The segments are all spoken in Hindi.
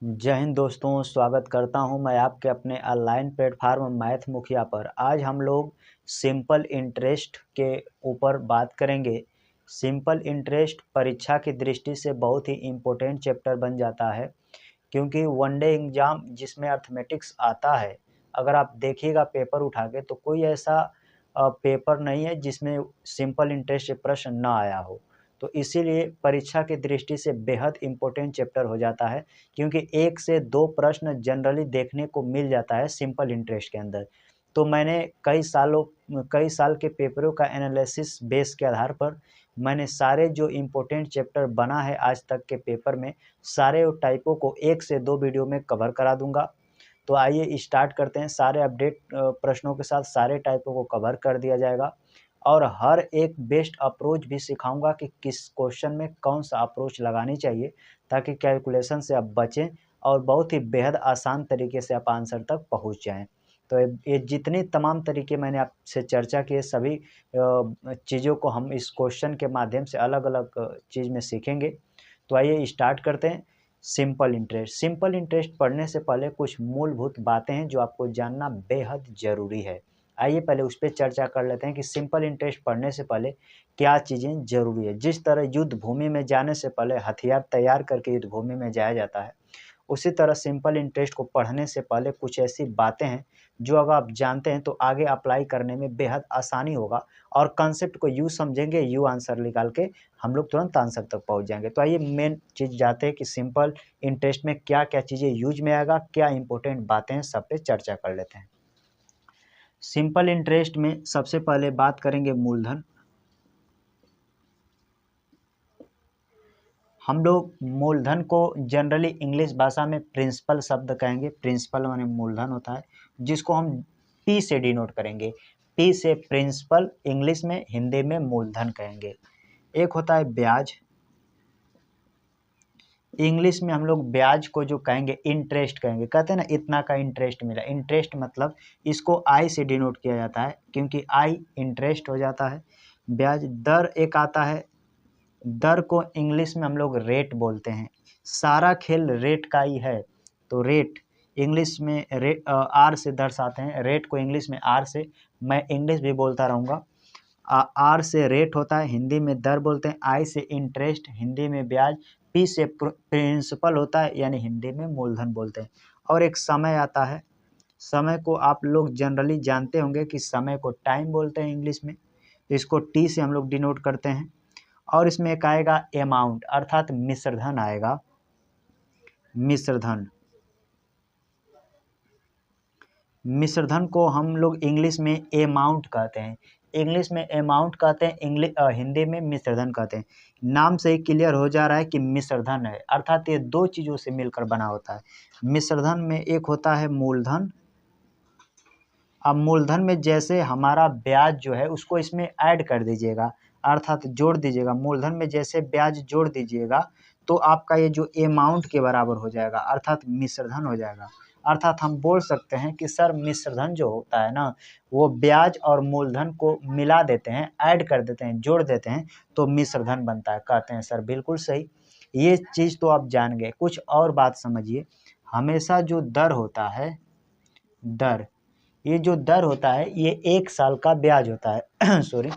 जय हिंद दोस्तों, स्वागत करता हूं मैं आपके अपने ऑनलाइन प्लेटफार्म मैथ मुखिया पर। आज हम लोग सिंपल इंटरेस्ट के ऊपर बात करेंगे। सिंपल इंटरेस्ट परीक्षा की दृष्टि से बहुत ही इम्पोर्टेंट चैप्टर बन जाता है, क्योंकि वनडे एग्जाम जिसमें अर्थमेटिक्स आता है, अगर आप देखिएगा पेपर उठा के तो कोई ऐसा पेपर नहीं है जिसमें सिंपल इंटरेस्ट से प्रश्न ना आया हो। तो इसीलिए परीक्षा की दृष्टि से बेहद इम्पोर्टेंट चैप्टर हो जाता है, क्योंकि 1 से 2 प्रश्न जनरली देखने को मिल जाता है सिंपल इंटरेस्ट के अंदर। तो मैंने कई साल के पेपरों का एनालिसिस बेस के आधार पर मैंने सारे जो इम्पोर्टेंट चैप्टर बना है आज तक के पेपर में, सारे टाइपों को 1 से 2 वीडियो में कवर करा दूंगा। तो आइए स्टार्ट करते हैं। सारे अपडेट प्रश्नों के साथ सारे टाइपों को कवर कर दिया जाएगा और हर एक बेस्ट अप्रोच भी सिखाऊंगा कि किस क्वेश्चन में कौन सा अप्रोच लगानी चाहिए, ताकि कैलकुलेशन से आप बचें और बहुत ही बेहद आसान तरीके से आप आंसर तक पहुंच जाएं। तो ये जितने तमाम तरीके मैंने आपसे चर्चा किए, सभी चीज़ों को हम इस क्वेश्चन के माध्यम से अलग अलग चीज़ में सीखेंगे। तो आइए स्टार्ट करते हैं। सिंपल इंटरेस्ट पढ़ने से पहले कुछ मूलभूत बातें हैं जो आपको जानना बेहद ज़रूरी है। आइए पहले उस पर चर्चा कर लेते हैं कि सिंपल इंटरेस्ट पढ़ने से पहले क्या चीज़ें ज़रूरी है। जिस तरह युद्ध भूमि में जाने से पहले हथियार तैयार करके युद्ध भूमि में जाया जाता है, उसी तरह सिंपल इंटरेस्ट को पढ़ने से पहले कुछ ऐसी बातें हैं जो अगर आप जानते हैं तो आगे अप्लाई करने में बेहद आसानी होगा, और कंसेप्ट को यूँ समझेंगे, यूँ आंसर निकाल के हम लोग तुरंत आंसर तक पहुंच जाएंगे। तो आइए मेन चीज़ जाते हैं कि सिंपल इंटरेस्ट में क्या क्या चीज़ें यूज में आएगा, क्या इंपॉर्टेंट बातें हैं, सब पे चर्चा कर लेते हैं। सिंपल इंटरेस्ट में सबसे पहले बात करेंगे मूलधन। हम लोग मूलधन को जनरली इंग्लिश भाषा में प्रिंसिपल शब्द कहेंगे। प्रिंसिपल माने मूलधन होता है, जिसको हम पी से डिनोट करेंगे। पी से प्रिंसिपल इंग्लिश में, हिंदी में मूलधन कहेंगे। एक होता है ब्याज। इंग्लिश में हम लोग ब्याज को जो कहेंगे इंटरेस्ट कहेंगे। कहते हैं ना इतना का इंटरेस्ट मिला। इंटरेस्ट मतलब इसको आई से डिनोट किया जाता है, क्योंकि आई इंटरेस्ट हो जाता है। ब्याज। दर एक आता है। दर को इंग्लिश में हम लोग रेट बोलते हैं। सारा खेल रेट का ही है, तो रेट इंग्लिश में आर से दर्शाते हैं। रेट को इंग्लिश में आर से, मैं इंग्लिश भी बोलता रहूँगा। आर से रेट होता है, हिंदी में दर बोलते हैं। आई से इंटरेस्ट, हिंदी में ब्याज। पी से प्रिंसिपल होता है, यानी हिंदी में मूलधन बोलते हैं। और एक समय आता है। समय को आप लोग जनरली जानते होंगे कि समय को टाइम बोलते हैं इंग्लिश में। इसको टी से हम लोग डिनोट करते हैं। और इसमें एक आएगा अमाउंट, अर्थात मिश्रधन आएगा। मिश्रधन। मिश्रधन को हम लोग इंग्लिश में अमाउंट कहते हैं। इंग्लिश में अमाउंट कहते हैं, हिंदी में मिश्रधन कहते हैं। नाम से ही क्लियर हो जा रहा है कि मिश्रधन है, अर्थात ये दो चीज़ों से मिलकर बना होता है। मिश्रधन में एक होता है मूलधन। अब मूलधन में जैसे हमारा ब्याज जो है उसको इसमें ऐड कर दीजिएगा, अर्थात जोड़ दीजिएगा। मूलधन में जैसे ब्याज जोड़ दीजिएगा तो आपका ये जो अमाउंट के बराबर हो जाएगा, अर्थात मिश्रधन हो जाएगा। अर्थात हम बोल सकते हैं कि सर मिश्रधन जो होता है ना, वो ब्याज और मूलधन को मिला देते हैं, ऐड कर देते हैं, जोड़ देते हैं, तो मिश्रधन बनता है। कहते हैं सर बिल्कुल सही, ये चीज़ तो आप जान गए। कुछ और बात समझिए। हमेशा जो दर होता है, दर, ये जो दर होता है ये 1 साल का ब्याज होता है सॉरी,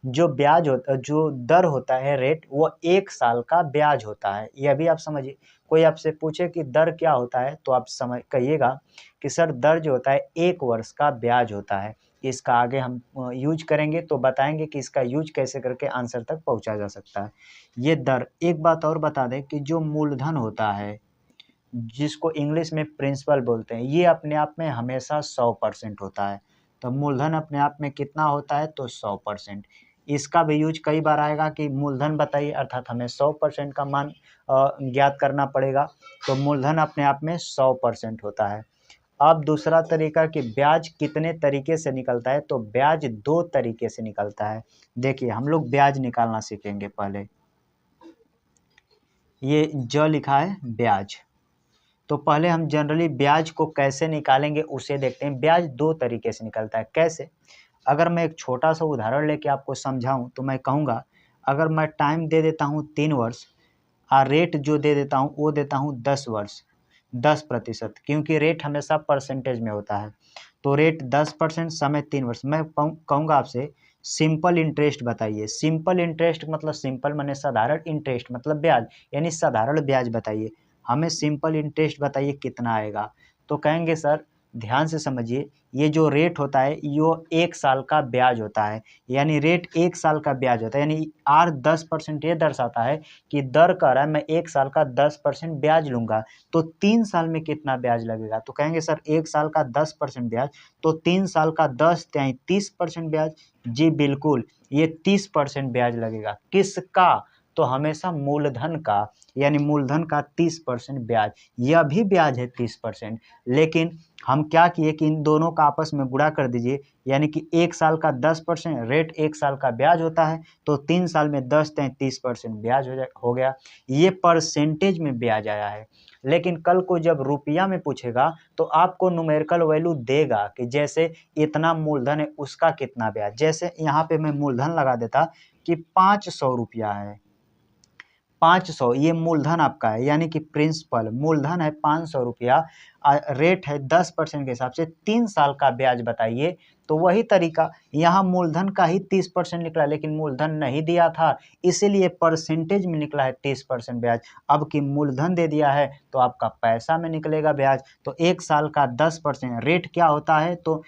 जो दर होता है रेट, वो 1 साल का ब्याज होता है। ये भी आप समझिए। कोई आपसे पूछे कि दर क्या होता है तो आप समझ कहिएगा कि सर दर जो होता है 1 वर्ष का ब्याज होता है। इसका आगे हम यूज करेंगे तो बताएंगे कि इसका यूज कैसे करके आंसर तक पहुंचा जा सकता है। ये दर। एक बात और बता दें कि जो मूलधन होता है, जिसको इंग्लिश में प्रिंसिपल बोलते हैं, ये अपने आप में हमेशा 100% होता है। तो मूलधन अपने आप में कितना होता है, तो 100%। इसका भी यूज कई बार आएगा कि मूलधन बताइए, अर्थात हमें 100% का मान ज्ञात करना पड़ेगा। तो मूलधन अपने आप में 100% होता है। अब दूसरा तरीका कि ब्याज कितने तरीके से निकलता है, तो ब्याज 2 तरीके से निकलता है। देखिए हम लोग ब्याज निकालना सीखेंगे पहले। ये ज लिखा है ब्याज, तो पहले हम जनरली ब्याज को कैसे निकालेंगे उसे देखते हैं। ब्याज 2 तरीके से निकलता है। कैसे? अगर मैं एक छोटा सा उदाहरण लेके आपको समझाऊं तो मैं कहूँगा, अगर मैं टाइम दे देता हूँ 3 वर्ष और रेट जो दे देता हूँ वो देता हूँ 10 वर्ष, 10%, क्योंकि रेट हमेशा परसेंटेज में होता है। तो रेट 10%, समय 3 वर्ष। मैं कहूँगा आपसे सिंपल इंटरेस्ट बताइए। सिंपल इंटरेस्ट मतलब सिंपल माने साधारण, इंटरेस्ट मतलब ब्याज, यानी साधारण ब्याज बताइए। हमें सिंपल इंटरेस्ट बताइए कितना आएगा। तो कहेंगे सर ध्यान से समझिए, ये जो रेट होता है यो 1 साल का ब्याज होता है, यानी रेट 1 साल का ब्याज होता है, यानी आर 10% ये दर्शाता है कि दर कह रहा है मैं 1 साल का 10% ब्याज लूँगा, तो 3 साल में कितना ब्याज लगेगा। तो कहेंगे सर 1 साल का 10% ब्याज, तो 3 साल का 10 तिहाई 30% ब्याज। जी बिल्कुल, ये 30% ब्याज लगेगा। किसका? तो हमेशा मूलधन का, यानी मूलधन का 30% ब्याज। यह भी ब्याज है 30%, लेकिन हम क्या किए कि इन दोनों का आपस में गुणा कर दीजिए, यानी कि 1 साल का 10% रेट 1 साल का ब्याज होता है, तो 3 साल में 10 तिहाई 30% ब्याज हो गया। ये परसेंटेज में ब्याज आया है। लेकिन कल को जब रुपया में पूछेगा तो आपको न्यूमेरिकल वैल्यू देगा कि जैसे इतना मूलधन है उसका कितना ब्याज। जैसे यहाँ पे मैं मूलधन लगा देता कि 500 रुपया है, 500 ये मूलधन आपका है, यानी कि प्रिंसिपल मूलधन है 500 रुपया, रेट है 10% के हिसाब से, 3 साल का ब्याज बताइए। तो वही तरीका, यहाँ मूलधन का ही 30% निकला, लेकिन मूलधन नहीं दिया था, इसीलिए परसेंटेज में निकला है 30% ब्याज। अब कि मूलधन दे दिया है तो आपका पैसा में निकलेगा ब्याज। तो 1 साल का 10% रेट क्या होता है, तो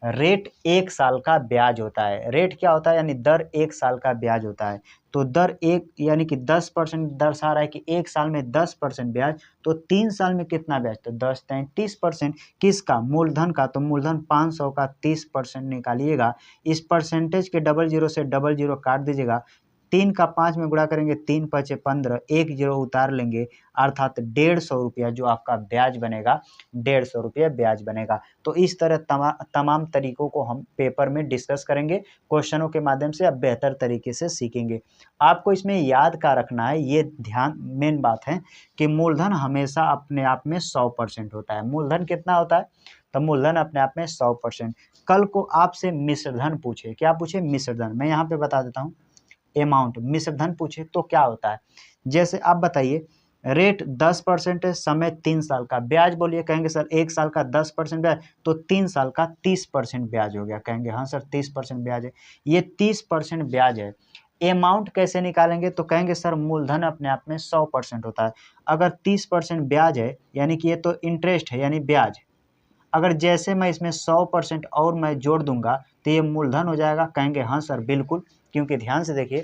रेट 1 साल का ब्याज होता है। रेट क्या होता है, यानी दर 1 साल का ब्याज होता है। तो दर एक यानी कि 10% दर्शा रहा है कि 1 साल में 10% ब्याज, तो 3 साल में कितना ब्याज, तो 10 तिहाई 30%। किसका? मूलधन का। तो मूलधन 500 का 30% निकालिएगा। इस परसेंटेज के डबल जीरो से डबल जीरो काट दीजिएगा। 3 का 5 में गुणा करेंगे, 3 पचे 15, एक जीरो उतार लेंगे, अर्थात 150 रुपया जो आपका ब्याज बनेगा, 150 रुपया ब्याज बनेगा। तो इस तरह तमाम तरीकों को हम पेपर में डिस्कस करेंगे, क्वेश्चनों के माध्यम से आप बेहतर तरीके से सीखेंगे। आपको इसमें याद क्या रखना है, ये ध्यान मेन बात है कि मूलधन हमेशा अपने आप में 100% होता है। मूलधन कितना होता है, तो मूलधन अपने आप में 100%। कल को आपसे मिश्रधन पूछे, क्या पूछे, मिश्रधन, मैं यहाँ पे बता देता हूँ अमाउंट। मिश्रधन पूछे तो क्या होता है, जैसे आप बताइए रेट 10% है, समय 3 साल का, ब्याज बोलिए, कहेंगे सर 1 साल का 10% ब्याज, तो 3 साल का 30% ब्याज हो गया। कहेंगे हाँ सर 30% ब्याज है, ये 30% ब्याज है। अमाउंट कैसे निकालेंगे, तो कहेंगे सर मूलधन अपने आप में 100% होता है। अगर 30% ब्याज है, यानी कि ये तो इंटरेस्ट है यानी ब्याज, अगर जैसे मैं इसमें 100% और मैं जोड़ दूंगा तो ये मूलधन हो जाएगा। कहेंगे हाँ सर बिल्कुल, क्योंकि ध्यान से देखिए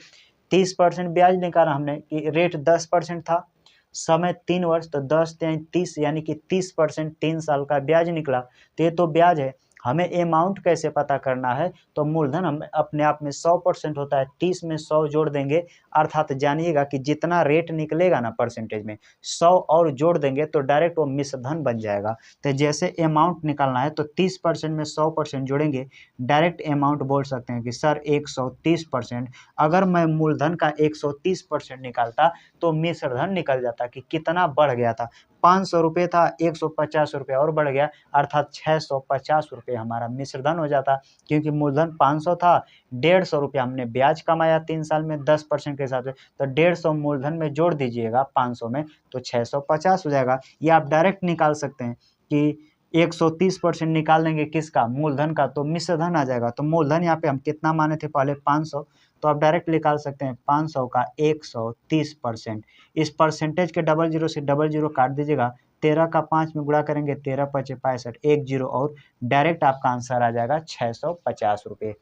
30% ब्याज निकाला हमने कि रेट 10% था, समय 3 वर्ष, तो 10 तिहाई 30, यानी कि 30% 3 साल का ब्याज निकला, तो ये तो ब्याज है। हमें अमाउंट कैसे पता करना है, तो मूलधन हम अपने आप में 100% होता है, 30 में 100 जोड़ देंगे, अर्थात जानिएगा कि जितना रेट निकलेगा ना परसेंटेज में 100 और जोड़ देंगे तो डायरेक्ट वो मिश्रधन बन जाएगा। तो जैसे अमाउंट निकालना है तो 30% में 100% जोड़ेंगे, डायरेक्ट अमाउंट बोल सकते हैं कि सर 130%। अगर मैं मूलधन का 130% निकालता तो मिश्रधन निकल जाता कि कितना बढ़ गया था, 500 रुपये था, 150 रुपये और बढ़ गया, अर्थात 650 रुपये हमारा मिश्रधन हो जाता। क्योंकि मूलधन 500 था, 150 रुपया हमने ब्याज कमाया 3 साल में 10% के हिसाब से, तो 150 मूलधन में जोड़ दीजिएगा 500 में, तो 650 हो जाएगा। ये आप डायरेक्ट निकाल सकते हैं कि 130% निकाल लेंगे किसका, मूलधन का, तो मिश्रधन आ जाएगा। तो मूलधन यहाँ पे हम कितना माने थे पहले, 500, तो आप डायरेक्ट निकाल सकते हैं 500 का 130%। इस परसेंटेज के डबल जीरो से डबल जीरो काट दीजिएगा, 13 का 5 में गुणा करेंगे, 13 पचे 65, एक जीरो और, डायरेक्ट आपका आंसर आ जाएगा 650 रुपये।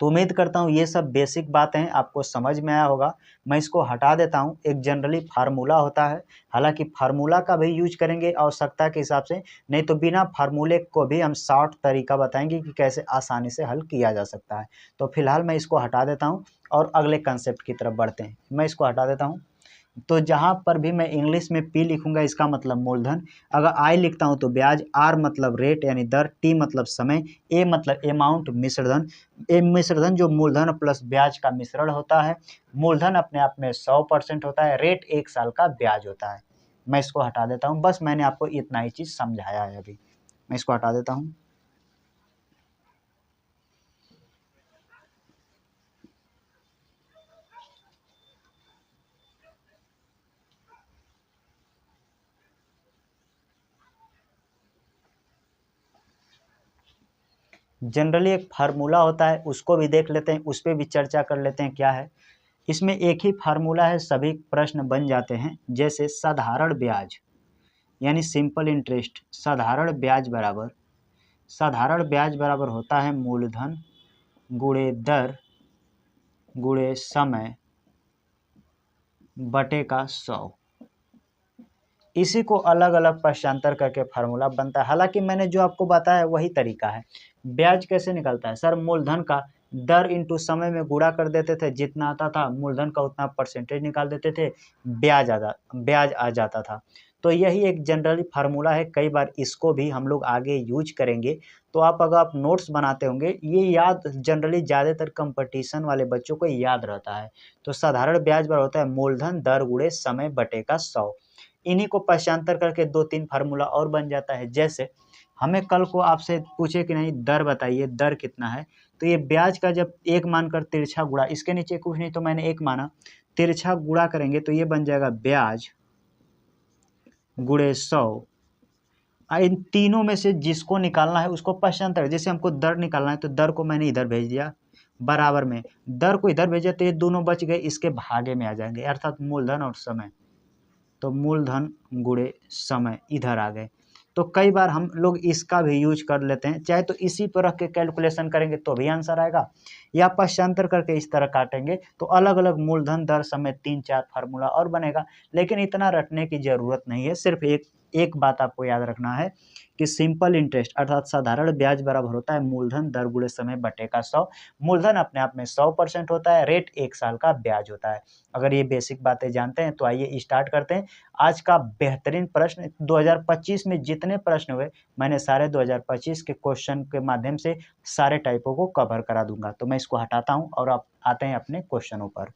तो उम्मीद करता हूँ ये सब बेसिक बातें आपको समझ में आया होगा। मैं इसको हटा देता हूँ, एक जनरली फार्मूला होता है, हालांकि फार्मूला का भी यूज करेंगे आवश्यकता के हिसाब से, नहीं तो बिना फार्मूले को भी हम शॉर्ट तरीका बताएंगे कि कैसे आसानी से हल किया जा सकता है। तो फिलहाल मैं इसको हटा देता हूँ और अगले कंसेप्ट की तरफ बढ़ते हैं। मैं इसको हटा देता हूँ, तो जहाँ पर भी मैं इंग्लिश में पी लिखूंगा इसका मतलब मूलधन, अगर आई लिखता हूँ तो ब्याज, आर मतलब रेट यानी दर, टी मतलब समय, ए मतलब अमाउंट मिश्रधन। ए मिश्रधन जो मूलधन प्लस ब्याज का मिश्रण होता है। मूलधन अपने आप में 100% होता है, रेट 1 साल का ब्याज होता है। मैं इसको हटा देता हूँ, बस मैंने आपको इतना ही चीज़ समझाया है अभी। मैं इसको हटा देता हूँ। जनरली एक फार्मूला होता है, उसको भी देख लेते हैं, उस पर भी चर्चा कर लेते हैं क्या है। इसमें एक ही फार्मूला है, सभी प्रश्न बन जाते हैं। जैसे साधारण ब्याज यानी सिंपल इंटरेस्ट, साधारण ब्याज बराबर होता है मूलधन गुणे दर गुणे समय बटे का 100। इसी को अलग अलग पक्षांतर करके फार्मूला बनता है। हालांकि मैंने जो आपको बताया वही तरीका है। ब्याज कैसे निकलता है सर? मूलधन का दर इंटू समय में गुणा कर देते थे, जितना आता था मूलधन का उतना परसेंटेज निकाल देते थे, ब्याज आ जाता था। तो यही एक जनरली फार्मूला है। कई बार इसको भी हम लोग आगे यूज करेंगे। तो अगर आप नोट्स बनाते होंगे, ये याद जनरली ज़्यादातर कंपटीशन वाले बच्चों को याद रहता है। तो साधारण ब्याज बराबर होता है मूलधन दर गुणे समय बटे का 100। इन्हीं को पक्षांतर करके 2-3 फार्मूला और बन जाता है। जैसे हमें कल को आपसे पूछे कि नहीं दर बताइए, दर कितना है, तो ये ब्याज का जब एक मानकर तिरछा गुणा, इसके नीचे कुछ नहीं तो मैंने एक माना, तिरछा गुणा करेंगे तो ये बन जाएगा ब्याज गुणे 100। इन तीनों में से जिसको निकालना है उसको पक्षांतर, जैसे हमको दर निकालना है तो दर को मैंने इधर भेज दिया, बराबर में दर को इधर भेजा तो ये दोनों बच गए, इसके भागे में आ जाएंगे, अर्थात मूलधन और समय। तो मूलधन गुणे समय इधर आ गए। तो कई बार हम लोग इसका भी यूज कर लेते हैं, चाहे तो इसी पर रख के कैलकुलेशन करेंगे तो भी आंसर आएगा, या पक्षांतर करके इस तरह काटेंगे तो अलग अलग मूलधन दर समय 3-4 फार्मूला और बनेगा। लेकिन इतना रटने की ज़रूरत नहीं है। सिर्फ एक बात आपको याद रखना है कि सिंपल इंटरेस्ट अर्थात साधारण ब्याज बराबर होता है मूलधन दर गुणे समय बटे का 100। मूलधन अपने आप में 100% होता है, रेट 1 साल का ब्याज होता है। अगर ये बेसिक बातें जानते हैं तो आइए स्टार्ट करते हैं आज का बेहतरीन प्रश्न। 2025 में जितने प्रश्न हुए मैंने सारे 2025 के क्वेश्चन के माध्यम से सारे टाइपों को कवर करा दूंगा। तो मैं इसको हटाता हूं और आप आते हैं अपने क्वेश्चनों पर।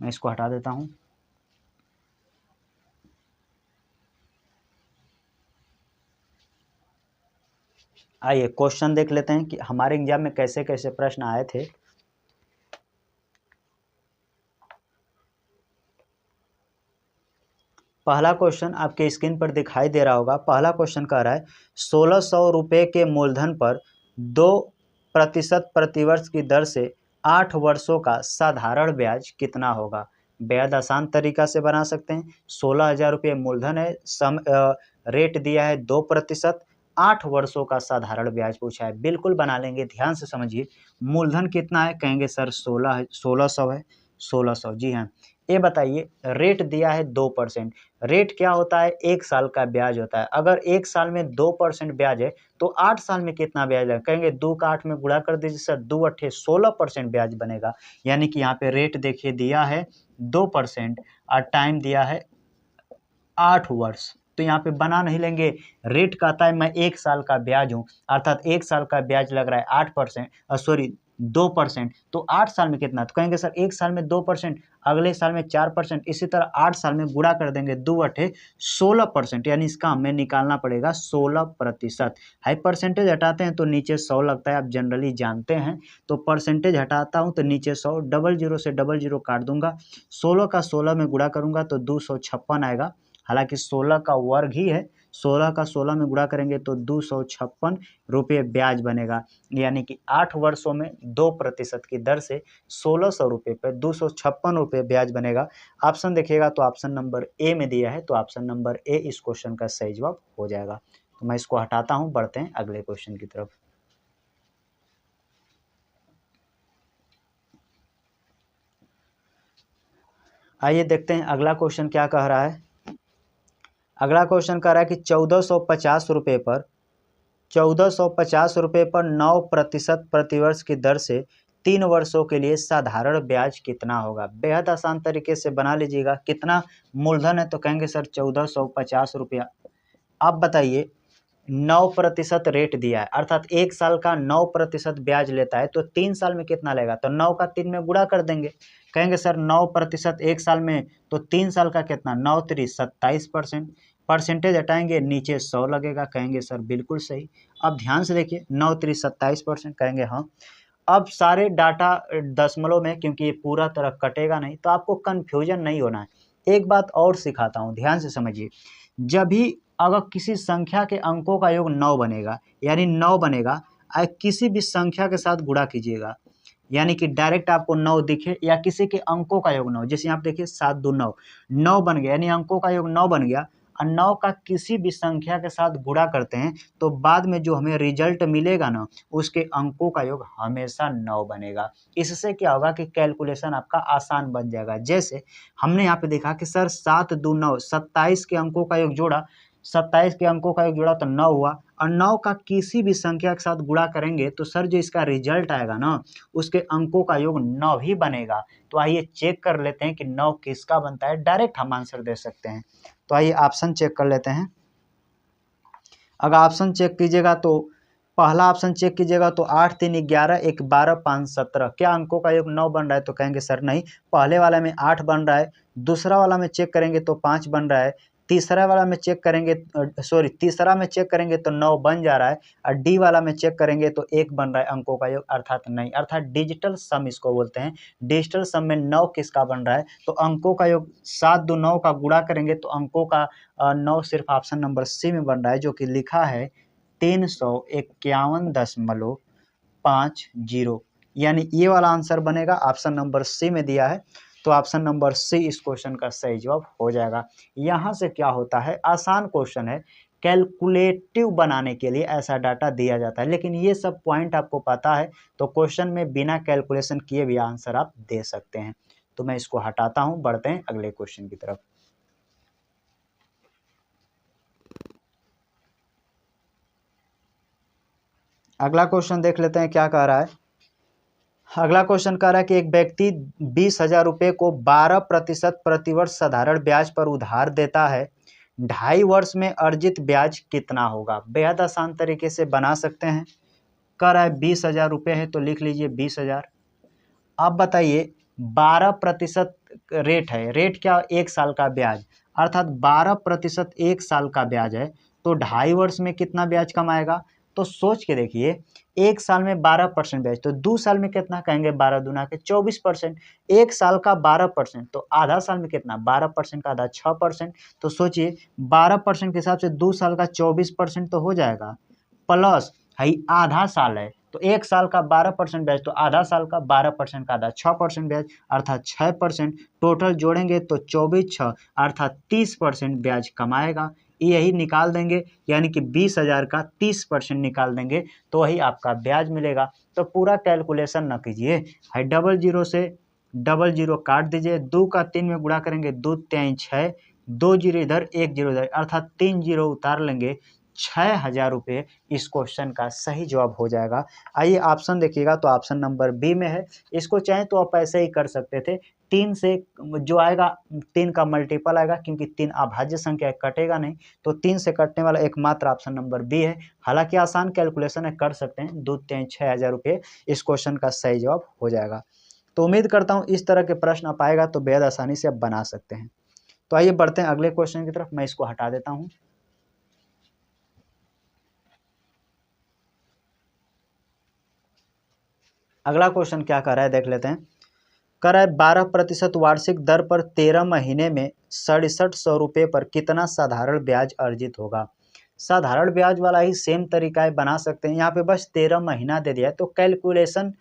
मैं इसको हटा देता हूं। आइए क्वेश्चन देख लेते हैं कि हमारे एग्जाम में कैसे कैसे प्रश्न आए थे। पहला क्वेश्चन आपके स्क्रीन पर दिखाई दे रहा होगा। पहला क्वेश्चन कह रहा है 1600 रुपये के मूलधन पर 2% प्रतिवर्ष की दर से 8 वर्षों का साधारण ब्याज कितना होगा? बेहद आसान तरीका से बना सकते हैं। 16,000 रुपये मूलधन है, रेट दिया है 2%, 8 वर्षों का साधारण ब्याज पूछा है। बिल्कुल बना लेंगे, ध्यान से समझिए। मूलधन कितना है? कहेंगे सर 1600 है, 1600। जी हाँ। ये बताइए रेट दिया है 2%। रेट क्या होता है? 1 साल का ब्याज होता है। अगर 1 साल में 2% ब्याज है तो 8 साल में कितना ब्याज है? कहेंगे 2 का 8 में गुणा कर दीजिए सर, 2 अट्ठे 16% ब्याज बनेगा। यानी कि यहाँ पे रेट देखिए दिया है 2% और टाइम दिया है 8 वर्ष। तो यहाँ पे बना नहीं लेंगे, रेट कहता है मैं 1 साल का ब्याज हूँ, अर्थात 1 साल का ब्याज लग रहा है 8%, सॉरी 2%। तो 8 साल में कितना? तो कहेंगे सर 1 साल में 2%, अगले साल में 4%, इसी तरह 8 साल में गुणा कर देंगे 2 अट्ठे 16%। यानी इसका हमें निकालना पड़ेगा 16%। हाई परसेंटेज हटाते हैं तो नीचे 100 लगता है, आप जनरली जानते हैं। तो परसेंटेज हटाता हूँ तो नीचे 100, 00 से 00 काट दूंगा, 16 का 16 में गुणा करूंगा तो 256 आएगा। हालांकि 16 का वर्ग ही है, 16 का 16 में गुणा करेंगे तो 256 रुपये ब्याज बनेगा। यानी कि 8 वर्षों में 2% की दर से 1600 रुपये पर 256 रुपये ब्याज बनेगा। ऑप्शन देखिएगा तो ऑप्शन नंबर ए में दिया है, तो ऑप्शन नंबर ए इस क्वेश्चन का सही जवाब हो जाएगा। तो मैं इसको हटाता हूँ, बढ़ते हैं अगले क्वेश्चन की तरफ। आइए देखते हैं अगला क्वेश्चन क्या कह रहा है। अगला क्वेश्चन कह रहा है कि 1450 रुपये पर 9% प्रतिवर्ष की दर से 3 वर्षों के लिए साधारण ब्याज कितना होगा? बेहद आसान तरीके से बना लीजिएगा। कितना मूलधन है? तो कहेंगे सर 1450 रुपया। आप बताइए 9% रेट दिया है, अर्थात 1 साल का 9% ब्याज लेता है, तो 3 साल में कितना लेगा? तो 9 का 3 में गुणा कर देंगे। कहेंगे सर 9% 1 साल में, तो 3 साल का कितना? 9 3 27%। परसेंटेज हटाएंगे नीचे 100 लगेगा। कहेंगे सर बिल्कुल सही। अब ध्यान से देखिए 9 3 27%, कहेंगे हाँ। अब सारे डाटा दशमलव में, क्योंकि ये पूरा तरह कटेगा नहीं, तो आपको कन्फ्यूजन नहीं होना है। एक बात और सिखाता हूँ, ध्यान से समझिए। जब भी अगर किसी संख्या के अंकों का योग 9 बनेगा, यानी 9 बनेगा किसी भी संख्या के साथ गुणा कीजिएगा, यानी कि डायरेक्ट आपको 9 दिखे या किसी के अंकों का योग 9, जैसे यहाँ पे देखिए 7 2 9, 9 बन गया, यानी अंकों का योग 9 बन गया और 9 का किसी भी संख्या के साथ गुणा करते हैं तो बाद में जो हमें रिजल्ट मिलेगा ना उसके अंकों का योग हमेशा 9 बनेगा। इससे क्या होगा कि कैलकुलेशन आपका आसान बन जाएगा। जैसे हमने यहाँ पे देखा कि सर 7 2 9, 27 के अंकों का योग जोड़ा, 27 के अंकों का योग जोड़ा तो 9 हुआ और 9 का किसी भी संख्या के साथ गुणा करेंगे तो सर जो इसका रिजल्ट आएगा ना उसके अंकों का योग 9 ही बनेगा। तो आइए चेक कर लेते हैं कि 9 किसका बनता है, डायरेक्ट हम आंसर दे सकते हैं। तो आइए ऑप्शन चेक कर लेते हैं। अगर ऑप्शन चेक कीजिएगा तो पहला ऑप्शन चेक कीजिएगा तो 8 3 11 1 12 5 17, क्या अंकों का योग 9 बन रहा है? तो कहेंगे सर नहीं, पहले वाला में 8 बन रहा है, दूसरा वाला में चेक करेंगे तो 5 बन रहा है, तीसरा वाला में चेक करेंगे तीसरा में चेक करेंगे तो 9 बन जा रहा है और डी वाला में चेक करेंगे तो 1 बन रहा है अंकों का योग, अर्थात नहीं, अर्थात डिजिटल सम इसको बोलते हैं। डिजिटल सम में 9 किसका बन रहा है? तो अंकों का योग 7 2 9 का गुणा करेंगे तो अंकों का 9 सिर्फ ऑप्शन नंबर सी में बन रहा है, जो कि लिखा है 351.50, यानी ये वाला आंसर बनेगा, ऑप्शन नंबर सी में दिया है तो ऑप्शन नंबर सी इस क्वेश्चन का सही जवाब हो जाएगा। यहाँ से क्या होता है, आसान क्वेश्चन है, कैलकुलेटिव बनाने के लिए ऐसा डाटा दिया जाता है, लेकिन ये सब पॉइंट आपको पता है तो क्वेश्चन में बिना कैलकुलेशन किए भी आंसर आप दे सकते हैं। तो मैं इसको हटाता हूँ, बढ़ते हैं अगले क्वेश्चन की तरफ। अगला क्वेश्चन देख लेते हैं क्या कह रहा है। अगला क्वेश्चन कह रहा है कि एक व्यक्ति 20,000 रुपये को 12% प्रतिवर्ष साधारण ब्याज पर उधार देता है, 2.5 वर्ष में अर्जित ब्याज कितना होगा? बेहद आसान तरीके से बना सकते हैं। कह रहा है 20,000 रुपये है तो लिख लीजिए 20,000। अब बताइए 12% रेट है, रेट क्या? 1 साल का ब्याज, अर्थात 12% 1 साल का ब्याज है तो 2.5 वर्ष में कितना ब्याज कमाएगा? तो सोच के देखिए, 1 साल में 12% ब्याज तो 2 साल में कितना? कहेंगे 12 दूना के 24%, 1 साल का 12% तो आधा साल में कितना? 12% का आधा 6%, तो सोचिए 12% के हिसाब से 2 साल का 24% तो हो जाएगा, प्लस है आधा साल है तो 1 साल का 12% ब्याज तो आधा साल का 12% का आधा 6% ब्याज, अर्थात 6%, टोटल जोड़ेंगे तो 24 6 अर्थात 30% ब्याज कमाएगा। यही निकाल देंगे, यानी कि 20,000 का 30% निकाल देंगे तो वही आपका ब्याज मिलेगा। तो पूरा कैलकुलेशन न कीजिए, है डबल जीरो से डबल जीरो काट दीजिए, 2 का 3 में गुणा करेंगे 2 3 6, 2 जीरो इधर 1 जीरो इधर, अर्थात 3 जीरो उतार लेंगे, 6,000 रुपये इस क्वेश्चन का सही जवाब हो जाएगा। आइए ऑप्शन देखिएगा तो ऑप्शन नंबर बी में है। इसको चाहे तो आप ऐसे ही कर सकते थे, 3 से जो आएगा 3 का मल्टीपल आएगा, क्योंकि 3 अभाज्य संख्या है, कटेगा नहीं, तो 3 से कटने वाला एकमात्र ऑप्शन नंबर बी है। हालांकि आसान कैलकुलेशन है, कर सकते हैं, 2 3 6,000 रुपये इस क्वेश्चन का सही जवाब हो जाएगा। तो उम्मीद करता हूँ इस तरह के प्रश्न आप आएगा तो बेहद आसानी से आप बना सकते हैं। तो आइए बढ़ते हैं अगले क्वेश्चन की तरफ, मैं इसको हटा देता हूँ। अगला क्वेश्चन क्या कर रहा है देख लेते हैं। कर रहा है 12% वार्षिक दर पर 13 महीने में 6700 रुपये पर कितना साधारण ब्याज अर्जित होगा? साधारण ब्याज वाला ही सेम तरीका है, बना सकते हैं। यहाँ पे बस 13 महीना दे दिया है तो कैलकुलेशन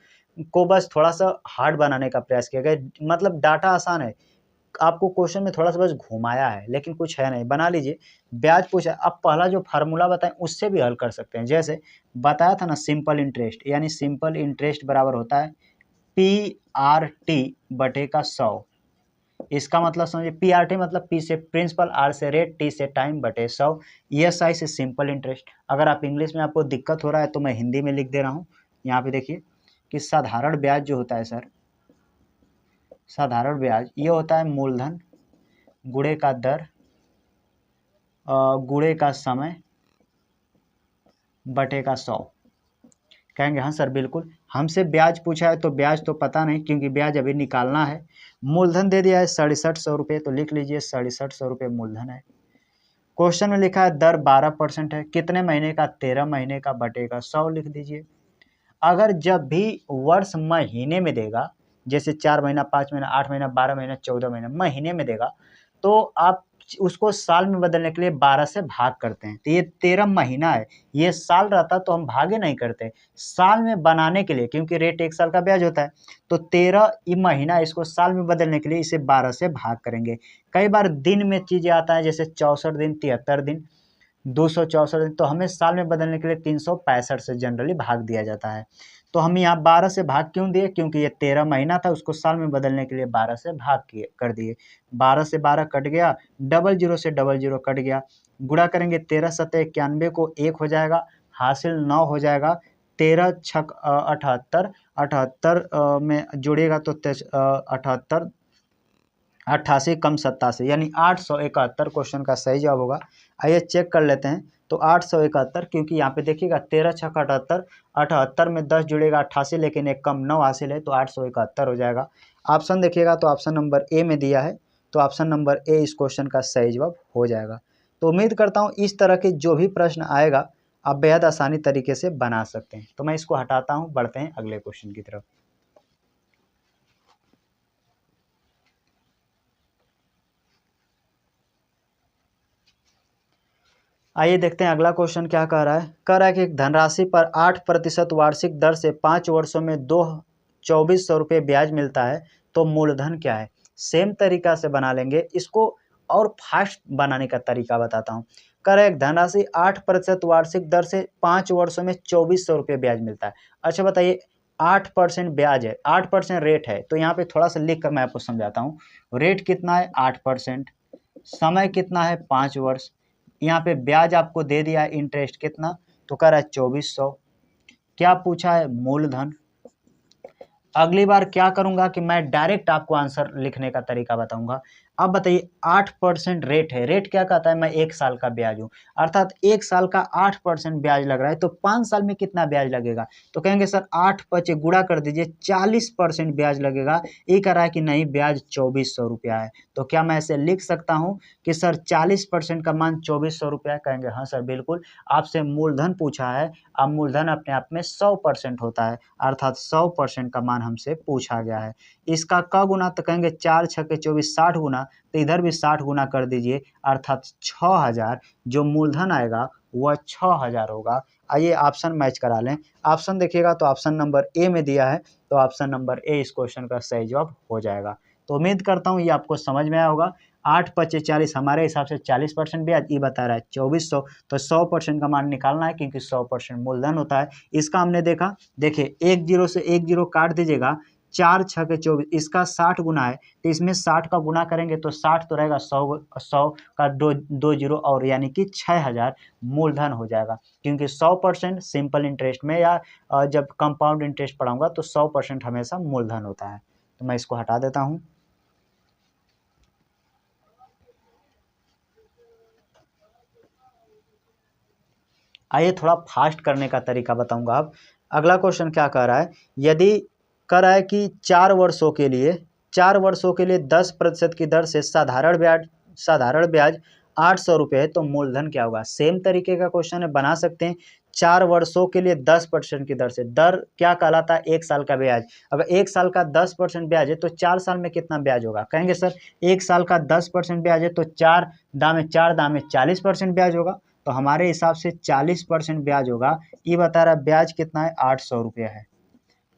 को बस थोड़ा सा हार्ड बनाने का प्रयास किया गया, मतलब डाटा आसान है, आपको क्वेश्चन में थोड़ा सा बस घुमाया है, लेकिन कुछ है नहीं। बना लीजिए, ब्याज पूछा, अब पहला जो फार्मूला बताएं उससे भी हल कर सकते हैं। जैसे बताया था ना सिंपल इंटरेस्ट, यानी सिंपल इंटरेस्ट बराबर होता है PRT बटे का 100। इसका मतलब समझिए, PRT मतलब P से प्रिंसिपल, R से रेट, T से टाइम बटे 100, ESI से सिंपल इंटरेस्ट। अगर आप इंग्लिश में आपको दिक्कत हो रहा है तो मैं हिंदी में लिख दे रहा हूँ। यहाँ पे देखिए कि साधारण ब्याज जो होता है सर, साधारण ब्याज ये होता है मूलधन गुणे का दर गुणे का समय बटे का 100। कहेंगे हाँ सर बिल्कुल, हमसे ब्याज पूछा है तो ब्याज तो पता नहीं, क्योंकि ब्याज अभी निकालना है। मूलधन दे दिया है 6700 रुपये, तो लिख लीजिए 6700 रुपये मूलधन है। क्वेश्चन में लिखा है दर 12% है, कितने महीने का? 13 महीने का, बटे का 100 लिख दीजिए। अगर जब भी वर्ष महीने में देगा, जैसे 4 महीना, 5 महीना, 8 महीना, 12 महीना, 14 महीना महीने में देगा, तो आप उसको साल में बदलने के लिए 12 से भाग करते हैं। तो ये 13 महीना है, ये साल रहता तो हम भागे नहीं करते, साल में बनाने के लिए, क्योंकि रेट 1 साल का ब्याज होता है, तो 13 महीना इसको साल में बदलने के लिए इसे 12 से भाग करेंगे। कई बार दिन में चीज़ें आता है, जैसे 64 दिन, 73 दिन, 264 दिन, तो हमें साल में बदलने के लिए 365 से जनरली भाग दिया जाता है। तो हम यहाँ 12 से भाग क्यों दिए, क्योंकि ये 13 महीना था, उसको साल में बदलने के लिए 12 से भाग किए कर दिए। 12 से 12 कट गया, डबल जीरो से डबल जीरो कट गया, गुणा करेंगे 13 सत्ते 91 को 1 हो जाएगा, हासिल 9 हो जाएगा, 13 छक 78, 78 में जोड़िएगा तो 78 88 कम 87 यानी 871 क्वेश्चन का सही जवाब होगा। आइए चेक कर लेते हैं। तो 871, क्योंकि यहाँ पे देखिएगा 13 छक 78, 78 में 10 जुड़ेगा 88, लेकिन एक कम 9 हासिल है, तो 871 हो जाएगा। ऑप्शन देखिएगा तो ऑप्शन नंबर ए में दिया है, तो ऑप्शन नंबर ए इस क्वेश्चन का सही जवाब हो जाएगा। तो उम्मीद करता हूँ इस तरह के जो भी प्रश्न आएगा आप बेहद आसानी तरीके से बना सकते हैं। तो मैं इसको हटाता हूँ, बढ़ते हैं अगले क्वेश्चन की तरफ। आइए देखते हैं अगला क्वेश्चन क्या कह रहा है। कह रहा है कि एक धनराशि पर 8% वार्षिक दर से 5 वर्षों में 2400 रुपये ब्याज मिलता है, तो मूलधन क्या है। सेम तरीका से बना लेंगे इसको, और फास्ट बनाने का तरीका बताता हूँ। कह रहा है एक धनराशि 8% वार्षिक दर से 5 वर्षों में 2400 रुपये ब्याज मिलता है। अच्छा बताइए, 8% ब्याज है, 8% रेट है, तो यहाँ पे थोड़ा सा लिख कर मैं आपको समझाता हूँ। रेट कितना है 8%, समय कितना है 5 वर्ष, यहाँ पे ब्याज आपको दे दिया है इंटरेस्ट कितना, तो कह रहा है 2400। क्या पूछा है, मूलधन। अगली बार क्या करूंगा कि मैं डायरेक्ट आपको आंसर लिखने का तरीका बताऊंगा। अब बताइए 8% रेट है, रेट क्या कहता है, मैं 1 साल का ब्याज हूं, अर्थात 1 साल का 8% ब्याज लग रहा है, तो 5 साल में कितना ब्याज लगेगा। तो कहेंगे सर 8 5 गुणा कर दीजिए, 40% ब्याज लगेगा। ये कह रहा है कि नहीं, ब्याज 2400 रुपया है। तो क्या मैं ऐसे लिख सकता हूं कि सर 40% का मान 2400 रुपया है। कहेंगे हाँ सर बिल्कुल, आपसे मूलधन पूछा है, अब मूलधन अपने आप में 100% होता है, अर्थात 100% का मान हमसे पूछा गया है। इसका क गुना, तो कहेंगे 4 छक्के 24 60 गुना, तो इधर भी 60 गुना कर दीजिए, अर्थात 6000 जो मूलधन आएगा वह 6000 होगा। आइए ऑप्शन मैच करा लें। ऑप्शन देखिएगा तो ऑप्शन नंबर ए में दिया है, तो ऑप्शन नंबर ए इस क्वेश्चन का सही जवाब हो जाएगा। तो उम्मीद करता हूँ ये आपको समझ में आया होगा। 8 5 40, हमारे हिसाब से 40% ब्याज, ये बता रहा है 2400, तो 100% का मान निकालना है, क्योंकि 100% मूलधन होता है। इसका हमने देखा, देखिए 1 जीरो से 1 जीरो काट दीजिएगा, 4 छक्के 24, इसका 60 गुना है, तो इसमें 60 का गुना करेंगे तो 60 तो रहेगा, 100 का दो जीरो और, यानी कि 6000 मूलधन हो जाएगा। क्योंकि 100% सिंपल इंटरेस्ट में या जब कंपाउंड इंटरेस्ट पढ़ाऊंगा तो 100% हमेशा मूलधन होता है। तो मैं इसको हटा देता हूँ। आइए थोड़ा फास्ट करने का तरीका बताऊंगा। अब अगला क्वेश्चन क्या कह रहा है, यदि कह रहा है कि 4 वर्षों के लिए 10% की दर से साधारण ब्याज 800 रुपये है, तो मूलधन क्या होगा। सेम तरीके का क्वेश्चन है, बना सकते हैं। 4 वर्षों के लिए 10% की दर से, दर क्या कहलाता है, 1 साल का ब्याज। अगर 1 साल का 10% ब्याज है तो 4 साल में कितना ब्याज होगा। कहेंगे सर 1 साल का 10% ब्याज है तो 4 दामे 40% ब्याज होगा, तो हमारे हिसाब से 40% ब्याज होगा। ये बता रहा है ब्याज कितना है, 800 रुपये है।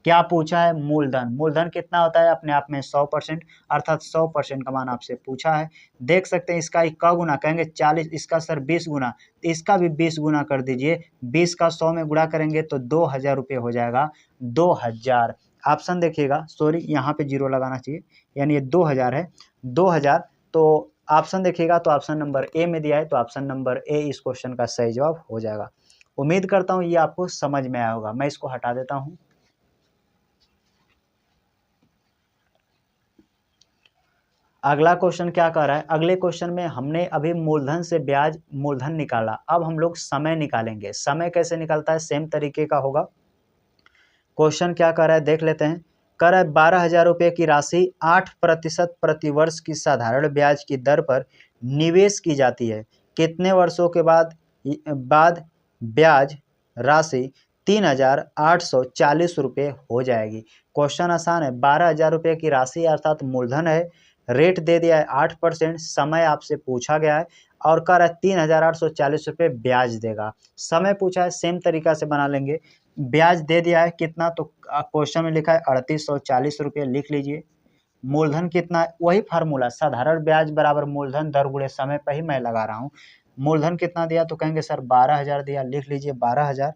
क्या पूछा है, मूलधन। मूलधन कितना होता है, अपने आप में 100%, अर्थात 100% का मान आपसे पूछा है। देख सकते हैं इसका का गुना, कहेंगे 40, इसका सर 20 गुना, तो इसका भी 20 गुना कर दीजिए। 20 का 100 में गुणा करेंगे तो 2000 रुपये हो जाएगा, 2000। ऑप्शन देखिएगा, सॉरी यहाँ पे जीरो लगाना चाहिए, यानी ये 2000 है, 2000। तो ऑप्शन देखिएगा तो ऑप्शन नंबर ए में दिया है, तो ऑप्शन नंबर ए इस क्वेश्चन का सही जवाब हो जाएगा। उम्मीद करता हूँ ये आपको समझ में आया होगा। मैं इसको हटा देता हूँ। अगला क्वेश्चन क्या कह रहा है, अगले क्वेश्चन में हमने अभी मूलधन से ब्याज मूलधन निकाला, अब हम लोग समय निकालेंगे। समय कैसे निकलता है, सेम तरीके का होगा। क्वेश्चन क्या कह रहा है देख लेते हैं। कह रहा है 12,000 रुपये की राशि 8% प्रतिवर्ष की साधारण ब्याज की दर पर निवेश की जाती है, कितने वर्षों के बाद ब्याज राशि 3,840 रुपये हो जाएगी। क्वेश्चन आसान है, 12,000 रुपये की राशि अर्थात मूलधन है, रेट दे दिया है 8%, समय आपसे पूछा गया है और कह रहा है 3,840 रुपये ब्याज देगा। समय पूछा है, सेम तरीका से बना लेंगे। ब्याज दे दिया है कितना, तो क्वेश्चन में लिखा है 3840 रुपये, लिख लीजिए। मूलधन कितना है, वही फार्मूला, साधारण ब्याज बराबर मूलधन दर गुणे समय पर ही मैं लगा रहा हूँ। मूलधन कितना दिया, तो कहेंगे सर 12,000 दिया, लिख लीजिए 12,000।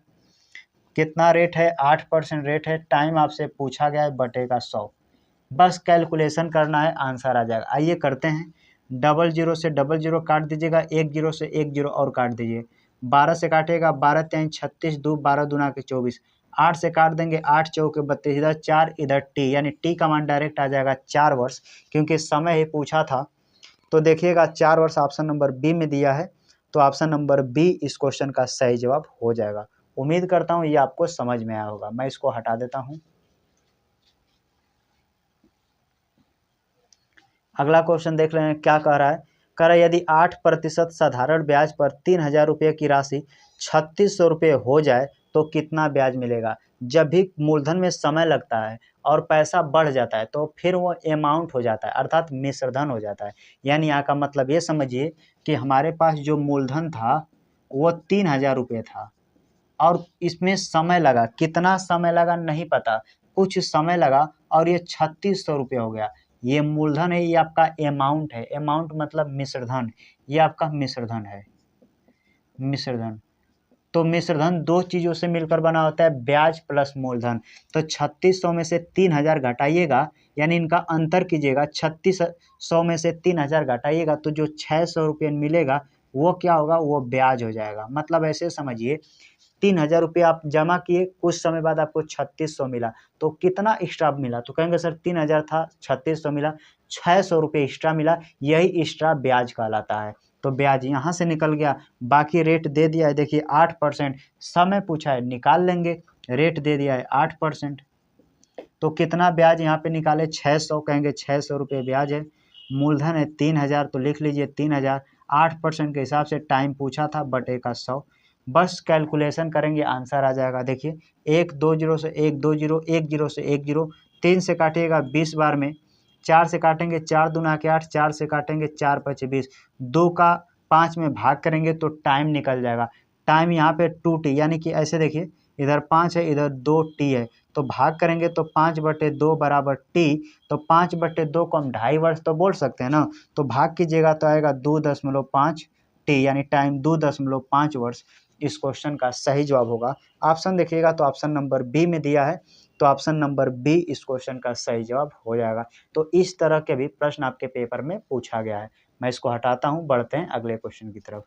कितना रेट है, 8% रेट है, टाइम आपसे पूछा गया है, बटेगा 100। बस कैलकुलेशन करना है, आंसर आ जाएगा। आइए करते हैं। 00 से 00 काट दीजिएगा, 10 से 10 और काट दीजिए। 12 से काटिएगा, 12 3 36, 2 12 दूना के 24। 8 से काट देंगे, 8 चौके 32, इधर 4 इधर टी, यानी टी का मान डायरेक्ट आ जाएगा 4 वर्ष, क्योंकि समय ही पूछा था। तो देखिएगा 4 वर्ष ऑप्शन नंबर बी में दिया है, तो ऑप्शन नंबर बी इस क्वेश्चन का सही जवाब हो जाएगा। उम्मीद करता हूँ ये आपको समझ में आया होगा। मैं इसको हटा देता हूँ। अगला क्वेश्चन देख रहे हैं, क्या कह रहा है। कह रहा है यदि 8% साधारण ब्याज पर 3,000 रुपये की राशि 3,600 रुपये हो जाए तो कितना ब्याज मिलेगा। जब भी मूलधन में समय लगता है और पैसा बढ़ जाता है तो फिर वो अमाउंट हो जाता है, अर्थात मिश्रधन हो जाता है। यानी यहाँ का मतलब ये समझिए कि हमारे पास जो मूलधन था वो 3,000 रुपये था और इसमें समय लगा, कितना समय लगा नहीं पता, कुछ समय लगा और ये 3,600 रुपये हो गया। ये मूलधन है, ये आपका अमाउंट है। अमाउंट मतलब मिश्रधन, ये आपका मिश्रधन है। मिश्रधन, तो मिश्रधन दो चीज़ों से मिलकर बना होता है, ब्याज प्लस मूलधन। तो 3,600 में से 3,000 घटाइएगा, यानी इनका अंतर कीजिएगा। 3,600 में से 3,000 घटाइएगा तो जो 600 रुपये मिलेगा वो क्या होगा, वो ब्याज हो जाएगा। मतलब ऐसे समझिए, 3,000 रुपये आप जमा किए, कुछ समय बाद आपको 3,600 मिला, तो कितना एक्स्ट्रा मिला, तो कहेंगे सर 3,000 था, 3,600 मिला, 600 रुपये एक्स्ट्रा मिला, यही एक्स्ट्रा ब्याज कहलाता है। तो ब्याज यहाँ से निकल गया। बाकी रेट दे दिया है, देखिए 8%, समय पूछा है, निकाल लेंगे। रेट दे दिया है 8%, तो कितना ब्याज यहाँ पे निकाले, 600, कहेंगे 600 रुपये ब्याज है। मूलधन है 3,000, तो लिख लीजिए 3,000। 8% के हिसाब से टाइम पूछा था, बटे का 100। बस कैलकुलेशन करेंगे, आंसर आ जाएगा। देखिए 1 2 0 से 1 2 0, 1 0 से 1 0, 3 से काटिएगा 20 बार में, 4 से काटेंगे 4 दूना के 8, 4 से काटेंगे 4 5 20, 2 का 5 में भाग करेंगे तो टाइम निकल जाएगा। टाइम यहाँ पे 2t, यानी कि ऐसे देखिए, इधर 5 है, इधर 2t है, तो भाग करेंगे तो 5/2 बराबर t, तो 5/2 को हम 2.5 वर्ष तो बोल सकते हैं ना, तो भाग कीजिएगा तो आएगा 2.5 t, यानी टाइम 2.5 वर्ष। इस क्वेश्चन का सही जवाब होगा। ऑप्शन देखिएगा तो ऑप्शन नंबर बी में दिया है, तो ऑप्शन नंबर बी इस क्वेश्चन का सही जवाब हो जाएगा। तो इस तरह के भी प्रश्न आपके पेपर में पूछा गया है। मैं इसको हटाता हूं, बढ़ते हैं अगले क्वेश्चन की तरफ।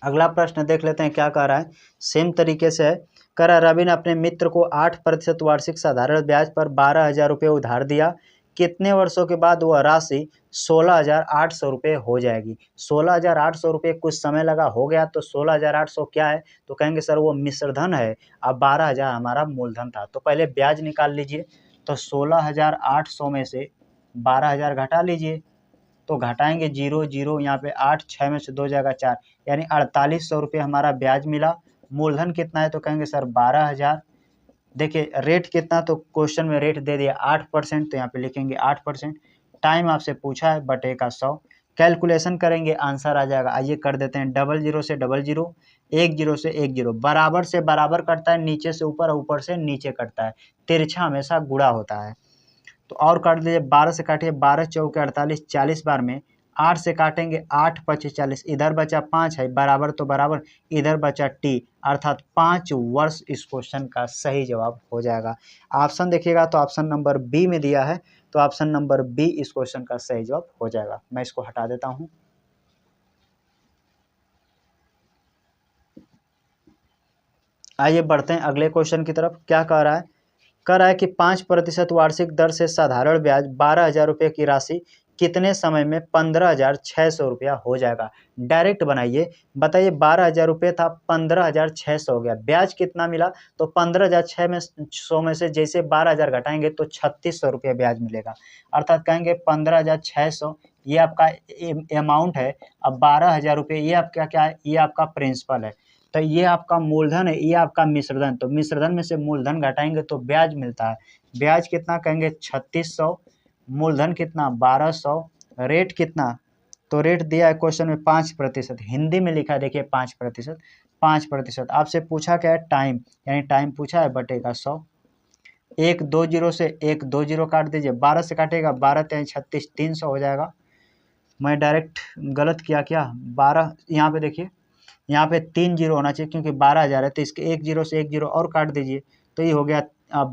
अगला प्रश्न देख लेते हैं, क्या कह रहा है। सेम तरीके से है। कह रहा है रवि ने अपने मित्र को 8% वार्षिक साधारण ब्याज पर 12,000 रुपये उधार दिया, कितने वर्षों के बाद वह राशि 16,800 रुपये हो जाएगी। 16,800 रुपये कुछ समय लगा, हो गया, तो 16,800 क्या है, तो कहेंगे सर वो मिश्रधन है। अब 12,000 हमारा मूलधन था, तो पहले ब्याज निकाल लीजिए। तो 16,800 में से 12,000 घटा लीजिए, तो घटाएंगे 0 0, यहाँ पे 8, 6 में से 2 जाएगा 4, यानी 4,800 रुपये हमारा ब्याज मिला। मूलधन कितना है, तो कहेंगे सर 12,000। देखिए रेट कितना, तो क्वेश्चन में रेट दे दिया 8%, तो यहाँ पे लिखेंगे 8%। टाइम आपसे पूछा है, बटे का 100। कैलकुलेशन करेंगे, आंसर आ जाएगा। आइए कर देते हैं। 00 से 00, 1 0 से 1 0, बराबर से बराबर कटता है, नीचे से ऊपर, ऊपर से नीचे कटता है, तिरछा हमेशा गुणा होता है। तो और काट दीजिए, 12 से काटिए, 12 चौके 48, 40 बार में। 8 से काटेंगे, 8 5 40, इधर बचा 5 है, बराबर तो बराबर, इधर बचा t, अर्थात 5 वर्ष इस क्वेश्चन का सही जवाब हो जाएगा। ऑप्शन देखिएगा तो ऑप्शन नंबर बी में दिया है, तो ऑप्शन नंबर बी इस क्वेश्चन का सही जवाब हो जाएगा। मैं इसको हटा देता हूं। आइए बढ़ते हैं अगले क्वेश्चन की तरफ। क्या कह रहा है। कह रहा है कि 5% वार्षिक दर से साधारण ब्याज 12,000 रुपये की राशि कितने समय में 15,600 रुपया हो जाएगा। डायरेक्ट बनाइए, बताइए 12,000 रुपये था, 15,600 हो गया, ब्याज कितना मिला, तो 15,600 में से जैसे 12,000 घटाएंगे तो 3,600 रुपये ब्याज मिलेगा। अर्थात कहेंगे 15,600 ये आपका अमाउंट है। अब 12,000 रुपये ये आपका क्या है, ये आपका प्रिंसिपल है। तो ये आपका मूलधन है, ये आपका मिश्रधन। तो मिश्रधन में से मूलधन घटाएंगे तो ब्याज मिलता है। ब्याज कितना कहेंगे 3600, मूलधन कितना 1200, रेट कितना, तो रेट दिया है क्वेश्चन में 5%, हिंदी में लिखा है देखिए 5%, 5%। आपसे पूछा क्या है टाइम, यानी टाइम पूछा है बटेगा 100। एक दो जीरो से एक दो जीरो काट दीजिए, 12 से काटेगा 12 3 36, 300 हो जाएगा। मैं डायरेक्ट गलत किया क्या, 12 यहाँ पे देखिए, यहाँ पे 3 जीरो होना चाहिए क्योंकि 12,000 है, तो इसके एक जीरो से एक जीरो और काट दीजिए, तो ये हो गया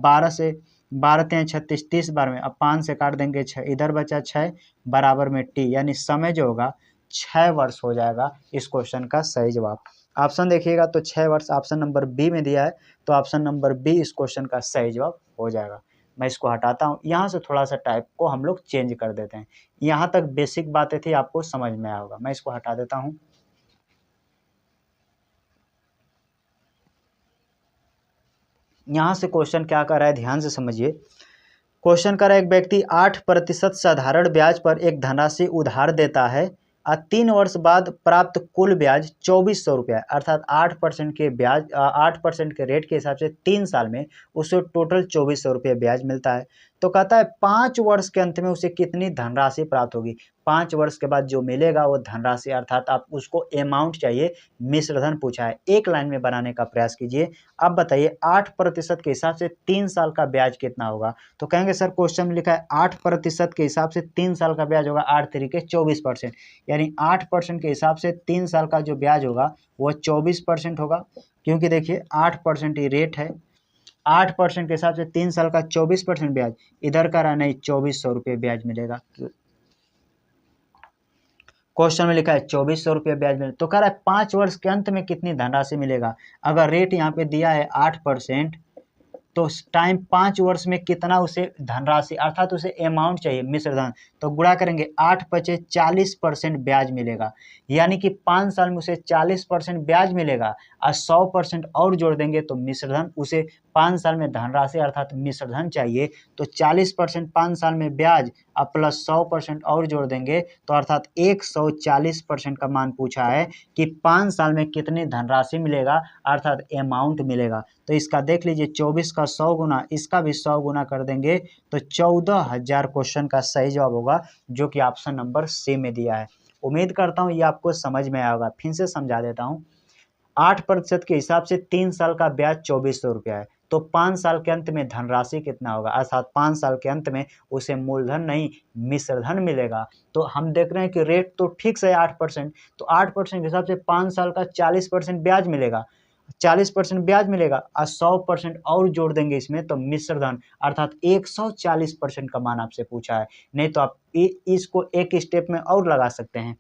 12 से 12 3 36, 30 बार में, अब 5 से काट देंगे 6, इधर बचा 6 बराबर में टी, यानी समय जो होगा 6 वर्ष हो जाएगा इस क्वेश्चन का सही जवाब। ऑप्शन देखिएगा तो 6 वर्ष ऑप्शन नंबर बी में दिया है, तो ऑप्शन नंबर बी इस क्वेश्चन का सही जवाब हो जाएगा। मैं इसको हटाता हूँ, यहाँ से थोड़ा सा टाइप को हम लोग चेंज कर देते हैं। यहाँ तक बेसिक बातें थी, आपको समझ में आया होगा। मैं इसको हटा देता हूँ। यहाँ से क्वेश्चन क्या कर रहा है, ध्यान से समझिए। क्वेश्चन कर रहा है एक व्यक्ति 8% साधारण ब्याज पर एक धनराशि उधार देता है और 3 वर्ष बाद प्राप्त कुल ब्याज 2400 रुपया, अर्थात 8% के ब्याज 8% के रेट के हिसाब से 3 साल में उसे टोटल 2400 रुपये ब्याज मिलता है। तो कहता है 5 वर्ष के अंत में उसे कितनी धनराशि प्राप्त होगी। 5 वर्ष के बाद जो मिलेगा वो धनराशि, अर्थात आप उसको अमाउंट चाहिए, मिश्रधन पूछा है, एक लाइन में बनाने का प्रयास कीजिए। अब बताइए 8% के हिसाब से 3 साल का ब्याज कितना होगा। तो कहेंगे सर क्वेश्चन में लिखा है 8% के हिसाब से 3 साल का ब्याज होगा 8 तरीके 24%, यानी 8% के हिसाब से 3 साल का जो ब्याज होगा वो 24% होगा, क्योंकि देखिए 8% ही रेट है। 8% के हिसाब से 3 साल का 24% ब्याज, इधर का रहा नहीं 2400 रुपये ब्याज मिलेगा। क्वेश्चन में लिखा है 2400 रुपये ब्याज मिले, तो कह रहा है 5 वर्ष के अंत में कितनी धनराशि मिलेगा। अगर रेट यहाँ पे दिया है 8%, तो टाइम 5 वर्ष में कितना उसे धनराशि, अर्थात उसे अमाउंट चाहिए मिश्रधन, तो गुणा करेंगे 8 पचे 40% ब्याज मिलेगा, यानी कि 5 साल में उसे 40% ब्याज मिलेगा और 100% और जोड़ देंगे तो मिश्रधन, उसे 5 साल में धनराशि अर्थात मिश्रधन चाहिए, तो 40% 5 साल में ब्याज और प्लस 100% और जोड़ देंगे, तो अर्थात 140% का मान पूछा है कि 5 साल में कितनी धनराशि मिलेगा, अर्थात अमाउंट मिलेगा। तो इसका देख लीजिए 24 का 100 गुना, इसका भी 100 गुना कर देंगे तो 14,000 क्वेश्चन का सही जवाब होगा, जो कि ऑप्शन नंबर सी में दिया है। उम्मीद करता हूँ ये आपको समझ में आया होगा। फिर से समझा देता हूँ। 8% के हिसाब से 3 साल का ब्याज 2400 रुपया है, तो 5 साल के अंत में धनराशि कितना होगा, अर्थात 5 साल के अंत में उसे मूलधन नहीं मिश्रधन मिलेगा। तो हम देख रहे हैं कि रेट तो फिक्स है 8%, तो 8% के हिसाब से 5 साल का 40% ब्याज मिलेगा, 40% ब्याज मिलेगा और 100% और जोड़ देंगे इसमें, तो मिश्रधन अर्थात 140% का मान आपसे पूछा है। नहीं तो आप इसको एक स्टेप में और लगा सकते हैं,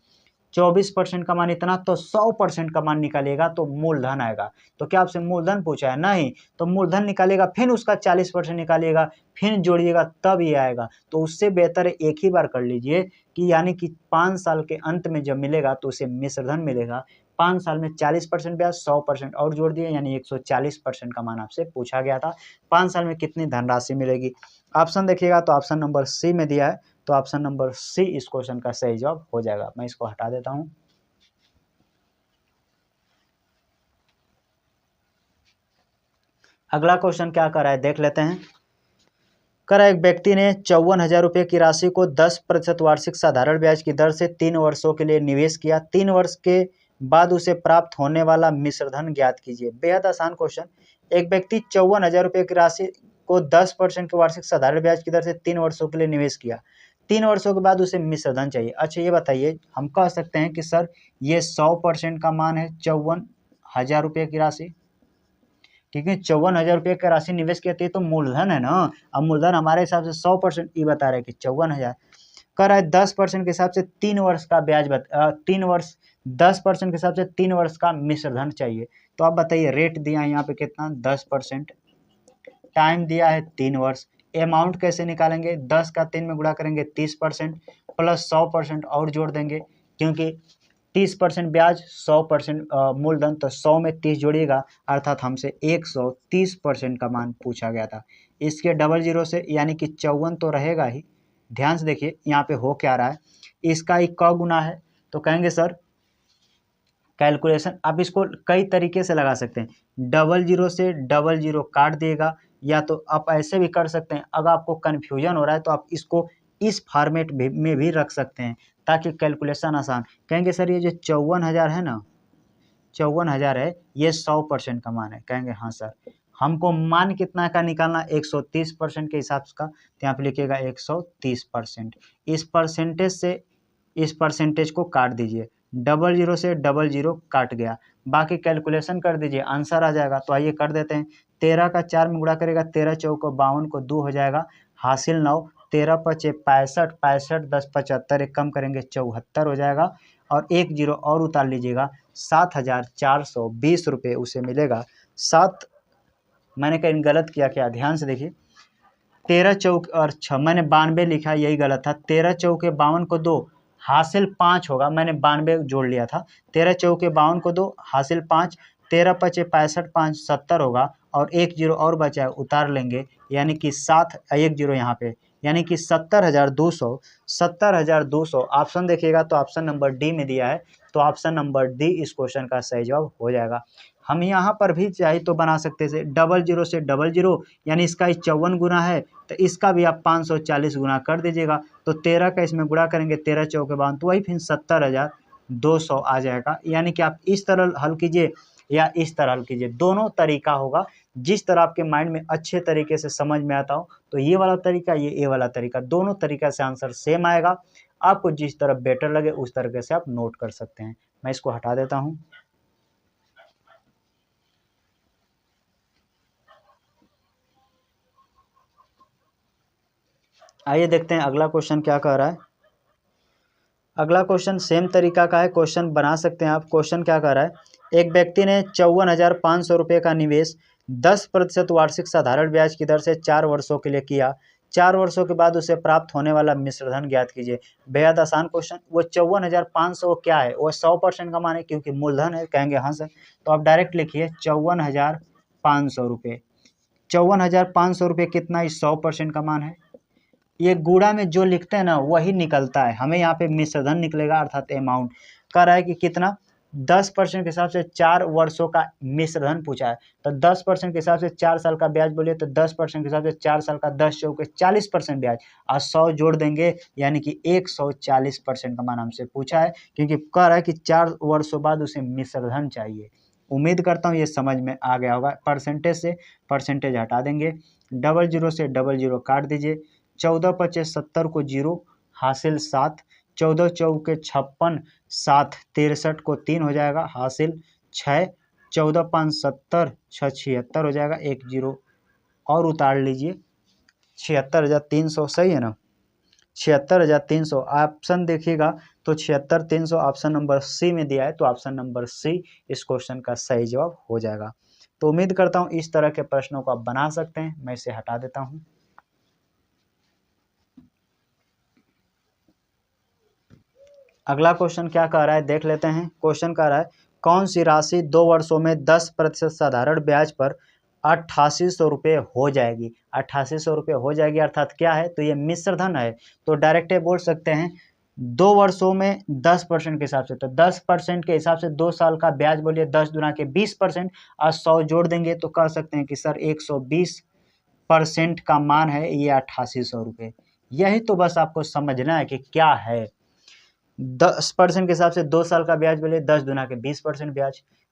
24% का मान इतना, तो 100% का मान निकालिएगा तो मूलधन आएगा। तो क्या आपसे मूलधन पूछा है, नहीं, तो मूलधन निकालिएगा फिर उसका 40% निकालिएगा फिर जोड़िएगा तब ये आएगा। तो उससे बेहतर है एक ही बार कर लीजिए कि यानी कि 5 साल के अंत में जब मिलेगा तो उसे मिश्रधन मिलेगा। 5 साल में 40% ब्याज, 100% और जोड़ दिए, यानी 140% का मान आपसे पूछा गया था। 5 साल में कितनी धनराशि मिलेगी। ऑप्शन देखिएगा तो ऑप्शन नंबर सी में दिया है, तो ऑप्शन नंबर सी इस क्वेश्चन का सही जवाब हो जाएगा। मैं इसको हटा देता हूं। अगला क्वेश्चन क्या कर रहा है देख लेते हैं। कर एक व्यक्ति ने 54,000 रुपये की राशि को 10% वार्षिक साधारण ब्याज की दर से 3 वर्षों के लिए निवेश किया। 3 वर्ष के बाद उसे प्राप्त होने वाला मिश्रधन ज्ञात कीजिए। बेहद आसान क्वेश्चन। एक व्यक्ति 54,000 रुपये की राशि को 10% के वार्षिक साधारण ब्याज की दर से 3 वर्षों के लिए निवेश किया। 3 वर्षों के बाद उसे मिश्रधन चाहिए। अच्छा ये बताइए, हम कह सकते हैं कि सर ये 100% का मान है 54,000 रुपये की राशि, ठीक है। 54,000 रुपये की राशि निवेश किया तो मूलधन है ना। अब मूलधन हमारे हिसाब से 100%, ये बता रहे कि 54,000 कर रहा है। 10% के हिसाब से 3 वर्ष का ब्याज 3 वर्ष 10% के हिसाब से 3 वर्ष का मिश्रधन चाहिए। तो आप बताइए रेट दिया है यहाँ पे कितना 10%, टाइम दिया है 3 वर्ष, अमाउंट कैसे निकालेंगे, 10 का 3 में गुणा करेंगे 30% प्लस 100% और जोड़ देंगे, क्योंकि 30% ब्याज 100% मूलधन, तो 100 में 30 जोड़िएगा, अर्थात हमसे 130% का मान पूछा गया था। इसके डबल जीरो से यानी कि 54 तो रहेगा ही। ध्यान से देखिए यहाँ पे हो क्या रहा है, इसका एक क गुना है, तो कहेंगे सर कैलकुलेशन आप इसको कई तरीके से लगा सकते हैं, 00 से 00 काट दिएगा, या तो आप ऐसे भी कर सकते हैं। अगर आपको कन्फ्यूजन हो रहा है तो आप इसको इस फॉर्मेट में भी रख सकते हैं ताकि कैलकुलेशन आसान। कहेंगे सर ये जो 54,000 है ना, 54,000 है, ये 100% का मान है। कहेंगे हाँ सर, हमको मान कितना का निकालना, 130% के हिसाब का, तो यहाँ पे लिखिएगा 130%। इस परसेंटेज को काट दीजिए, 00 से 00 काट गया, बाकी कैलकुलेशन कर दीजिए, आंसर आ जाएगा। तो आइए कर देते हैं, 13 का 4 में गुणा करेगा, 13 चौको 52 को 2 हो जाएगा, हासिल 9, 13 पचे 65, 65 10 75, एक कम करेंगे 74 हो जाएगा, और 1 जीरो और उतार लीजिएगा, 7,420 रुपये उसे मिलेगा। मैंने कहीं गलत किया क्या, ध्यान से देखिए, 13 चौक और 6, मैंने 92 लिखा, यही गलत था। 13 चौके 52 को 2, हासिल 5 होगा, मैंने 92 जोड़ लिया था। 13 चौके 52 को 2, हासिल 5, 13 पचे 65, 5 70 होगा, और 1 जीरो और बचा है, उतार लेंगे, यानी कि 1 जीरो यहाँ पे, यानी कि 70,200 ऑप्शन देखिएगा तो ऑप्शन नंबर डी में दिया है, तो ऑप्शन नंबर डी इस क्वेश्चन का सही जवाब हो जाएगा। हम यहाँ पर भी चाहे तो बना सकते थे 00 से 00, यानी इसका 54 गुना है, तो इसका भी आप 540 गुना कर दीजिएगा, तो 13 का इसमें गुणा करेंगे, 13 चौके 52, तो वही फिर 70,200 आ जाएगा। यानी कि आप इस तरह हल कीजिए या इस तरह हल कीजिए, दोनों तरीका होगा, जिस तरह आपके माइंड में अच्छे तरीके से समझ में आता हो, तो ये वाला तरीका, ये वाला तरीका, दोनों तरीका से आंसर सेम आएगा। आपको जिस तरह बेटर लगे उस तरीके से आप नोट कर सकते हैं। मैं इसको हटा देता हूँ। आइए देखते हैं अगला क्वेश्चन क्या कह रहा है। अगला क्वेश्चन सेम तरीका का है, क्वेश्चन बना सकते हैं आप। क्वेश्चन क्या कह रहा है, एक व्यक्ति ने 54,500 रुपये का निवेश 10% वार्षिक साधारण ब्याज की दर से 4 वर्षों के लिए किया। 4 वर्षों के बाद उसे प्राप्त होने वाला मिश्रधन ज्ञात कीजिए। बेहद आसान क्वेश्चन। वो 54,500 क्या है, वो 100% का मान है क्योंकि मूलधन है। कहेंगे हाँ सर, तो आप डायरेक्ट लिखिए 54,500 रुपये। 54,500 रुपये कितना, इस 100% का मान है। ये गुणा में जो लिखते हैं ना वही निकलता है, हमें यहाँ पे मिश्रधन निकलेगा, अर्थात अमाउंट। कह रहा है कि कितना, 10% के हिसाब से 4 वर्षों का मिश्रधन पूछा है, तो 10% के हिसाब से 4 साल का ब्याज बोलिए, तो 10% के हिसाब से 4 साल का 10 चौके 40% ब्याज, और 100 जोड़ देंगे, यानी कि 140% का मान हमसे पूछा है, क्योंकि कह रहा है कि 4 वर्षों बाद उसे मिश्रधन चाहिए। उम्मीद करता हूँ ये समझ में आ गया होगा। परसेंटेज से परसेंटेज हटा देंगे, 00 से 00 काट दीजिए, 14 पचे 70 को 0, हासिल 7, 14 चौके 56, 7 63 को 3 हो जाएगा, हासिल 6, 14 5 70, 6 76 हो जाएगा, 1 जीरो और उतार लीजिए, 76,300 सही है ना, 76,300। ऑप्शन देखिएगा तो 76,300 ऑप्शन नंबर सी में दिया है, तो ऑप्शन नंबर सी इस क्वेश्चन का सही जवाब हो जाएगा। तो उम्मीद करता हूँ इस तरह के प्रश्नों को आप बना सकते हैं। मैं इसे हटा देता हूँ। अगला क्वेश्चन क्या कह रहा है देख लेते हैं। क्वेश्चन कह रहा है, कौन सी राशि 2 वर्षों में 10% साधारण ब्याज पर 8800 रुपये हो जाएगी। 8800 रुपये हो जाएगी अर्थात क्या है, तो ये मिश्रधन है, तो डायरेक्ट बोल सकते हैं 2 वर्षों में 10% के हिसाब से, तो 10% के हिसाब से 2 साल का ब्याज बोलिए, 10 दुना के 20%, और 100 जोड़ देंगे तो कर सकते हैं कि सर 120% का मान है ये 8800 रुपये। यही तो बस आपको समझना है कि क्या है। 10% के हिसाब से 2 साल का ब्याज बोले, 10 दुना के 20%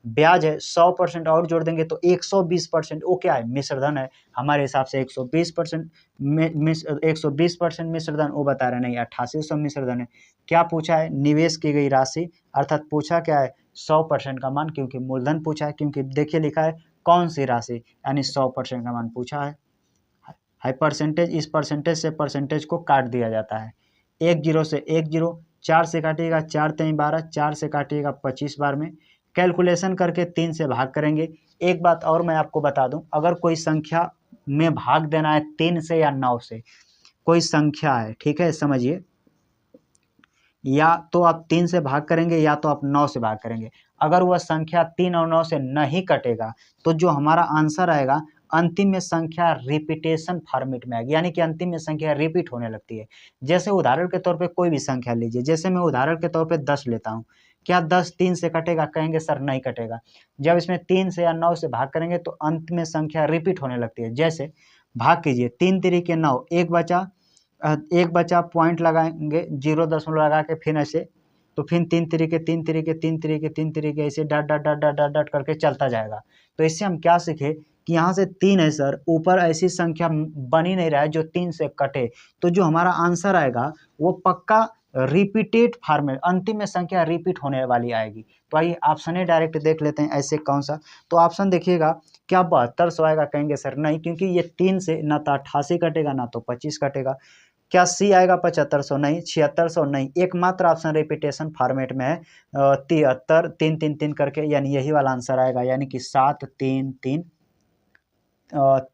ब्याज है, 100% और जोड़ देंगे तो 120%। वो क्या है, मिश्रधन है, हमारे हिसाब से 120% 120% मिश्रधन, वो बता रहे नहीं 8800 मिश्रधन है। क्या पूछा है, निवेश की गई राशि, अर्थात पूछा क्या है 100% का मान, क्योंकि मूलधन पूछा है, क्योंकि देखिए लिखा है कौन सी राशि, यानी 100% का मान पूछा है। परसेंटेज, इस परसेंटेज से परसेंटेज को काट दिया जाता है, 1 जीरो से 1 जीरो, 4 से काटिएगा 4 3 12, 4 से काटिएगा 25 बार में, कैलकुलेशन करके 3 से भाग करेंगे। एक बात और मैं आपको बता दूं, अगर कोई संख्या में भाग देना है 3 से या 9 से, कोई संख्या है, ठीक है समझिए, या तो आप 3 से भाग करेंगे या तो आप 9 से भाग करेंगे। अगर वह संख्या 3 और 9 से नहीं कटेगा तो जो हमारा आंसर आएगा अंतिम में संख्या रिपीटेशन फॉर्मेट में आएगी, यानी कि अंतिम में संख्या रिपीट होने लगती है। जैसे उदाहरण के तौर पे कोई भी संख्या लीजिए, जैसे मैं उदाहरण के तौर पे 10 लेता हूँ, क्या 10 3 से कटेगा? कहेंगे सर नहीं कटेगा। जब इसमें 3 से या 9 से भाग करेंगे तो अंत में संख्या रिपीट होने लगती है। जैसे भाग कीजिए, 3 तिरिके 9, एक बचा पॉइंट लगाएंगे, 0 दशमलव लगा के फिर ऐसे, तो फिर 3 तिरिके 3 तिरिके 3 तिरिके 3 तिरिके ऐसे dot dot dot dot dot dot करके चलता जाएगा। तो इससे हम क्या सीखे कि यहाँ से 3 है सर, ऊपर ऐसी संख्या बन ही नहीं रहा है जो 3 से कटे, तो जो हमारा आंसर आएगा वो पक्का रिपीटेड फॉर्म में, अंतिम में संख्या रिपीट होने वाली आएगी। तो आइए ऑप्शन ए डायरेक्ट देख लेते हैं, ऐसे कौन सा। तो ऑप्शन देखिएगा, क्या 7200 आएगा? कहेंगे सर नहीं, क्योंकि ये 3 से ना तो 88 कटेगा ना तो 25 कटेगा। क्या सी आएगा 7500? नहीं। 7600? नहीं। एकमात्र ऑप्शन रिपीटेशन फॉर्मेट में है 73 3 3 3 करके, यानी यही वाला आंसर आएगा, यानी कि 7 3 3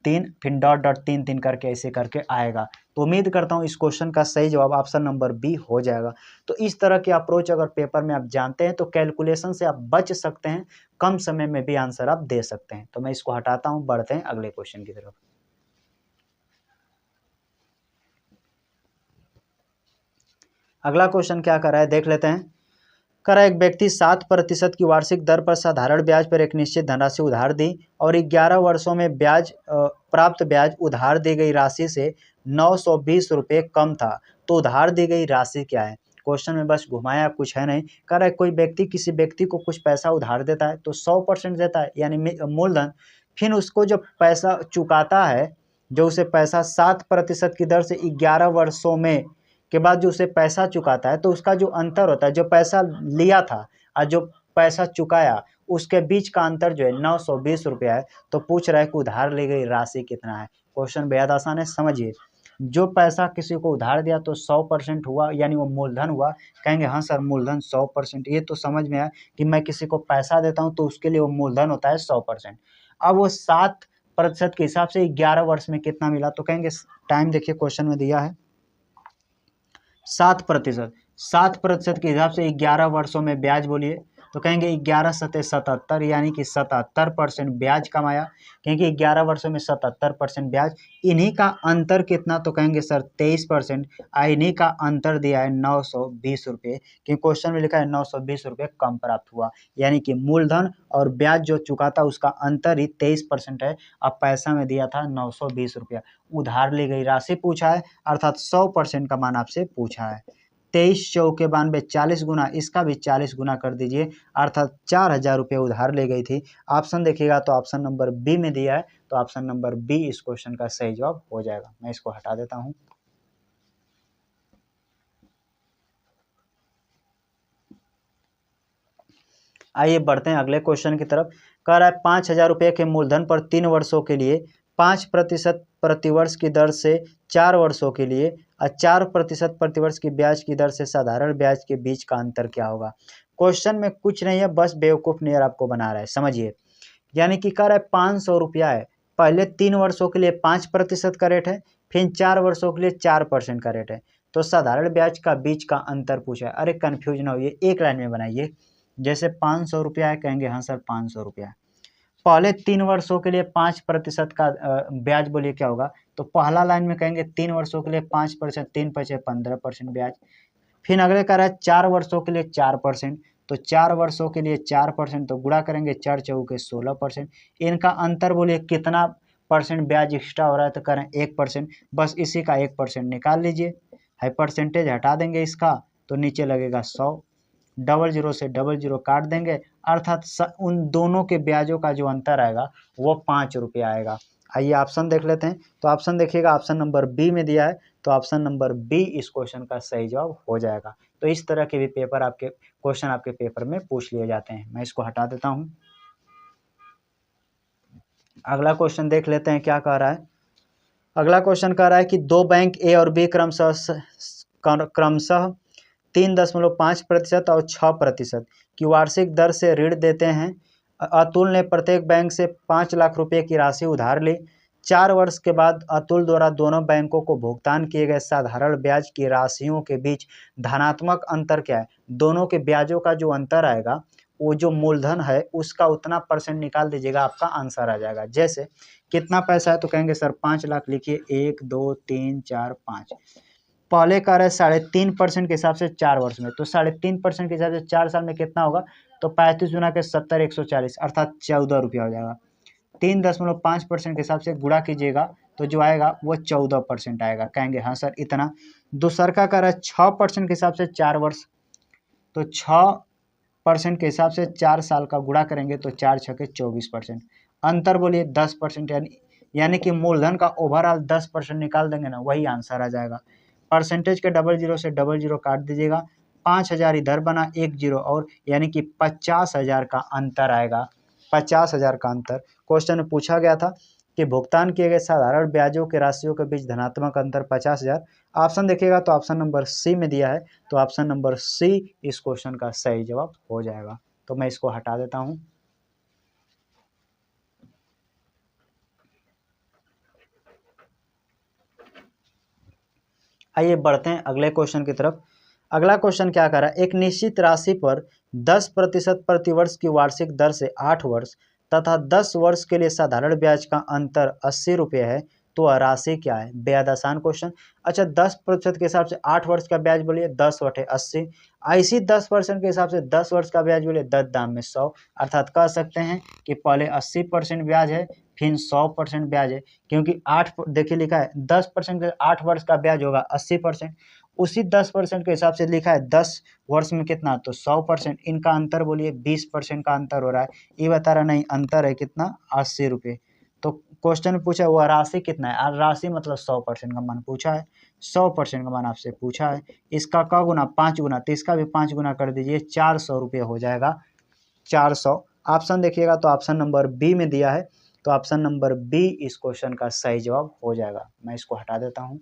3 फिर डॉट डॉट 3 3 करके ऐसे करके आएगा। तो उम्मीद करता हूँ इस क्वेश्चन का सही जवाब ऑप्शन नंबर बी हो जाएगा। तो इस तरह के अप्रोच अगर पेपर में आप जानते हैं तो कैलकुलेशन से आप बच सकते हैं, कम समय में भी आंसर आप दे सकते हैं। तो मैं इसको हटाता हूँ, बढ़ते हैं अगले क्वेश्चन की तरफ। अगला क्वेश्चन क्या कर रहा है देख लेते हैं। कर एक व्यक्ति 7% की वार्षिक दर पर साधारण ब्याज पर एक निश्चित धनराशि उधार दी और 11 वर्षों में प्राप्त ब्याज उधार दी गई राशि से 920 रुपये कम था, तो उधार दी गई राशि क्या है? क्वेश्चन में बस घुमाया, कुछ है नहीं। कह रहा है कोई व्यक्ति किसी व्यक्ति को कुछ पैसा उधार देता है तो 100% देता है, यानी मूलधन। फिर उसको जब पैसा चुकाता है, जो उसे पैसा 7% की दर से 11 वर्षों में के बाद जो उसे पैसा चुकाता है, तो उसका जो अंतर होता है, जो पैसा लिया था और जो पैसा चुकाया, उसके बीच का अंतर जो है 920 रुपया है। तो पूछ रहा है कि उधार ली गई राशि कितना है। क्वेश्चन बेहद आसान है, समझिए। जो पैसा किसी को उधार दिया तो 100% हुआ, यानी वो मूलधन हुआ। कहेंगे हाँ सर मूलधन 100%, ये तो समझ में आया कि मैं किसी को पैसा देता हूँ तो उसके लिए वो मूलधन होता है 100%। अब वो 7% के हिसाब से 11 वर्ष में कितना मिला? तो कहेंगे टाइम देखिए क्वेश्चन में दिया है 7%। 7% के हिसाब से 11 वर्षों में ब्याज बोलिए, तो कहेंगे 11 सते 77, यानी कि 77% ब्याज कमाया। कहेंगे 11 वर्षों में 77% ब्याज। इन्हीं का अंतर कितना? तो कहेंगे सर 23%। इन्हीं का अंतर दिया है 920 रुपये, क्योंकि क्वेश्चन में लिखा है 920 रुपये कम प्राप्त हुआ, यानी कि मूलधन और ब्याज जो चुका था उसका अंतर ही 23% है। अब पैसा में दिया था 920 रुपया, उधार ली गई राशि पूछा है, अर्थात 100% का मान आपसे पूछा है। 23 चौके 92, 40 गुना, इसका भी 40 गुना कर दीजिए, अर्थात 4000 रुपये उधार ले गई थी। ऑप्शन देखिएगा तो ऑप्शन नंबर बी में दिया है, तो ऑप्शन नंबर बी इस क्वेश्चन का सही जवाब हो जाएगा। मैं इसको हटा देता हूं। आइए बढ़ते हैं अगले क्वेश्चन की तरफ। कह रहा है 5000 रुपये के मूलधन पर 3 वर्षों के लिए 5% प्रतिवर्ष की दर से 4 वर्षों के लिए और 4% प्रतिवर्ष की ब्याज की दर से साधारण ब्याज के बीच का अंतर क्या होगा? क्वेश्चन में कुछ नहीं है, बस बेवकूफ़ नियर आपको बना रहा है, समझिए। यानी कि कह रहा है 500 रुपया है, पहले 3 वर्षों के लिए 5% का रेट है, फिर 4 वर्षों के लिए 4% का रेट है, तो साधारण ब्याज का बीच का अंतर पूछा है। अरे कन्फ्यूज ना होइए, एक लाइन में बनाइए। जैसे 500 रुपया है, कहेंगे हाँ सर 500 रुपया है। पहले 3 वर्षों के लिए 5% का ब्याज बोलिए क्या होगा? तो पहला लाइन में कहेंगे 3 वर्षों के लिए 5%, 3 पचे 15% ब्याज। फिर अगले कह रहा है 4 वर्षों के लिए 4%, तो 4 वर्षों के लिए 4%, तो गुणा करेंगे 4 चौके 16%। इनका अंतर बोलिए कितना परसेंट ब्याज एक्स्ट्रा हो रहा है? तो करें 1%, बस इसी का 1% निकाल लीजिए, है परसेंटेज हटा देंगे इसका, तो नीचे लगेगा 100, डबल जीरो से डबल जीरो काट देंगे, अर्थात उन दोनों के ब्याजों का जो अंतर आएगा वो 5 रुपये आएगा। आइए ऑप्शन देख लेते हैं। तो ऑप्शन देखिएगा, ऑप्शन नंबर बी में दिया है, तो ऑप्शन नंबर बी इस क्वेश्चन का सही जवाब हो जाएगा। तो इस तरह के भी क्वेश्चन आपके पेपर में पूछ लिए जाते हैं। मैं इसको हटा देता हूं। अगला क्वेश्चन देख लेते हैं क्या कह रहा है। अगला क्वेश्चन कह रहा है कि दो बैंक ए और बी क्रमशः 3.5% और 6% की वार्षिक दर से ऋण देते हैं। अतुल ने प्रत्येक बैंक से 5 लाख रुपए की राशि उधार ली। 4 वर्ष के बाद अतुल द्वारा दोनों बैंकों को भुगतान किए गए साधारण ब्याज की राशियों के बीच धनात्मक अंतर क्या है? दोनों के ब्याजों का जो अंतर आएगा, वो जो मूलधन है उसका उतना परसेंट निकाल दीजिएगा, आपका आंसर आ जाएगा। जैसे कितना पैसा है? तो कहेंगे सर 5 लाख लिखिए, 1 2 3 4 5, पहले कह रहा है 3.5% के हिसाब से 4 वर्ष में, तो 3.5% के हिसाब से 4 साल में कितना होगा, तो 35 गुना के 70 140 अर्थात 14 रुपया हो जाएगा। 3.5% के हिसाब से गुणा कीजिएगा तो जो आएगा वो 14% आएगा। कहेंगे हाँ सर इतना। दूसर का कह रहा है 6% के हिसाब से 4 वर्ष, तो 6% के हिसाब से 4 साल का गुणा करेंगे तो 4 छके 24%। अंतर बोलिए 10%, यानी कि मूलधन का ओवरऑल 10% निकाल देंगे ना, वही आंसर आ जाएगा। परसेंटेज के डबल जीरो से डबल जीरो काट दीजिएगा, 5000 इधर बना, एक जीरो और, यानी कि 50,000 का अंतर आएगा। 50,000 का अंतर क्वेश्चन में पूछा गया था कि भुगतान किए गए साधारण ब्याजों के राशियों के बीच धनात्मक अंतर 50,000। ऑप्शन देखिएगा तो ऑप्शन नंबर सी में दिया है, तो ऑप्शन नंबर सी इस क्वेश्चन का सही जवाब हो जाएगा। तो मैं इसको हटा देता हूं। आइए बढ़ते हैं अगले क्वेश्चन की तरफ। अगला क्वेश्चन क्या कर रहा है, एक निश्चित राशि पर 10% प्रतिवर्ष की वार्षिक दर से 8 वर्ष तथा 10 वर्ष के लिए साधारण ब्याज का अंतर 80 रुपये है, तो वह राशि क्या है। बेहद आसान क्वेश्चन। अच्छा 10% के हिसाब से 8 वर्ष का ब्याज बोलिए 10/80, ऐसी 10% के हिसाब से 10 वर्ष का ब्याज बोलिए 10 दाम में 100, अर्थात कह सकते हैं कि पहले 80% ब्याज है फिर 100% ब्याज है, क्योंकि 8 देखिए लिखा है 10% के 8 वर्ष का ब्याज होगा 80%, उसी 10% के हिसाब से लिखा है 10 वर्ष में कितना, तो 100%। इनका अंतर बोलिए 20% का अंतर हो रहा है। ये बता रहा नहीं अंतर है कितना, 80 रुपये। तो क्वेश्चन पूछा हुआ राशि कितना है, राशि मतलब 100% का मान पूछा है, 100% का मान आपसे पूछा है। इसका का गुना 5 गुना, तो इसका भी 5 गुना कर दीजिए, 400 रुपये हो जाएगा। 400 ऑप्शन देखिएगा तो ऑप्शन नंबर बी में दिया है, तो ऑप्शन नंबर बी इस क्वेश्चन का सही जवाब हो जाएगा। मैं इसको हटा देता हूं।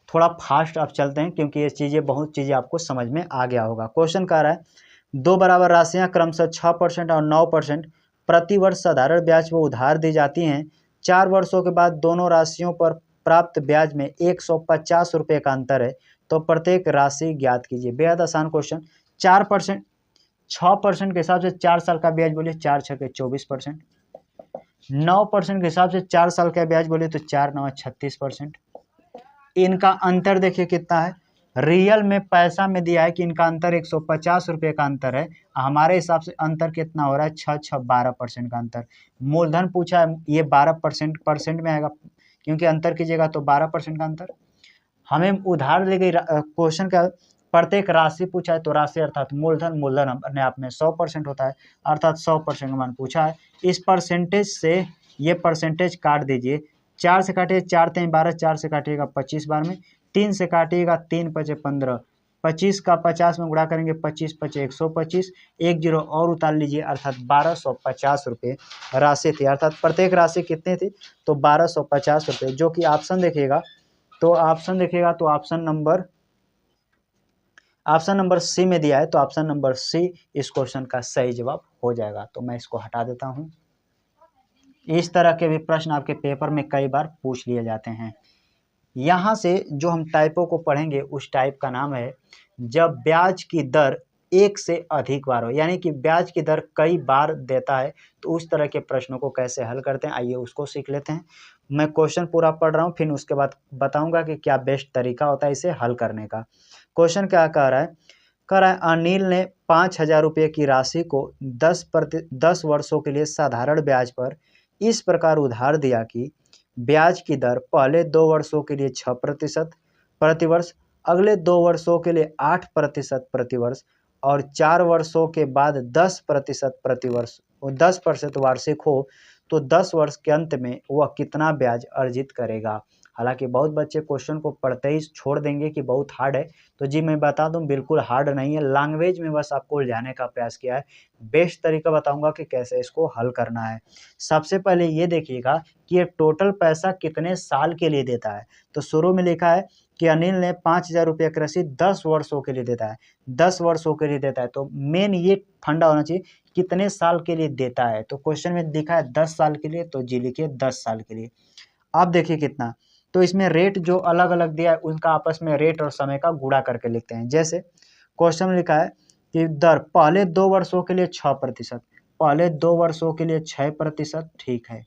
थोड़ा फास्ट आप चलते हैं क्योंकि ये बहुत चीज़ें आपको समझ में आ गया होगा। क्वेश्चन कह रहा है 2 बराबर राशियां क्रमशः 6% और 9% प्रति वर्ष साधारण ब्याज पर उधार दी जाती हैं। 4 वर्षों के बाद दोनों राशियों पर प्राप्त ब्याज में 150 रुपये का अंतर है, तो प्रत्येक राशि ज्ञात कीजिए। बेहद आसान क्वेश्चन। 6% के हिसाब से 4 साल का ब्याज बोलिए 4 छके 24%। 9% के हिसाब से 4 साल का ब्याज बोलिए तो 4 9 36%। इनका अंतर देखिए कितना है, रियल में पैसा में दिया है कि इनका अंतर 150 रुपये का अंतर है, हमारे हिसाब से अंतर कितना हो रहा है 12% का अंतर। मूलधन पूछा है ये 12% में आएगा, क्योंकि अंतर कीजिएगा तो 12% का अंतर। हमें उधार दी गई क्वेश्चन का प्रत्येक राशि पूछा है, तो राशि अर्थात मूलधन अपने आप में 100% होता है, अर्थात 100% का मान पूछा है। इस परसेंटेज से ये परसेंटेज काट दीजिए, 4 से काटिए 4 3 12, 4 से काटिएगा 25 बार में, 3 से काटिएगा 3 5 15, 25 का 50 में गुणा करेंगे 25 5 125, एक जीरो और उतार लीजिए, अर्थात 1250 रुपये राशि थी। अर्थात प्रत्येक राशि कितनी थी, तो 1250 रुपये, जो कि ऑप्शन देखिएगा तो ऑप्शन नंबर सी में दिया है, तो ऑप्शन नंबर सी इस क्वेश्चन का सही जवाब हो जाएगा। तो मैं इसको हटा देता हूं। इस तरह के भी प्रश्न आपके पेपर में कई बार पूछ लिए जाते हैं। यहाँ से जो हम टाइपों को पढ़ेंगे उस टाइप का नाम है जब ब्याज की दर एक से अधिक बार हो, यानी कि ब्याज की दर कई बार देता है, तो उस तरह के प्रश्नों को कैसे हल करते हैं, आइए उसको सीख लेते हैं। मैं क्वेश्चन पूरा पढ़ रहा हूँ, फिर उसके बाद बताऊंगा कि क्या बेस्ट तरीका होता है इसे हल करने का। क्वेश्चन क्या कह रहा है, अनिल ने 5,000 रुपये की राशि को 10 वर्षों के लिए साधारण ब्याज पर इस प्रकार उधार दिया कि ब्याज की दर पहले 2 वर्षों के लिए 6% प्रतिवर्ष, अगले 2 वर्षों के लिए 8% प्रतिवर्ष और 4 वर्षों के बाद 10% प्रतिवर्ष और 10% वार्षिक हो, तो 10 वर्ष के अंत में वह कितना ब्याज अर्जित करेगा। हालांकि बहुत बच्चे क्वेश्चन को पढ़ते ही छोड़ देंगे कि बहुत हार्ड है, तो जी मैं बता दूं बिल्कुल हार्ड नहीं है, लैंग्वेज में बस आपको उलझाने का प्रयास किया है। बेस्ट तरीका बताऊंगा कि कैसे इसको हल करना है। सबसे पहले ये देखिएगा कि ये टोटल पैसा कितने साल के लिए देता है। तो शुरू में लिखा है कि अनिल ने 5,000 रुपये की राशि 10 वर्षों के लिए देता है, 10 वर्षों के लिए देता है, तो मेन ये फंडा होना चाहिए कितने साल के लिए देता है। तो क्वेश्चन में लिखा है 10 साल के लिए, तो जी लिखिए 10 साल के लिए। अब देखिए कितना, तो इसमें रेट जो अलग अलग दिया है उनका आपस में रेट और समय का गुणा करके लिखते हैं। जैसे क्वेश्चन में लिखा है कि दर पहले 2 वर्षों के लिए 6%, पहले 2 वर्षों के लिए 6%, ठीक है।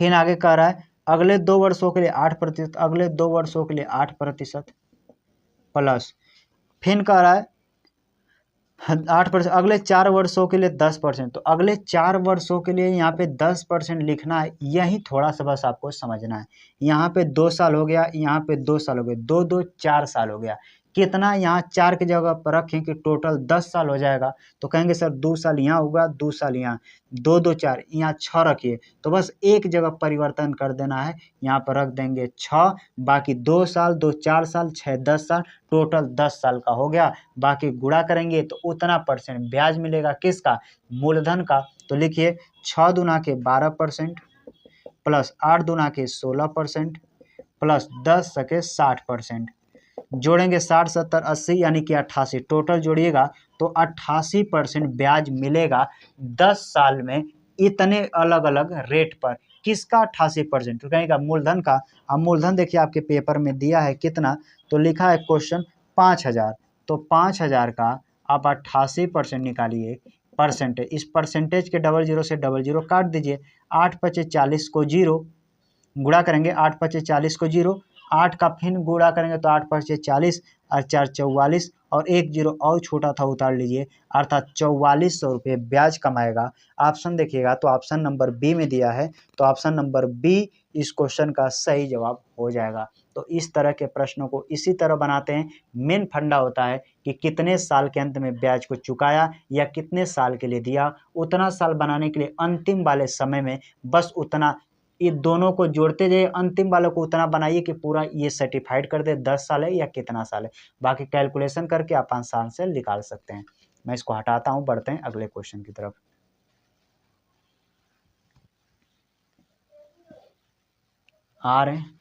फिर आगे कह रहा है अगले 2 वर्षों के लिए 8%, अगले 2 वर्षों के लिए 8% प्लस, फिर कह रहा है 8%, अगले 4 वर्षों के लिए 10%। तो अगले 4 वर्षों के लिए यहाँ पे 10% लिखना है, यही थोड़ा सा बस आपको समझना है। यहाँ पे 2 साल हो गया, यहाँ पे 2 साल हो गए, 2 2 4 साल हो गया। कितना यहाँ 4 की जगह पर रखें कि टोटल 10 साल हो जाएगा। तो कहेंगे सर 2 साल यहाँ होगा, 2 साल यहाँ, 2 2 4, यहाँ 6 रखिए। तो बस एक जगह परिवर्तन कर देना है, यहाँ पर रख देंगे 6, बाकी 2 साल, 2 4 साल, 6 10 साल, टोटल 10 साल का हो गया। बाकी गुणा करेंगे तो उतना परसेंट ब्याज मिलेगा, किसका, मूलधन का। तो लिखिए 6 दूना के 12% प्लस 8 दूना के 16% प्लस 10 सके 60%। जोड़ेंगे 60 70 80 यानी कि 88, टोटल जोड़िएगा तो 88% ब्याज मिलेगा 10 साल में, इतने अलग अलग रेट पर। किसका 88%? तो कहेगा मूलधन का। अब मूलधन देखिए आपके पेपर में दिया है कितना, तो लिखा है क्वेश्चन 5000। तो 5000 का आप 88% निकालिए, परसेंटेज, इस परसेंटेज के 00 से 00 काट दीजिए, 8 5 40 को 0, गुणा करेंगे 8 5 40 को 0, 8 का फिर गुणा करेंगे तो 8 5 40 और 4 44 और 1 0 और छोटा था उतार लीजिए, अर्थात 4400 रुपये ब्याज कमाएगा। ऑप्शन देखिएगा तो ऑप्शन नंबर बी में दिया है, तो ऑप्शन नंबर बी इस क्वेश्चन का सही जवाब हो जाएगा। तो इस तरह के प्रश्नों को इसी तरह बनाते हैं। मेन फंडा होता है कि कितने साल के अंत में ब्याज को चुकाया या कितने साल के लिए दिया, उतना साल बनाने के लिए अंतिम वाले समय में बस उतना, ये दोनों को जोड़ते जाइए, अंतिम वालों को उतना बनाइए कि पूरा ये सर्टिफाइड कर दे 10 साल है या कितना साल है। बाकी कैलकुलेशन करके आप आसान से निकाल सकते हैं। मैं इसको हटाता हूँ, बढ़ते हैं अगले क्वेश्चन की तरफ। आ रहे हैं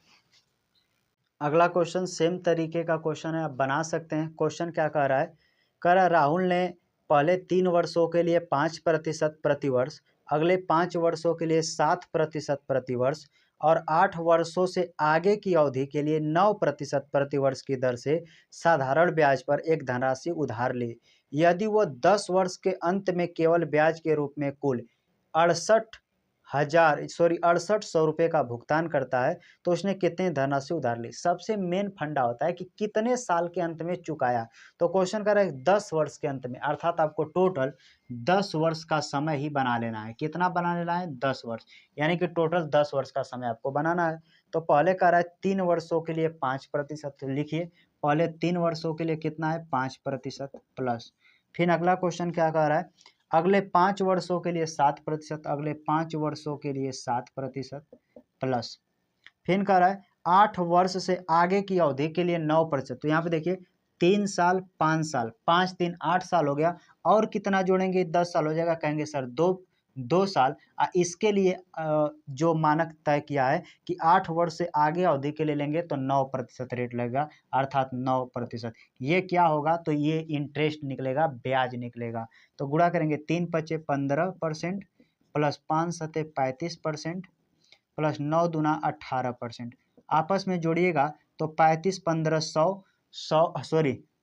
अगला क्वेश्चन, सेम तरीके का क्वेश्चन है, आप बना सकते हैं। क्वेश्चन क्या कह रहा है, कह रहा है राहुल ने पहले 3 वर्षों के लिए 5% प्रतिवर्ष, अगले 5 वर्षों के लिए 7% प्रतिवर्ष और 8 वर्षों से आगे की अवधि के लिए 9% प्रतिवर्ष की दर से साधारण ब्याज पर एक धनराशि उधार ली। यदि वह 10 वर्ष के अंत में केवल ब्याज के रूप में कुल 6800 रुपये का भुगतान करता है तो उसने कितने धनराशि उधार ली। सबसे मेन फंडा होता है कि कितने साल के अंत में चुकाया। तो क्वेश्चन कर रहा है 10 वर्ष के अंत में, अर्थात आपको टोटल 10 वर्ष का समय ही बना लेना है। कितना बना लेना है? 10 वर्ष, यानी कि टोटल 10 वर्ष का समय आपको बनाना है। तो पहले कह रहा है 3 वर्षों के लिए 5%, लिखिए पहले 3 वर्षों के लिए कितना है 5% प्लस, फिर अगला क्वेश्चन क्या कह रहा है, अगले 5 वर्षों के लिए 7%, अगले 5 वर्षों के लिए 7% प्लस, फिर कह रहा है 8 वर्ष से आगे की अवधि के लिए 9%। तो यहाँ पे देखिए 3 साल 5 साल, 5 3 8 साल हो गया, और कितना जोड़ेंगे 10 साल हो जाएगा। कहेंगे सर 2 साल, इसके लिए जो मानक तय किया है कि 8 वर्ष से आगे अवधि के लिए लेंगे तो 9% रेट लगेगा, अर्थात 9%। ये क्या होगा, तो ये इंटरेस्ट निकलेगा, ब्याज निकलेगा। तो गुणा करेंगे 3 5 15% प्लस 5 7 35% प्लस 9 दूना 18%, आपस में जोड़िएगा तो 35 15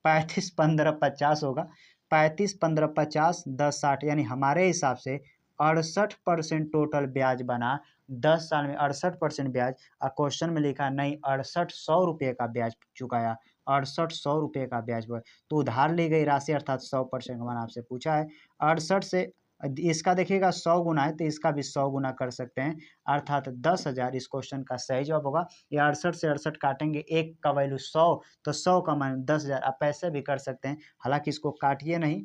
35 15 50 होगा, 35 15 50 10 60, यानी हमारे हिसाब से 68% टोटल ब्याज बना 10 साल में, 68% ब्याज। और क्वेश्चन में लिखा नहीं 6800 रुपये का ब्याज चुकाया, 6800 रुपये का ब्याज हुआ। तो उधार ली गई राशि अर्थात 100% मैंने आपसे पूछा है। 68 से इसका देखिएगा 100 गुना है तो इसका भी 100 गुना कर सकते हैं, अर्थात 10,000 इस क्वेश्चन का सही जवाब होगा। ये 68 से 68 काटेंगे, एक का वैल्यू 100, तो 100 का मान 10,000। आप पैसे भी कर सकते हैं, हालांकि इसको काटिए नहीं,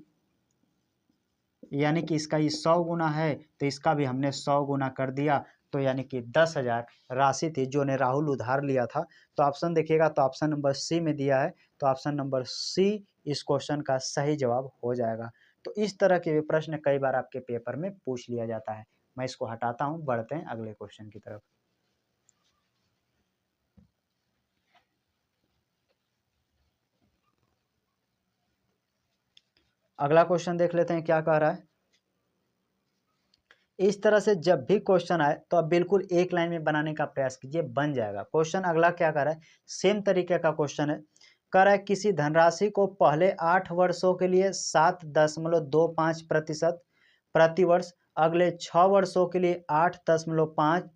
यानी कि इसका ये 100 गुना है तो इसका भी हमने 100 गुना कर दिया, तो यानी कि 10,000 राशि थी जो ने राहुल उधार लिया था। तो ऑप्शन देखिएगा तो ऑप्शन नंबर सी में दिया है, तो ऑप्शन नंबर सी इस क्वेश्चन का सही जवाब हो जाएगा। तो इस तरह के प्रश्न कई बार आपके पेपर में पूछ लिया जाता है। मैं इसको हटाता हूँ, बढ़ते हैं अगले क्वेश्चन की तरफ। अगला क्वेश्चन देख लेते हैं क्या कह रहा है। इस तरह से जब भी क्वेश्चन आए तो आप बिल्कुल एक लाइन में बनाने का प्रयास कीजिए, बन जाएगा। क्वेश्चन अगला क्या कर रहा है, सेम तरीके का क्वेश्चन है। कह रहा है किसी धनराशि को पहले 8 वर्षों के लिए 7.25% प्रतिवर्ष, अगले 6 वर्षों के लिए 8.5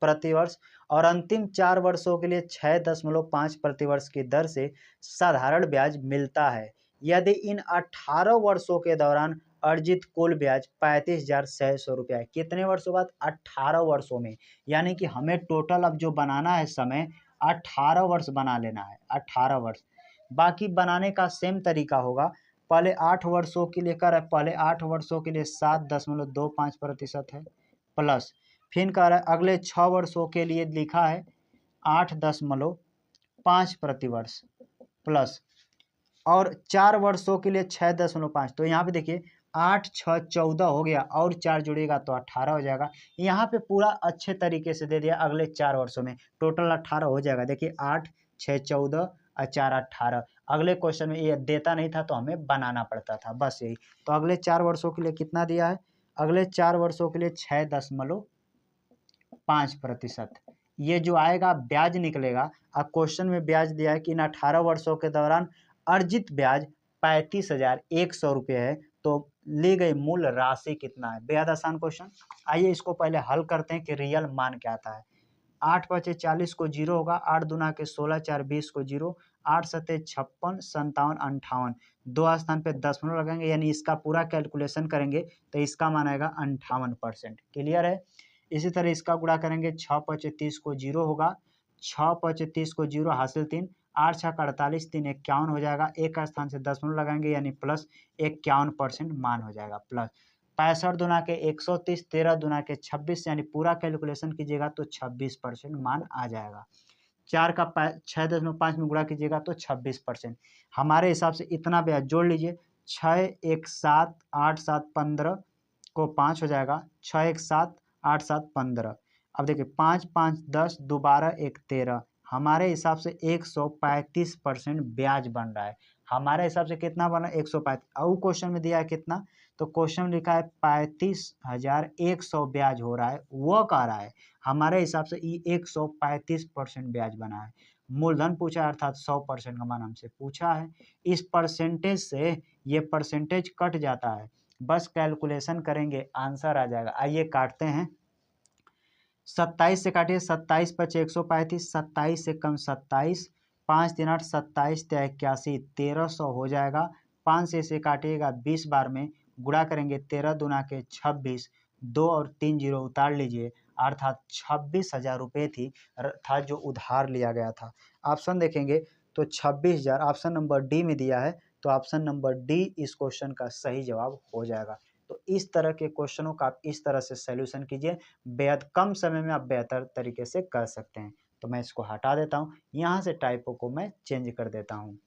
प्रतिवर्ष और अंतिम 4 वर्षों के लिए 6.5 प्रतिवर्ष की दर से साधारण ब्याज मिलता है यदि इन 18 वर्षों के दौरान अर्जित कुल ब्याज 35,600 रुपया है। कितने वर्षों बाद? 18 वर्षों में। यानी कि हमें टोटल अब जो बनाना है समय 18 वर्ष बना लेना है, 18 वर्ष। बाकी बनाने का सेम तरीका होगा। पहले 8 वर्षों के लिए कर पहले 8 वर्षों के लिए 7.25% है प्लस, फिर कह रहा है अगले 6 वर्षों के लिए लिखा है 8.5 प्रतिवर्ष प्लस, और 4 वर्षों के लिए 6.5। तो यहाँ पे देखिए 8 6 14 हो गया और 4 जुड़ेगा तो 18 हो जाएगा। यहाँ पे पूरा अच्छे तरीके से दे दिया अगले 4 वर्षों में टोटल 18 हो जाएगा। देखिए 8 6 14 और 4 18। अगले क्वेश्चन में ये देता नहीं था तो हमें बनाना पड़ता था, बस यही। तो अगले 4 वर्षों के लिए कितना दिया है? अगले 4 वर्षों के लिए 6.5%। ये जो आएगा ब्याज निकलेगा। अब क्वेश्चन में ब्याज दिया है कि इन 18 वर्षों के दौरान अर्जित ब्याज 35,100 रुपये है, तो ली गई मूल राशि कितना है? बेहद आसान क्वेश्चन। आइए इसको पहले हल करते हैं कि रियल मान क्या आता है। 8 5 40 को 0 होगा, 8 दूना के 16 4 20 को 0, 8 7 56 57 58, 2 स्थान पे दशमलव लगाएंगे यानी इसका पूरा कैलकुलेशन करेंगे तो इसका मान आएगा 58%। क्लियर है? इसी तरह इसका गुणा करेंगे 6 5 30 को 0 होगा, 6 5 30 को 0 हासिल 3, 8 6 48 3 51 हो जाएगा, एक स्थान से दशमलव लगाएंगे यानी प्लस 51% मान हो जाएगा प्लस। 65 दुना के 130, 13 दुना के 26 यानी पूरा कैलकुलेशन कीजिएगा तो 26% मान आ जाएगा। 4 का 6.5 में गुणा कीजिएगा तो 26%। हमारे हिसाब से इतना ब्याज जोड़ लीजिए, 6 1 7 8 7 15 को 5 हो जाएगा, 6 1 7 8 7 15। अब देखिए 5 5 10 दोबारा 1 13। हमारे हिसाब से 135% ब्याज बन रहा है। हमारे हिसाब से कितना बना? 135। और क्वेश्चन में दिया है कितना? तो क्वेश्चन में लिखा है 35,100 ब्याज हो रहा है, वो कह रहा है हमारे हिसाब से ये 135% ब्याज बना है। मूलधन पूछा अर्थात 100% का मान हमसे पूछा है। इस परसेंटेज से ये परसेंटेज कट जाता है, बस कैलकुलेशन करेंगे आंसर आ जाएगा। आइए काटते हैं। 27 से काटिए, 27 5 135, 27 से कम 27, 5 3 8 27 81, 1300 हो जाएगा। 5 से इसे काटिएगा 20 बार में, गुणा करेंगे 13 दूना के 26, 2 और 3 जीरो उतार लीजिए, अर्थात 26,000 रुपये था जो उधार लिया गया था। ऑप्शन देखेंगे तो 26,000 ऑप्शन नंबर डी में दिया है, तो ऑप्शन नंबर डी इस क्वेश्चन का सही जवाब हो जाएगा। तो इस तरह के क्वेश्चनों का आप इस तरह से सॉल्यूशन कीजिए, बेहद कम समय में आप बेहतर तरीके से कर सकते हैं। तो मैं इसको हटा देता हूँ, यहाँ से टाइपों को मैं चेंज कर देता हूँ।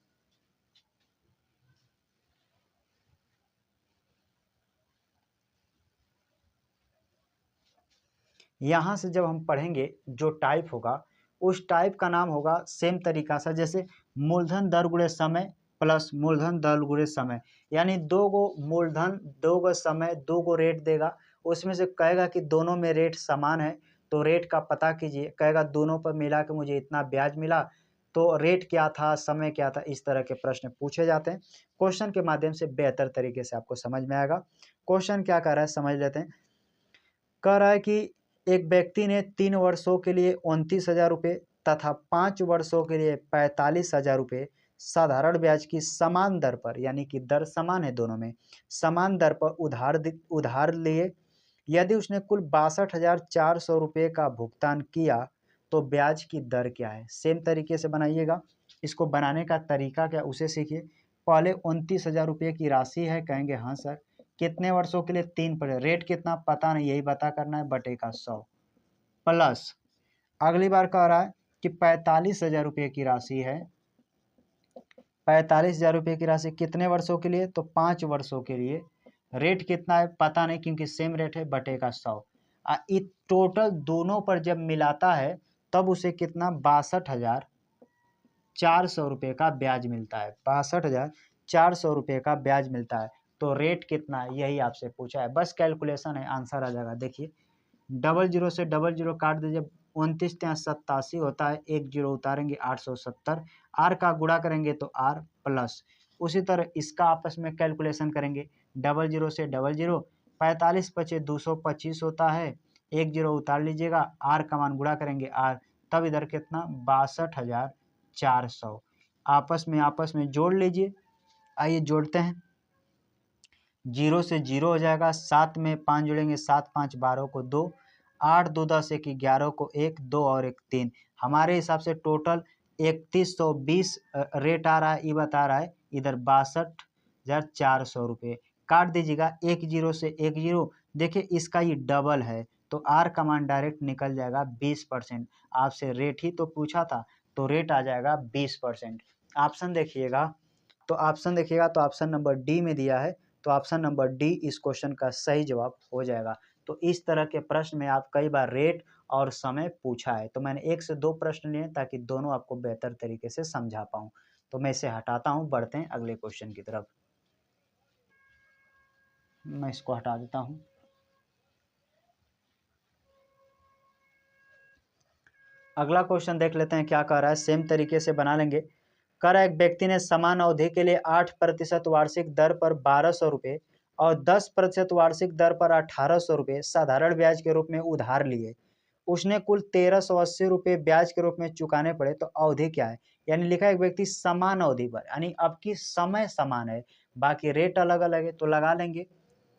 यहाँ से जब हम पढ़ेंगे जो टाइप होगा उस टाइप का नाम होगा सेम तरीका सा, जैसे मूलधन दर गुणे समय प्लस मूलधन दर गुणे समय, यानी दो गो मूलधन, दो गो समय, दो गो रेट देगा, उसमें से कहेगा कि दोनों में रेट समान है तो रेट का पता कीजिए, कहेगा दोनों पर मिला के मुझे इतना ब्याज मिला तो रेट क्या था, समय क्या था। इस तरह के प्रश्न पूछे जाते हैं। क्वेश्चन के माध्यम से बेहतर तरीके से आपको समझ में आएगा। क्वेश्चन क्या कह रहा है समझ लेते हैं। कह रहा है कि एक व्यक्ति ने 3 वर्षों के लिए 29,000 रुपये तथा 5 वर्षों के लिए 45,000 रुपये साधारण ब्याज की समान दर पर, यानी कि दर समान है दोनों में, समान दर पर उधार लिए। यदि उसने कुल 62,400 रुपये का भुगतान किया तो ब्याज की दर क्या है? सेम तरीके से बनाइएगा। इसको बनाने का तरीका क्या उसे सीखिए। पहले 29,000 रुपये की राशि है, कहेंगे हाँ सर। कितने वर्षों के लिए? 3 पर। रेट कितना पता नहीं, यही पता करना है, बटे का 100 प्लस अगली बार कह रहा है कि 45,000 रुपये की राशि है। 45,000 रुपये की राशि कितने वर्षों के लिए? तो 5 वर्षों के लिए। रेट कितना है पता नहीं क्योंकि सेम रेट है, बटे का 100। टोटल दोनों पर जब मिलाता है तब उसे कितना? 62,400 रुपये का ब्याज मिलता है। 62,400 रुपये का ब्याज मिलता है। तो रेट कितना है यही आपसे पूछा है, बस कैलकुलेशन है, आंसर आ जाएगा। देखिए 00 से 00 काट दीजिए, 29 ત્યાં 87 होता है, एक जीरो उतारेंगे 870, आर का गुणा करेंगे तो आर प्लस। उसी तरह इसका आपस में कैलकुलेशन करेंगे, 00 से 00, 45 पचे 225 होता है, एक जीरो उतार लीजिएगा, आर का मान गुणा करेंगे आर, तब इधर कितना 62,400 आपस में जोड़ लीजिए। आइए जोड़ते हैं, 0 से 0 हो जाएगा, 7 में 5 जोड़ेंगे, 7 5 12 को 2, 8 2 10 1 11 को 1 2 और 1 3, हमारे हिसाब से टोटल 3120 रेट आ रहा है, ये बता रहा है इधर 62,400 रुपये। काट दीजिएगा, एक जीरो से एक जीरो, देखिए इसका ये डबल है तो आर का मान डायरेक्ट निकल जाएगा 20%। आपसे रेट ही तो पूछा था तो रेट आ जाएगा 20%। ऑप्शन देखिएगा तो ऑप्शन नंबर डी में दिया है, तो ऑप्शन नंबर डी इस क्वेश्चन का सही जवाब हो जाएगा। तो इस तरह के प्रश्न में आप कई बार रेट और समय पूछा है, तो मैंने 1 से 2 प्रश्न लिए ताकि दोनों आपको बेहतर तरीके से समझा पाऊँ। तो मैं इसे हटाता हूँ, बढ़ते हैं अगले क्वेश्चन की तरफ। मैं इसको हटा देता हूँ। अगला क्वेश्चन देख लेते हैं क्या कह रहा है, सेम तरीके से बना लेंगे। कह रहा है एक व्यक्ति ने समान अवधि के लिए 8% वार्षिक दर पर 1200 रुपये और 10% वार्षिक दर पर 1800 रुपये साधारण ब्याज के रूप में उधार लिए। उसने कुल 1380 रुपये ब्याज के रूप में चुकाने पड़े, तो अवधि क्या है? यानी लिखा है एक व्यक्ति समान अवधि पर, यानी अब की समय समान है, बाकी रेट अलग अलग है, तो लगा लेंगे।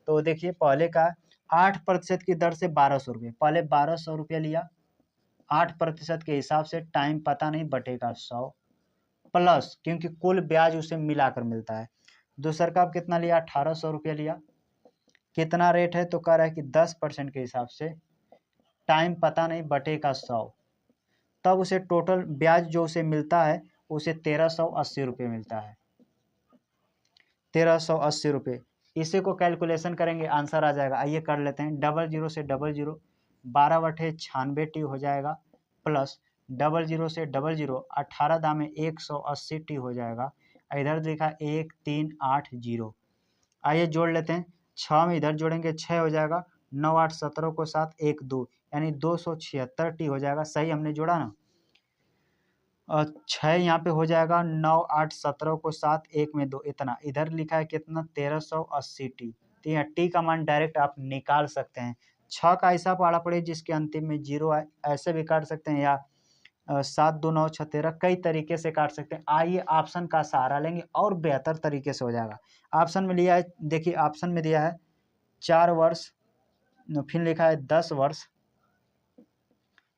तो देखिए पहले का 8% की दर से 1200 रुपये, पहले 1200 रुपये लिया, 8% के हिसाब से टाइम पता नहीं बटेगा 100 प्लस, क्योंकि कुल ब्याज उसे मिलाकर मिलता है। दूसरा का कितना लिया? 1800 रुपया लिया। कितना रेट है? तो कह रहा है कि 10% के हिसाब से टाइम पता नहीं बटेगा 100, तब उसे टोटल ब्याज जो उसे मिलता है उसे 1380 रुपये मिलता है, 1380 रुपये। इसी को कैलकुलेशन करेंगे, आंसर आ जाएगा। आइए कर लेते हैं, 00 से 00 12/96 टी हो जाएगा, प्लस 00 से 00 18 दामे 180 टी हो जाएगा। इधर लिखा 1380। आइए जोड़ लेते हैं, 6 में इधर जोड़ेंगे 6 हो जाएगा, 9 8 17 को 7 1 2 यानी 276 टी हो जाएगा। सही हमने जोड़ा ना, 6 यहाँ पे हो जाएगा, 9 8 17 को 7 1 में 2, इतना इधर लिखा है कितना 1380 टी। तो यहाँ टी का मान डायरेक्ट आप निकाल सकते हैं। 6 का ऐसा पढ़ा पड़े जिसके अंतिम में 0 आए, ऐसे भी काट सकते हैं, या 7 2 9 6 13, कई तरीके से काट सकते हैं। आइए ऑप्शन का सहारा लेंगे और बेहतर तरीके से हो जाएगा। ऑप्शन में लिया है, देखिए ऑप्शन में दिया है 4 वर्ष, फिर लिखा है 10 वर्ष,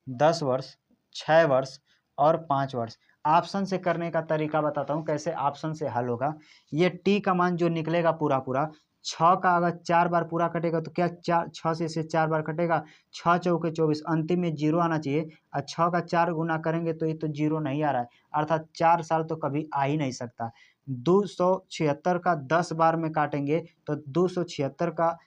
10 वर्ष, 6 वर्ष और 5 वर्ष। ऑप्शन से करने का तरीका बताता हूँ कैसे ऑप्शन से हल होगा। ये टी का मान जो निकलेगा पूरा पूरा, 6 का अगर 4 बार पूरा कटेगा तो क्या 6 से इसे 4 बार कटेगा, 6 चौके 24, अंतिम में 0 आना चाहिए, और 6 का 4 गुना करेंगे तो ये तो 0 नहीं आ रहा है, अर्थात 4 साल तो कभी आ ही नहीं सकता। 276 का 10 बार में काटेंगे तो 276 का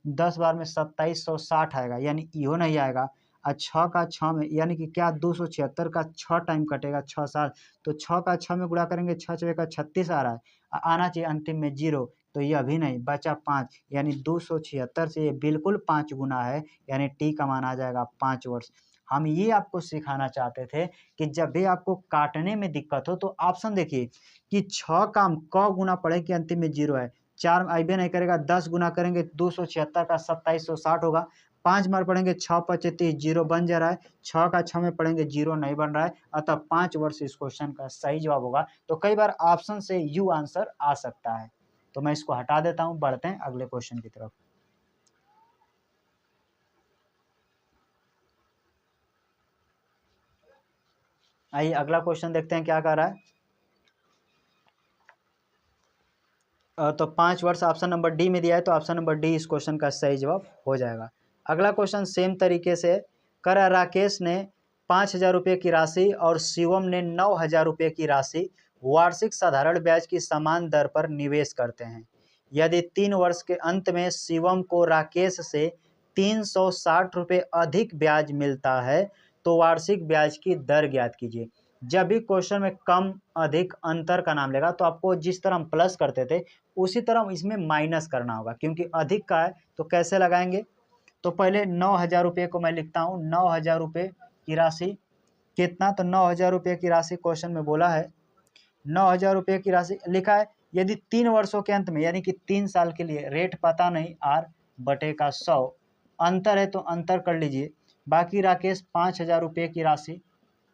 10 बार में 2760 आएगा, यानी इहो नहीं आएगा। 6 का 6 में यानी कि क्या 276 का 6 टाइम कटेगा, 6 साल, तो 6 का 6 में गुणा करेंगे, 6 6 का 36 आ रहा है, आना चाहिए अंतिम में 0, तो ये अभी नहीं बचा 5, यानी 276 से ये बिल्कुल 5 गुना है, यानी टी का मान आ जाएगा 5 वर्ष। हम ये आपको सिखाना चाहते थे कि जब भी आपको काटने में दिक्कत हो तो ऑप्शन देखिए कि 6 का क गुना पड़े कि अंतिम में 0 है, 4 आइबे नहीं करेगा, 10 गुना करेंगे 276 का 2760 होगा, 5 बार पढ़ेंगे 6 5 30 0 बन जा रहा है, 6 का 6 में पढ़ेंगे 0 नहीं बन रहा है, अतः 5 वर्ष इस क्वेश्चन का सही जवाब होगा। तो कई बार ऑप्शन से यू आंसर आ सकता है, तो मैं इसको हटा देता हूं, बढ़ते हैं अगले क्वेश्चन की तरफ। आइए अगला क्वेश्चन देखते हैं क्या कह रहा है। तो 5 वर्ष ऑप्शन नंबर डी में दिया है, तो ऑप्शन नंबर डी इस क्वेश्चन का सही जवाब हो जाएगा। अगला क्वेश्चन सेम तरीके से कर, राकेश ने 5,000 रुपये की राशि और शिवम ने 9,000 रुपये की राशि वार्षिक साधारण ब्याज की समान दर पर निवेश करते हैं। यदि 3 वर्ष के अंत में शिवम को राकेश से 360 रुपये अधिक ब्याज मिलता है तो वार्षिक ब्याज की दर ज्ञात कीजिए। जब भी क्वेश्चन में कम अधिक अंतर का नाम लेगा तो आपको जिस तरह हम प्लस करते थे उसी तरह इसमें माइनस करना होगा, क्योंकि अधिक का है तो कैसे लगाएंगे। तो पहले 9,000 रुपये को मैं लिखता हूँ, 9,000 रुपये की राशि कितना, तो 9,000 रुपये की राशि क्वेश्चन में बोला है, 9,000 रुपये की राशि लिखा है। यदि 3 वर्षों के अंत में यानी कि 3 साल के लिए रेट पता नहीं, आर बटे का 100, अंतर है तो अंतर कर लीजिए। बाकी राकेश 5,000 रुपये की राशि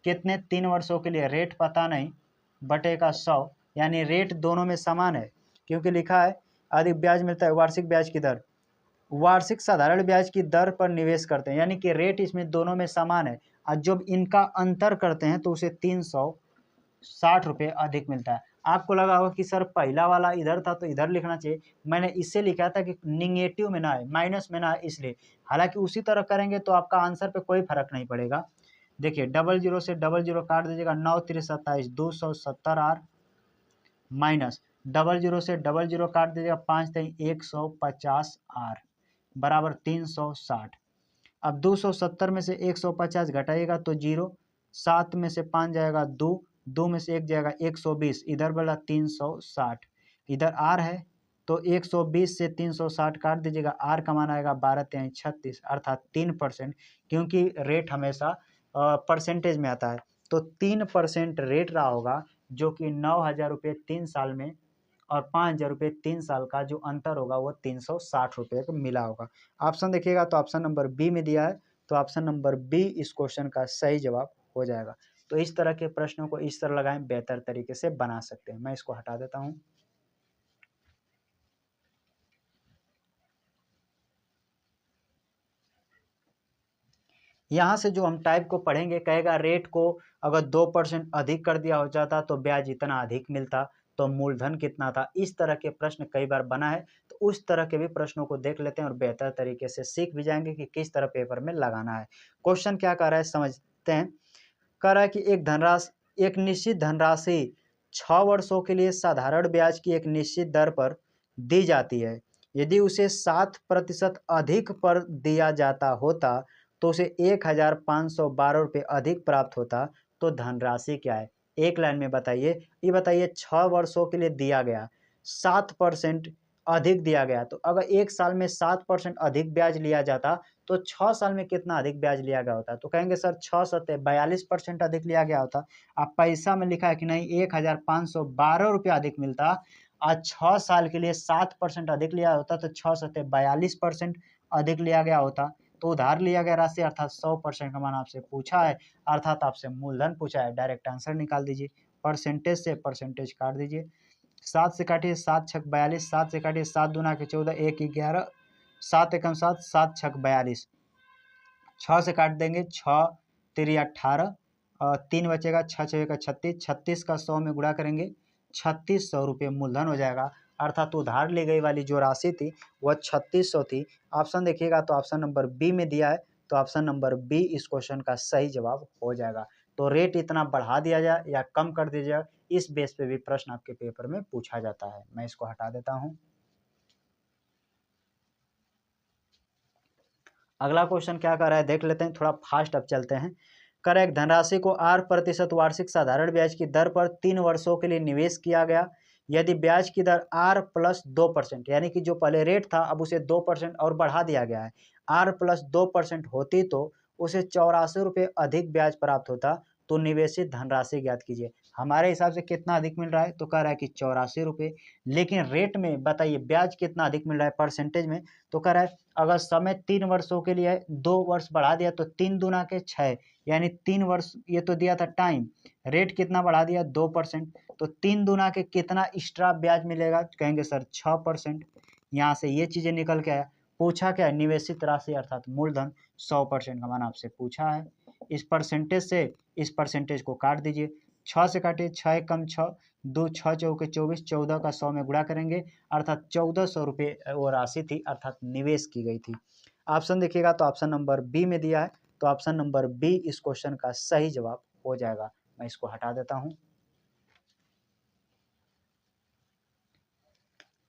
कितने 3 वर्षों के लिए, रेट पता नहीं, बटे का 100, यानी रेट दोनों में समान है क्योंकि लिखा है अधिक ब्याज मिलता है वार्षिक ब्याज की दर, वार्षिक साधारण ब्याज की दर पर निवेश करते हैं, यानी कि रेट इसमें दोनों में समान है। और जब इनका अंतर करते हैं तो उसे 360 रुपये अधिक मिलता है। आपको लगा होगा कि सर पहला वाला इधर था तो इधर लिखना चाहिए, मैंने इससे लिखा था कि निगेटिव में ना है, माइनस में ना है, इसलिए। हालांकि उसी तरह करेंगे तो आपका आंसर पे कोई फर्क नहीं पड़ेगा। देखिए 00 से 00 काट दीजिएगा, 9 3 27, 270 आर, माइनस 00 से 00 काट दीजिएगा, 5 3 150 आर, बराबर 360। अब 270 में से 150 घटाइएगा तो 0, 7 में से 5 जाएगा 2, 2 में से 1 जाएगा 120, इधर बोला 360, इधर आर है तो 120 से 360 काट दीजिएगा, आर का मान आएगा 12 3 36 अर्थात 3%, क्योंकि रेट हमेशा परसेंटेज में आता है तो 3% रेट रहा होगा, जो कि 9,000 रुपये 3 साल में और 5,000 रुपये 3 साल का जो अंतर होगा वो 360 रुपये को मिला होगा। ऑप्शन देखिएगा तो ऑप्शन नंबर बी में दिया है, तो ऑप्शन नंबर बी इस क्वेश्चन का सही जवाब हो जाएगा। तो इस तरह के प्रश्नों को इस तरह लगाएं, बेहतर तरीके से बना सकते हैं। मैं इसको हटा देता हूं। यहाँ से जो हम टाइप को पढ़ेंगे, कहेगा रेट को अगर 2% अधिक कर दिया हो जाता तो ब्याज इतना अधिक मिलता, तो मूलधन कितना था। इस तरह के प्रश्न कई बार बना है, तो उस तरह के भी प्रश्नों को देख लेते हैं और बेहतर तरीके से सीख भी जाएंगे कि किस तरह पेपर में लगाना है। क्वेश्चन क्या कर रहा है समझते हैं। कह रहा है कि एक निश्चित धनराशि 6 वर्षों के लिए साधारण ब्याज की एक निश्चित दर पर दी जाती है। यदि उसे 7% अधिक पर दिया जाता होता तो उसे 1,512 रुपये अधिक प्राप्त होता, तो धनराशि क्या है। एक लाइन में बताइए, ये बताइए 6 वर्षों के लिए दिया गया, 7% अधिक दिया गया, तो अगर एक साल में 7% अधिक ब्याज लिया जाता तो 6 साल में कितना अधिक ब्याज लिया गया होता। तो कहेंगे सर 6 सत्ते 42% अधिक लिया गया होता। अब पैसा में लिखा है कि नहीं 1,512 रुपये अधिक मिलता, आज 6 साल के लिए 7% अधिक लिया होता तो 6 सत्ते 42% अधिक लिया गया होता। तो उधार लिया गया राशि अर्थात 100% का मान आपसे पूछा है, अर्थात आपसे मूलधन पूछा है, डायरेक्ट आंसर निकाल दीजिए। परसेंटेज से परसेंटेज काट दीजिए, 7 से काटिए 7 छक 42, 7 से काटिए 7 दूना के 14, 1 11, 7 एकम 7, 7 छक 42, 6 से काट देंगे 6 3 18, 3 बचेगा 6 6 का 36, 36 का 100 में गुणा करेंगे 3600 रुपये मूलधन हो जाएगा। अर्थात उधार ली गई वाली जो राशि थी वह 3600 थी। ऑप्शन देखिएगा तो ऑप्शन नंबर बी में दिया है, तो ऑप्शन नंबर बी इस क्वेश्चन का सही जवाब हो जाएगा। तो रेट इतना बढ़ा दिया जाए या कम कर दिया जाए, इस बेस पे भी प्रश्न आपके पेपर में पूछा जाता है। मैं इसको हटा देता हूं। अगला क्वेश्चन क्या कर रहा है देख लेते हैं, थोड़ा फास्ट अब चलते हैं। कर एक धनराशि को 8% वार्षिक साधारण ब्याज की दर पर 3 वर्षों के लिए निवेश किया गया। यदि ब्याज की दर आर प्लस 2%, यानी कि जो पहले रेट था अब उसे 2% और बढ़ा दिया गया है, आर प्लस 2% होती तो उसे 84 रुपये अधिक ब्याज प्राप्त होता। तो निवेशित धनराशि ज्ञात कीजिए। हमारे हिसाब से कितना अधिक मिल रहा है, तो कह रहा है कि 84 रुपये, लेकिन रेट में बताइए ब्याज कितना अधिक मिल रहा है परसेंटेज में, तो कह रहा है अगर समय 3 वर्षों के लिए 2 वर्ष बढ़ा दिया तो 3 दूना के 6, यानी 3 वर्ष ये तो दिया था टाइम, रेट कितना बढ़ा दिया 2%, तो 3 दूना के कितना एक्स्ट्रा ब्याज मिलेगा, कहेंगे सर 6%। यहाँ से ये चीज़ें निकल के आया। पूछा क्या है, निवेशित राशि अर्थात मूलधन 100% का मान आपसे पूछा है। इस परसेंटेज से इस परसेंटेज को काट दीजिए, 6 से काटिए 6 कम 6, 2 6 चौके 24, 14 का 100 में गुणा करेंगे अर्थात 1400 रुपये वो राशि थी, अर्थात निवेश की गई थी। ऑप्शन देखिएगा तो ऑप्शन नंबर बी में दिया है, तो ऑप्शन नंबर बी इस क्वेश्चन का सही जवाब हो जाएगा। मैं इसको हटा देता हूं।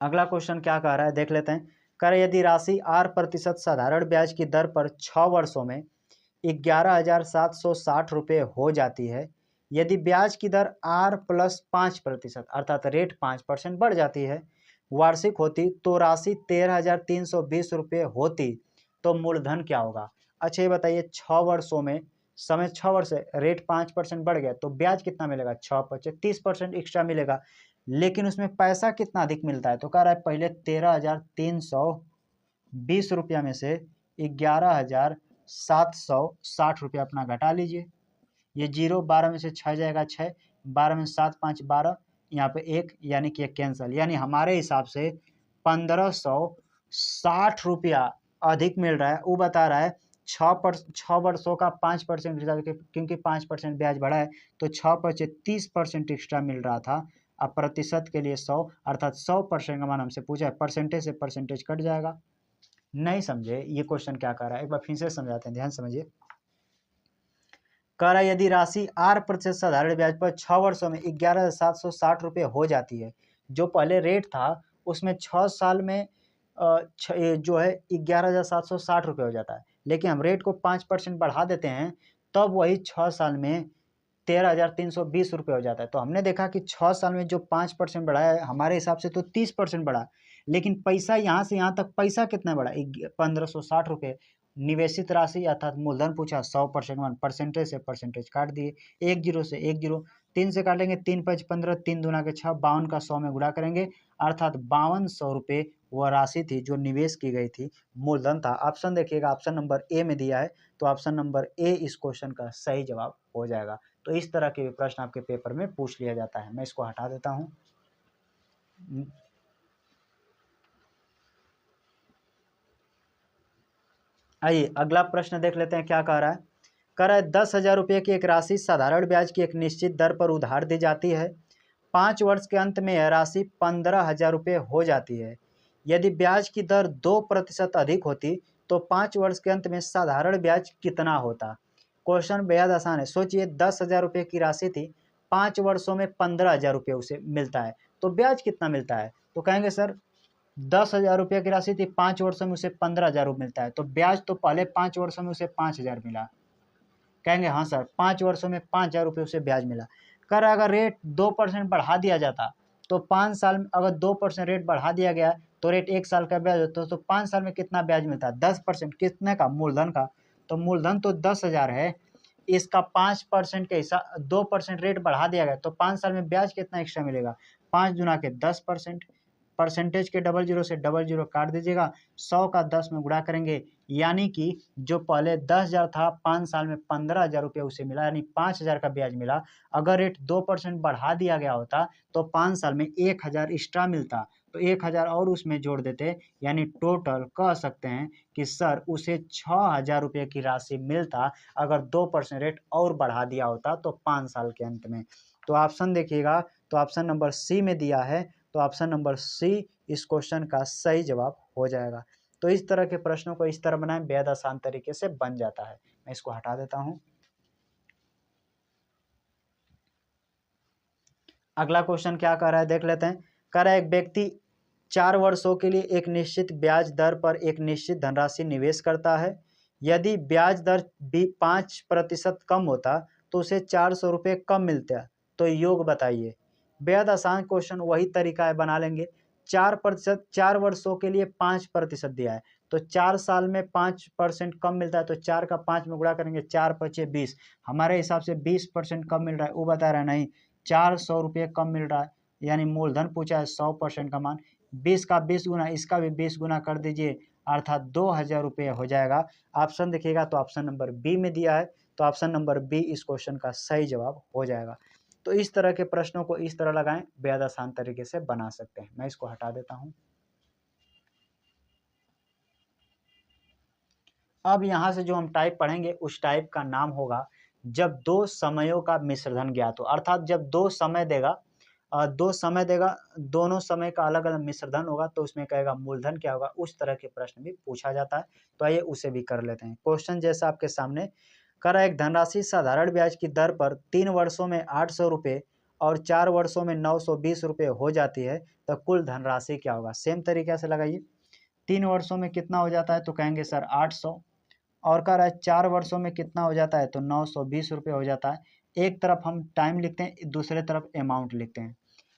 अगला क्वेश्चन क्या कह रहा है देख लेते हैं। कर यदि राशि 8% साधारण ब्याज की दर पर 6 वर्षों में 11,760 रुपये हो जाती है, यदि ब्याज की दर आर प्लस 5% अर्थात रेट 5% बढ़ जाती है वार्षिक होती, तो राशि 13,320 रुपये होती, तो मूलधन क्या होगा। अच्छा ये बताइए 6 वर्षों में समय 6 वर्ष है, रेट 5% बढ़ गया तो ब्याज कितना मिलेगा, 6 5 30% एक्स्ट्रा मिलेगा, लेकिन उसमें पैसा कितना अधिक मिलता है, तो कह रहा है पहले 13,320 रुपया में से 11,760 रुपये अपना घटा लीजिए। ये 0 12 में से 6 जाएगा 6, 12 में 7 5 12, यहाँ पे 1 यानी कि कैंसिल, यानी हमारे हिसाब से 1560 रुपया अधिक मिल रहा है। वो बता रहा है 6 वर्षों का 5% क्योंकि 5% ब्याज बढ़ा है तो 6 पर 30% एक्स्ट्रा मिल रहा था। अब प्रतिशत के लिए 100 अर्थात 100% का मान हमसे पूछा है, परसेंटेज से परसेंटेज कट जाएगा। नहीं समझे ये क्वेश्चन क्या कर रहा है, एक बार फिर से समझाते हैं, ध्यान समझिए। कह रहा है यदि राशि 8% साधारण ब्याज पर 6 वर्षों में 11,760 रुपये हो जाती है, जो पहले रेट था उसमें 6 साल में जो है 11,760 रुपये हो जाता है, लेकिन हम रेट को 5% बढ़ा देते हैं तब वही 6 साल में 13,320 रुपये हो जाता है। तो हमने देखा कि 6 साल में जो 5% बढ़ा है हमारे हिसाब से तो 30% बढ़ा, लेकिन पैसा यहाँ से यहाँ तक पैसा कितना बढ़ा, 1,560 रुपये। निवेशित राशि अर्थात मूलधन पूछा 100% मान, परसेंटेज से परसेंटेज काट दिए, 1 0 से 1 0, 3 से काटेंगे 3 5 15, 3 दूना के 6, 52 का 100 में गुणा करेंगे अर्थात 5200 रुपये वह राशि थी जो निवेश की गई थी, मूलधन था। ऑप्शन देखिएगा, ऑप्शन नंबर ए में दिया है, तो ऑप्शन नंबर ए इस क्वेश्चन का सही जवाब हो जाएगा। तो इस तरह के प्रश्न आपके पेपर में पूछ लिया जाता है। मैं इसको हटा देता हूँ। आइए अगला प्रश्न देख लेते हैं क्या कह रहा है। कह रहा है 10,000 रुपये की एक राशि साधारण ब्याज की एक निश्चित दर पर उधार दी जाती है। 5 वर्ष के अंत में यह राशि 15,000 रुपये हो जाती है। यदि ब्याज की दर 2% अधिक होती तो 5 वर्ष के अंत में साधारण ब्याज कितना होता। क्वेश्चन बेहद आसान है। सोचिए 10,000 रुपये की राशि थी, 5 वर्षों में 15,000 रुपये उसे मिलता है, तो ब्याज कितना मिलता है। तो कहेंगे सर 10,000 रुपये की राशि थी, 5 वर्षों में उसे 15,000 रुपये मिलता है, तो ब्याज तो पहले 5 वर्षों में उसे 5,000 मिला। कहेंगे हाँ सर 5 वर्षों में 5,000 रुपये उसे ब्याज मिला। कर अगर रेट 2% बढ़ा दिया जाता तो 5 साल में, अगर 2% रेट बढ़ा दिया गया तो रेट 1 साल का ब्याज होता तो 5 साल में कितना ब्याज मिलता है, 10%। कितने का, मूलधन का। तो मूलधन तो 10,000 है, इसका 5% के हिसाब 2% रेट बढ़ा दिया गया तो 5 साल में ब्याज कितना एक्स्ट्रा मिलेगा, 5 दूना के 10%। परसेंटेज के 00 से 00 काट दीजिएगा, 100 का 10 में गुणा करेंगे, यानी कि जो पहले 10,000 था 5 साल में 15,000 रुपये उसे मिला, यानी 5,000 का ब्याज मिला। अगर रेट 2% बढ़ा दिया गया होता तो 5 साल में 1,000 एक्स्ट्रा मिलता, तो 1,000 और उसमें जोड़ देते, यानी टोटल कह सकते हैं कि सर उसे 6,000 रुपये की राशि मिलता अगर 2% रेट और बढ़ा दिया होता तो 5 साल के अंत में। तो ऑप्शन देखिएगा, तो ऑप्शन नंबर सी में दिया है, तो ऑप्शन नंबर सी इस क्वेश्चन का सही जवाब हो जाएगा। तो इस तरह के प्रश्नों को इस तरह बनाएं, बेहद आसान तरीके से बन जाता है। मैं इसको हटा देता हूं। अगला क्वेश्चन क्या कर रहा है देख लेते हैं। कह रहा है एक व्यक्ति 4 वर्षों के लिए एक निश्चित ब्याज दर पर एक निश्चित धनराशि निवेश करता है। यदि ब्याज दर भी 5% कम होता तो उसे 400 रुपये कम मिलता, तो योग बताइए। बेहद आसान क्वेश्चन, वही तरीका है, बना लेंगे। 4%, 4 वर्षों के लिए 5% दिया है तो 4 साल में 5% कम मिलता है, तो 4 का 5 में गुणा करेंगे, 4 पचे 20। हमारे हिसाब से 20% कम मिल रहा है, वो बता रहा है नहीं 400 रुपये कम मिल रहा है, यानी मूलधन पूछा है 100% का मान, 20 का 20 गुना, इसका भी 20 गुना कर दीजिए अर्थात 2,000 रुपये हो जाएगा। ऑप्शन देखिएगा तो ऑप्शन नंबर बी में दिया है, तो ऑप्शन नंबर बी इस क्वेश्चन का सही जवाब हो जाएगा। तो इस तरह के प्रश्नों को इस तरह लगाएं, बेहद आसान तरीके से बना सकते हैं। मैं इसको हटा देता हूं। अब यहां से जो हम टाइप पढ़ेंगे उस टाइप का नाम होगा जब दो समयों का मिश्रण ज्ञात हो, अर्थात जब दो समय देगा, दोनों समय का अलग अलग मिश्रण होगा तो उसमें कहेगा मूलधन क्या होगा। उस तरह के प्रश्न भी पूछा जाता है, तो आइए उसे भी कर लेते हैं। क्वेश्चन जैसा आपके सामने कर एक धनराशि साधारण ब्याज की दर पर 3 वर्षों में 800 रुपये और 4 वर्षों में 920 रुपये हो जाती है, तो कुल धनराशि क्या होगा। सेम तरीके से लगाइए। 3 वर्षों में कितना हो जाता है, तो कहेंगे सर 800, और कह रहा है 4 वर्षों में कितना हो जाता है, तो 920 रुपये हो जाता है। एक तरफ हम टाइम लिखते हैं, दूसरे तरफ अमाउंट लिखते हैं।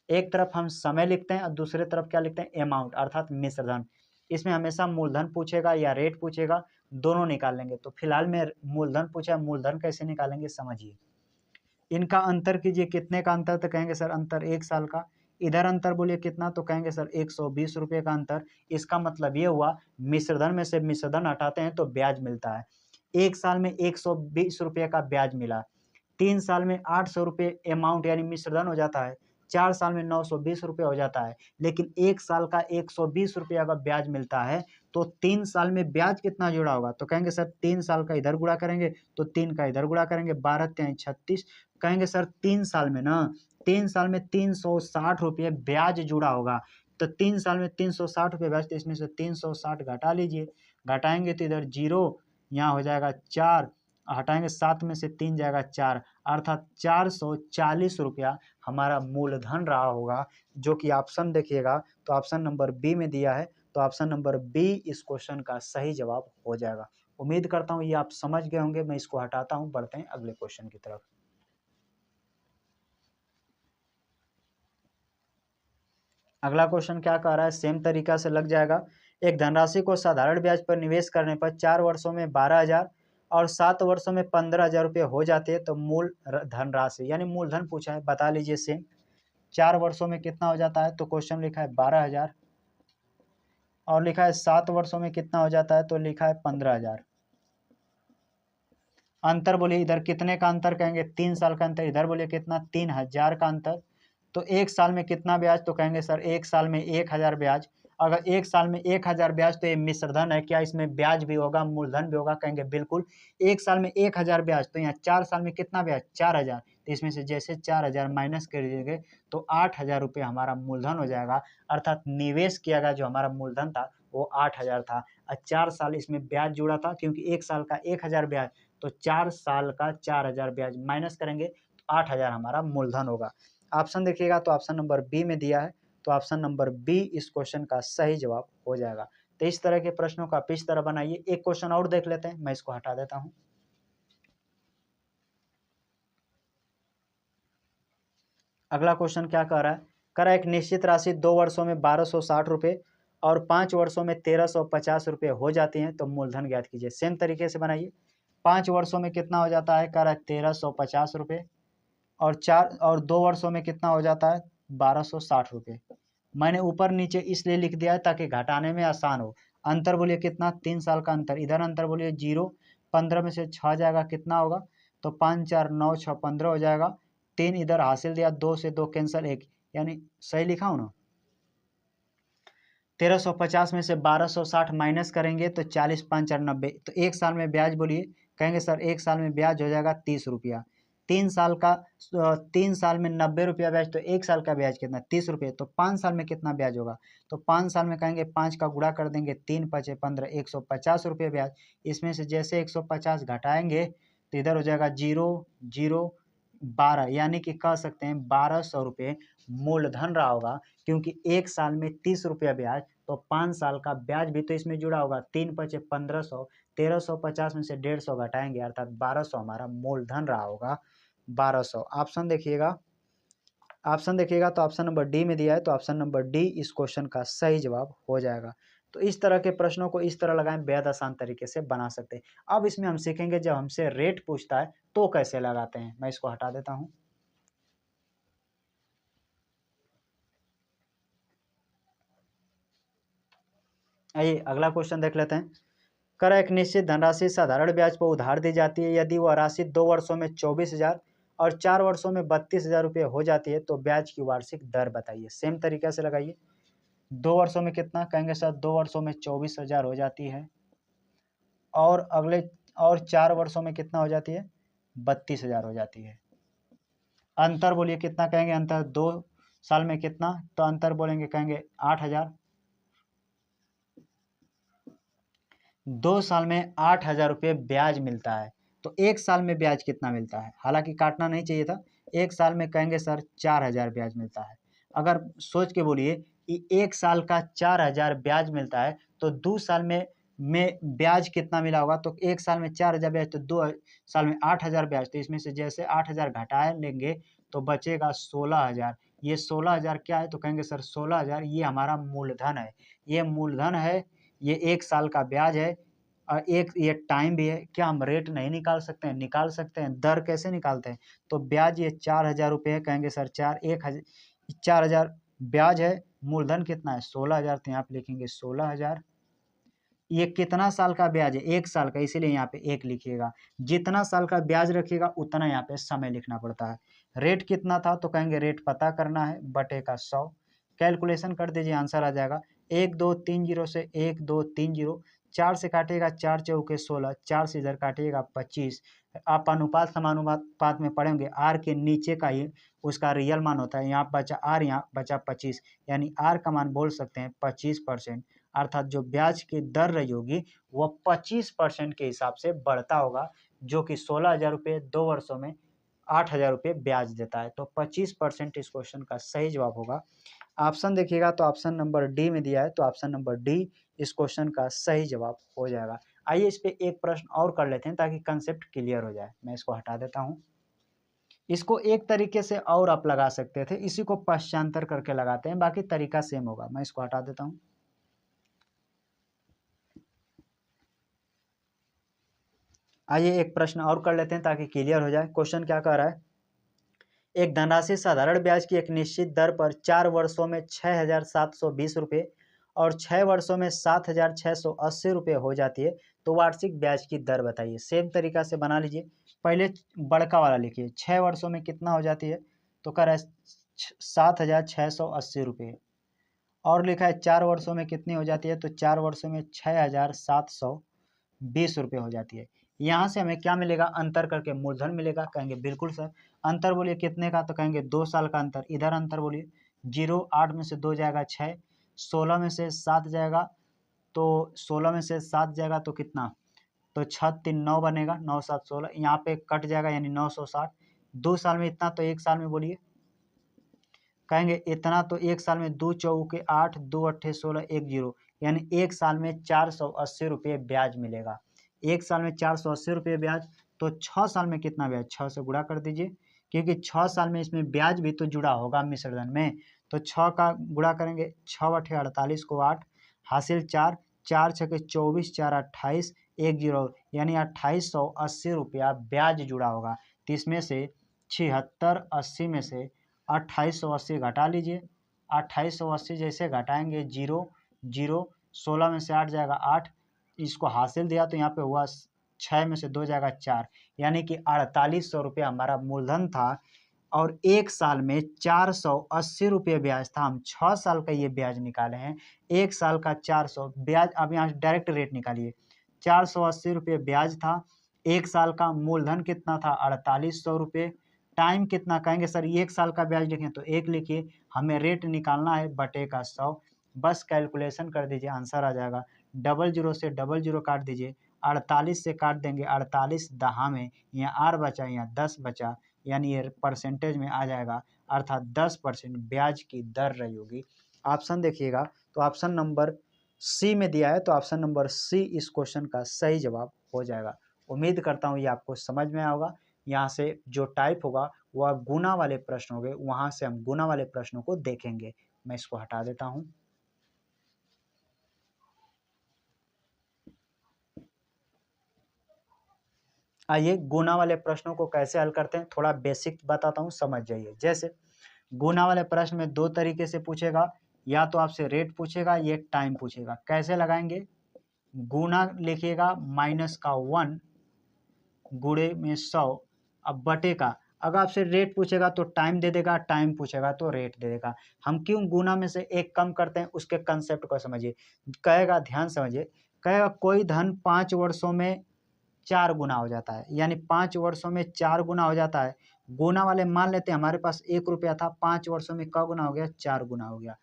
एक तरफ हम समय लिखते हैं और दूसरे तरफ क्या लिखते हैं, अमाउंट अर्थात मिश्रधन। इसमें हमेशा मूलधन पूछेगा या रेट पूछेगा, दोनों निकाल लेंगे। तो फिलहाल में मूलधन पूछा है, मूलधन कैसे निकालेंगे समझिए। इनका अंतर कीजिए, कितने का अंतर, तो कहेंगे सर अंतर 1 साल का। इधर अंतर बोलिए कितना, तो कहेंगे सर 120 रुपये का अंतर। इसका मतलब ये हुआ मिश्रधन में से मिश्रधन हटाते हैं तो ब्याज मिलता है। 1 साल में 120 रुपये का ब्याज मिला, 3 साल में 800 रुपये अमाउंट यानी मिश्रधन हो जाता है, 4 साल में 920 रुपये हो जाता है। लेकिन 1 साल का 120 रुपये का ब्याज मिलता है तो 3 साल में ब्याज कितना जुड़ा होगा, तो कहेंगे सर 3 साल का इधर गुणा करेंगे तो 3 का इधर गुणा करेंगे, 12 तिहाई 36। कहेंगे सर 3 साल में ना, 3 साल में 360 रुपये ब्याज जुड़ा होगा। तो 3 साल में 360 रुपये ब्याज, तो इसमें से 360 घटा लीजिए, घटाएंगे तो इधर 0, यहाँ हो जाएगा 4, हटाएंगे 7 में से 3 जाएगा 4, अर्थात 440 रुपया हमारा मूलधन रहा होगा, जो कि ऑप्शन देखिएगा तो ऑप्शन नंबर बी में दिया है। तो ऑप्शन नंबर बी इस क्वेश्चन का सही जवाब हो जाएगा। उम्मीद करता हूँ ये आप समझ गए होंगे। मैं इसको हटाता हूँ, बढ़ते हैं अगले क्वेश्चन की तरफ। अगला क्वेश्चन क्या कह रहा है, सेम तरीका से लग जाएगा। एक धनराशि को साधारण ब्याज पर निवेश करने पर 4 वर्षों में 12,000 और 7 वर्षों में 15,000 रुपये हो जाते हैं, तो मूल धनराशि यानी मूलधन पूछा है, बता लीजिए। सेम 4 वर्षों में कितना हो जाता है, तो क्वेश्चन लिखा है 12,000 और लिखा है 7 वर्षों में कितना हो जाता है, तो लिखा है 15,000। अंतर बोलिए इधर कितने का अंतर, कहेंगे 3 साल का अंतर, इधर बोलिए कितना 3,000 का अंतर। तो 1 साल में कितना ब्याज, तो कहेंगे सर 1 साल में 1,000 ब्याज। अगर 1 साल में 1,000 ब्याज तो ये मिश्रधन है, क्या इसमें ब्याज भी होगा मूलधन भी होगा, कहेंगे बिल्कुल। 1 साल में 1,000 ब्याज तो यहाँ 4 साल में कितना ब्याज 4,000, तो इसमें से जैसे 4,000 माइनस कर दीजिएगा तो 8,000 रुपये हमारा मूलधन हो जाएगा। अर्थात निवेश किया गया जो हमारा मूलधन था वो 8,000 था और 4 साल इसमें ब्याज जुड़ा था, क्योंकि 1 साल का 1,000 ब्याज तो 4 साल का 4,000 ब्याज माइनस करेंगे तो 8,000 हमारा मूलधन होगा। ऑप्शन देखिएगा तो ऑप्शन नंबर बी में दिया है, तो ऑप्शन नंबर बी इस क्वेश्चन का सही जवाब हो जाएगा। तो इस तरह के प्रश्नों का आप इस तरह बनाइए। एक क्वेश्चन और देख लेते हैं, मैं इसको हटा देता हूं। अगला क्वेश्चन क्या कह रहा है, कह रहा है एक निश्चित राशि 2 वर्षों में 1,260 रुपये और 5 वर्षों में 1,350 रुपये हो जाती हैं, तो मूलधन ज्ञात कीजिए। सेम तरीके से बनाइए। 5 वर्षों में कितना हो जाता है, कह रहा है 1,350 रुपये और 2 वर्षों में कितना हो जाता है 1,260 रुपये। मैंने ऊपर नीचे इसलिए लिख दिया है ताकि घटाने में आसान हो। अंतर बोलिए कितना 3 साल का अंतर, इधर अंतर बोलिए 0, 15 में से 6 जाएगा कितना होगा, तो 5 4 9 6 15 हो जाएगा। 3 इधर हासिल दिया, 2 से 2 कैंसिल 1, यानी सही लिखा हूँ ना। 1,350 में से 1,260 माइनस करेंगे तो 40 5 4 90, तो 1 साल में ब्याज बोलिए, कहेंगे सर 1 साल में ब्याज हो जाएगा 30 रुपया। 3 साल का 3 साल में 90 रुपया ब्याज, तो 1 साल का ब्याज कितना 30 रुपये, तो 5 साल में कितना ब्याज होगा, तो 5 साल में कहेंगे 5 का गुणा कर देंगे, 3 5 15, 150 रुपये ब्याज। इसमें से जैसे 150 घटाएंगे तो इधर हो जाएगा 0 0 12, यानी कि कह सकते हैं 1,200 रुपये मूलधन रहा होगा, क्योंकि 1 साल में 30 रुपया ब्याज तो 5 साल का ब्याज भी तो इसमें जुड़ा होगा। 3 पचे 1500, 1,350 में से 150 घटाएंगे अर्थात 1,200 हमारा मूलधन रहा होगा, 1,200। ऑप्शन देखिएगा तो ऑप्शन नंबर डी में दिया है, तो ऑप्शन नंबर डी इस क्वेश्चन का सही जवाब हो जाएगा। तो इस तरह के प्रश्नों को इस तरह लगाएं, बेहद आसान तरीके से बना सकते हैं। अब इसमें हम सीखेंगे जब हमसे रेट पूछता है तो कैसे लगाते हैं। मैं इसको हटा देता हूँ। आइए अगला क्वेश्चन देख लेते हैं। कर एक निश्चित धनराशि साधारण ब्याज पर उधार दी जाती है, यदि वह राशि 2 वर्षों में 24,000 और 4 वर्षों में 32,000 रुपये हो जाती है, तो ब्याज की वार्षिक दर बताइए। सेम तरीके से लगाइए। 2 वर्षों में कितना, कहेंगे सर 2 वर्षों में 24,000 हो जाती है और 4 वर्षों में कितना हो जाती है 32,000 हो जाती है। अंतर बोलिए कितना, कहेंगे अंतर 2 साल में कितना, तो अंतर बोलेंगे कहेंगे 8,000। 2 साल में 8,000 रुपये ब्याज मिलता है, तो 1 साल में ब्याज कितना मिलता है, हालांकि काटना नहीं चाहिए था। 1 साल में कहेंगे सर 4,000 ब्याज मिलता है। अगर सोच के बोलिए कि 1 साल का 4,000 ब्याज मिलता है तो 2 साल में ब्याज कितना मिला होगा, तो 1 साल में 4,000 ब्याज तो 2 साल में 8,000 ब्याज, तो इसमें से जैसे 8,000 घटा लेंगे तो बचेगा 16,000। ये 16,000 क्या है, तो कहेंगे सर 16,000 ये हमारा मूलधन है। ये मूलधन है, ये 1 साल का ब्याज है और एक ये टाइम भी है। क्या हम रेट नहीं निकाल सकते हैं, निकाल सकते हैं। दर कैसे निकालते हैं, तो ब्याज ये 4,000 रुपये है, कहेंगे सर 4,000 ब्याज है, मूलधन कितना है 16,000, तो यहाँ पे लिखेंगे 16,000। ये कितना साल का ब्याज है, 1 साल का, इसीलिए यहाँ पे 1 लिखिएगा। जितना साल का ब्याज रखिएगा उतना यहाँ पे समय लिखना पड़ता है। रेट कितना था, तो कहेंगे रेट पता करना है बटे का 100। कैलकुलेशन कर दीजिए, आंसर आ जाएगा 1230 से 1230, 4 से काटिएगा 4 चौके 16, 4 से इधर काटिएगा 25। आप अनुपात समानुपात में पढ़ेंगे, आर के नीचे का ही उसका रियल मान होता है। यहाँ बचा आर, यहाँ बचा 25, यानी आर का मान बोल सकते हैं 25%। अर्थात जो ब्याज की दर रही होगी वह 25% के हिसाब से बढ़ता होगा, जो कि 16,000 रुपये 2 वर्षों में 8,000 रुपये ब्याज देता है। तो 25% इस क्वेश्चन का सही जवाब होगा। ऑप्शन देखिएगा तो ऑप्शन नंबर डी में दिया है, तो ऑप्शन नंबर डी इस क्वेश्चन का सही जवाब हो जाएगा। आइए इस पे एक प्रश्न और कर लेते हैं ताकि कंसेप्ट क्लियर हो जाए। मैं इसको हटा देता हूँ। इसको एक तरीके से और आप लगा सकते थे, इसी को पश्चांतर करके लगाते हैं, बाकी तरीका सेम होगा। मैं इसको हटा देता हूँ। आइए एक प्रश्न और कर लेते हैं ताकि क्लियर हो जाए। क्वेश्चन क्या कह रहा है, एक धनराशि साधारण ब्याज की एक निश्चित दर पर 4 वर्षों में 6,720 रुपये और 6 वर्षों में 7,680 रुपये हो जाती है, तो वार्षिक ब्याज की दर बताइए। सेम तरीका से बना लीजिए। पहले बड़का वाला लिखिए, 6 वर्षों में कितना हो जाती है, तो कह रहा है 7,680 रुपये। और लिखा है 4 वर्षों में कितनी हो जाती है, तो 4 वर्षों में 6,720 रुपये हो जाती है। यहाँ से हमें क्या मिलेगा, अंतर करके मूलधन मिलेगा। कहेंगे बिल्कुल सर। अंतर बोलिए कितने का, तो कहेंगे 2 साल का अंतर। इधर अंतर बोलिए 0, 8 में से 2 जाएगा 6, 16 में से 7 जाएगा, तो 16 में से 7 जाएगा तो कितना, तो 6 3 9 बनेगा, 9 7 16, यहाँ पे कट जाएगा यानी 960। 2 साल में इतना, तो 1 साल में बोलिए, कहेंगे इतना, तो 1 साल में 2 चौके 8, 2 अट्ठे 16, 1 0, यानी 1 साल में 480 रुपये ब्याज मिलेगा। 1 साल में 480 रुपये ब्याज, तो 6 साल में कितना ब्याज, 6 से गुणा कर दीजिए, क्योंकि 6 साल में इसमें ब्याज भी तो जुड़ा होगा मिश्रधन में। तो 6 का गुणा करेंगे, 6 अट्ठे 48 को 8, हासिल 4, 4 छके 24, 4 28, 1 0, यानी 2880 रुपया ब्याज जुड़ा होगा। तो इसमें से 76 80 में से 2880 घटा लीजिए। 2880 जैसे घटाएंगे 0 0, 16 में से 8 जाएगा 8, इसको हासिल दिया तो यहाँ पे हुआ 6 में से 2 जाएगा 4, यानी कि 4800 रुपये हमारा मूलधन था और 1 साल में 480 रुपये ब्याज था। हम 6 साल का ये ब्याज निकाले हैं, 1 साल का 400 ब्याज। अब यहाँ डायरेक्ट रेट निकालिए, 480 रुपये ब्याज था, 1 साल का मूलधन कितना था 4800 रुपये। टाइम कितना, कहेंगे सर 1 साल का ब्याज लिखें, तो 1 लिखिए, हमें रेट निकालना है बटे का 100। बस कैलकुलेशन कर दीजिए, आंसर आ जाएगा। 00 से 00 काट दीजिए, 48 से काट देंगे 48 दहा में, यहाँ आर बचा, यहाँ 10 बचा, यानी ये परसेंटेज में आ जाएगा, अर्थात 10% ब्याज की दर रही होगी। ऑप्शन देखिएगा तो ऑप्शन नंबर सी में दिया है, तो ऑप्शन नंबर सी इस क्वेश्चन का सही जवाब हो जाएगा। उम्मीद करता हूँ ये आपको समझ में आया होगा। यहाँ से जो टाइप होगा वह गुना वाले प्रश्न होंगे, वहाँ से हम गुना वाले प्रश्नों को देखेंगे। मैं इसको हटा देता हूँ। आइए गुना वाले प्रश्नों को कैसे हल करते हैं, थोड़ा बेसिक बताता हूँ, समझ जाइए। जैसे गुना वाले प्रश्न में 2 तरीके से पूछेगा, या तो आपसे रेट पूछेगा, ये टाइम पूछेगा। कैसे लगाएंगे, गुना लिखिएगा -1 गुणे में 100, अब बटे का, अगर आपसे रेट पूछेगा तो टाइम दे देगा, टाइम पूछेगा तो रेट दे देगा। हम क्यों गुना में से एक कम करते हैं, उसके कंसेप्ट को समझिए। कहेगा, ध्यान समझिए, कहेगा कोई धन 5 वर्षों में 4 गुना हो जाता है, यानी 5 वर्षों में 4 गुना हो जाता है। गुना वाले मान लेते हैं हमारे पास 1 रुपया था, 5 वर्षों में क गुना हो गया, 4 गुना हो गया।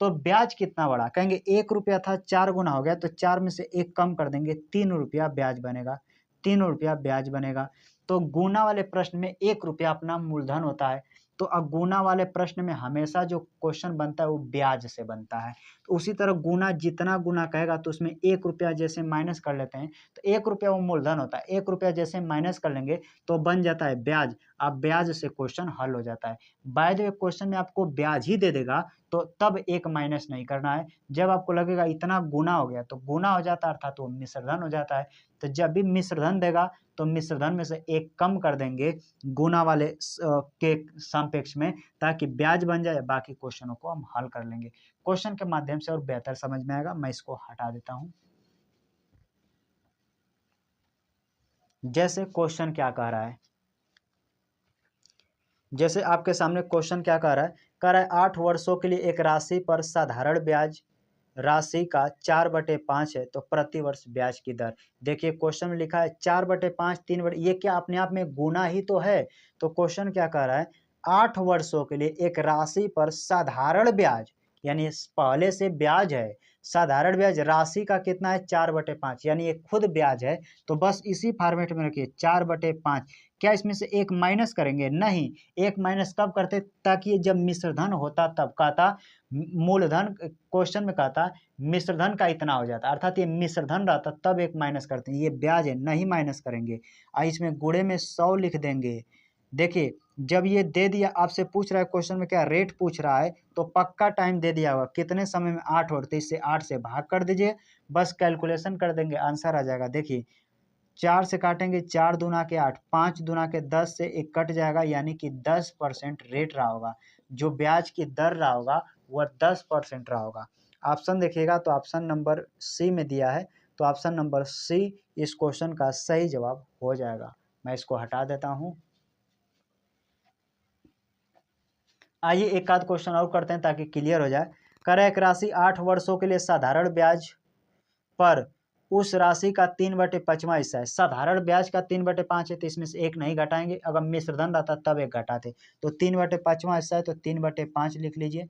तो ब्याज कितना बढ़ा, कहेंगे 1 रुपया था, 4 गुना हो गया, तो 4 में से 1 कम कर देंगे, 3 रुपया ब्याज बनेगा, 3 रुपया ब्याज बनेगा। तो गुना वाले प्रश्न में 1 रुपया अपना मूलधन होता है। तो अब गुना वाले प्रश्न में हमेशा जो क्वेश्चन बनता है वो ब्याज से बनता है। तो उसी तरह गुना, जितना गुना कहेगा तो उसमें 1 रुपया जैसे माइनस कर लेते हैं, तो 1 रुपया वो मूलधन होता है, 1 रुपया जैसे माइनस कर लेंगे तो बन जाता है ब्याज। अब ब्याज से क्वेश्चन हल हो जाता है। बाय द वे क्वेश्चन में आपको ब्याज ही दे देगा तो तब 1 माइनस नहीं करना है। जब आपको लगेगा इतना गुना हो गया तो गुना हो जाता है, अर्थात वो मिश्रधन हो जाता है। तो जब भी मिश्रधन देगा तो मिश्रधन में से 1 कम कर देंगे, गुना वाले के सापेक्ष में, ताकि ब्याज बन जाए, बाकी क्वेश्चनों को हम हल कर लेंगे क्वेश्चन के माध्यम से और बेहतर समझ में आएगा। मैं इसको हटा देता हूं। जैसे क्वेश्चन क्या कह रहा है, जैसे आपके सामने क्वेश्चन क्या कह रहा है, 8 वर्षों के लिए एक राशि पर साधारण ब्याज राशि का 4/5 है, तो प्रति वर्ष ब्याज की दर। देखिए क्वेश्चन में लिखा है 4/5, 3 ये क्या अपने आप में गुना ही तो है। तो क्वेश्चन क्या कह रहा है, 8 वर्षों के लिए एक राशि पर साधारण ब्याज, यानी पहले से ब्याज है, साधारण ब्याज राशि का कितना है 4/5, यानी ये खुद ब्याज है। तो बस इसी फॉर्मेट में रखिए 4/5। क्या इसमें से एक माइनस करेंगे? नहीं, एक माइनस कब करते, ताकि जब मिश्र धन होता तब कहता, मूलधन क्वेश्चन में कहता मिश्र धन का इतना हो जाता, अर्थात ये मिश्र धन रहता तब एक माइनस करते हैं, ये ब्याज है नहीं माइनस करेंगे। इसमें गुणे में 100 लिख देंगे। देखिए जब ये दे दिया, आपसे पूछ रहा है क्वेश्चन में क्या रेट पूछ रहा है, तो पक्का टाइम दे दिया होगा कितने समय में 8 और 23 से 8 से भाग कर दीजिए, बस कैलकुलेशन कर देंगे, आंसर आ जाएगा। देखिए 4 से काटेंगे, 4 दूना के 8, 5 दूना के 10 से एक कट जाएगा, यानी कि 10% रेट रहा होगा, जो ब्याज की दर रहा होगा वह 10% रहा होगा। ऑप्शन देखिएगा तो ऑप्शन नंबर सी में दिया है, तो ऑप्शन नंबर सी इस क्वेश्चन का सही जवाब हो जाएगा। मैं इसको हटा देता हूं। आइए एक आध क्वेश्चन और करते हैं ताकि क्लियर हो जाए। कर एक राशि 8 वर्षों के लिए साधारण ब्याज पर उस राशि का 3/5वां हिस्सा है। साधारण ब्याज का 3/5 है, तो इसमें से एक नहीं घटाएंगे, अगर मिश्र धन रहता तब एक घटाते। तो 3/5वां हिस्सा है, तो 3/5 लिख लीजिए,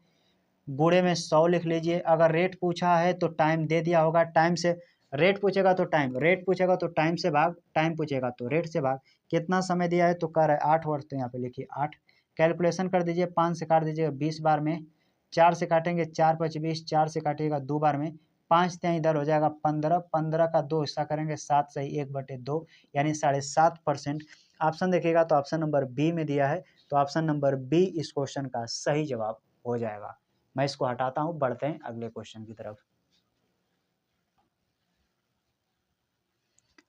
गुणे में 100 लिख लीजिए। अगर रेट पूछा है तो टाइम दे दिया होगा, टाइम से रेट पूछेगा तो टाइम, रेट पूछेगा तो टाइम से भाग, टाइम पूछेगा तो रेट से भाग। कितना समय दिया है, तो कह रहा है 8 वर्ष, तो यहाँ पे लिखिए 8। कैलकुलेशन कर दीजिए, 5 से काट दीजिएगा 20 बार में, 4 से काटेंगे 4 5 20, 4 से काटिएगा 2 बार में, 5 ત્યાં इधर हो जाएगा 15, 15 का 2 हिस्सा करेंगे 7 सही 1/2, यानी 7.5%। ऑप्शन देखिएगा तो ऑप्शन नंबर बी में दिया है, तो ऑप्शन नंबर बी इस क्वेश्चन का सही जवाब हो जाएगा। मैं इसको हटाता हूं, बढ़ते हैं अगले क्वेश्चन की तरफ।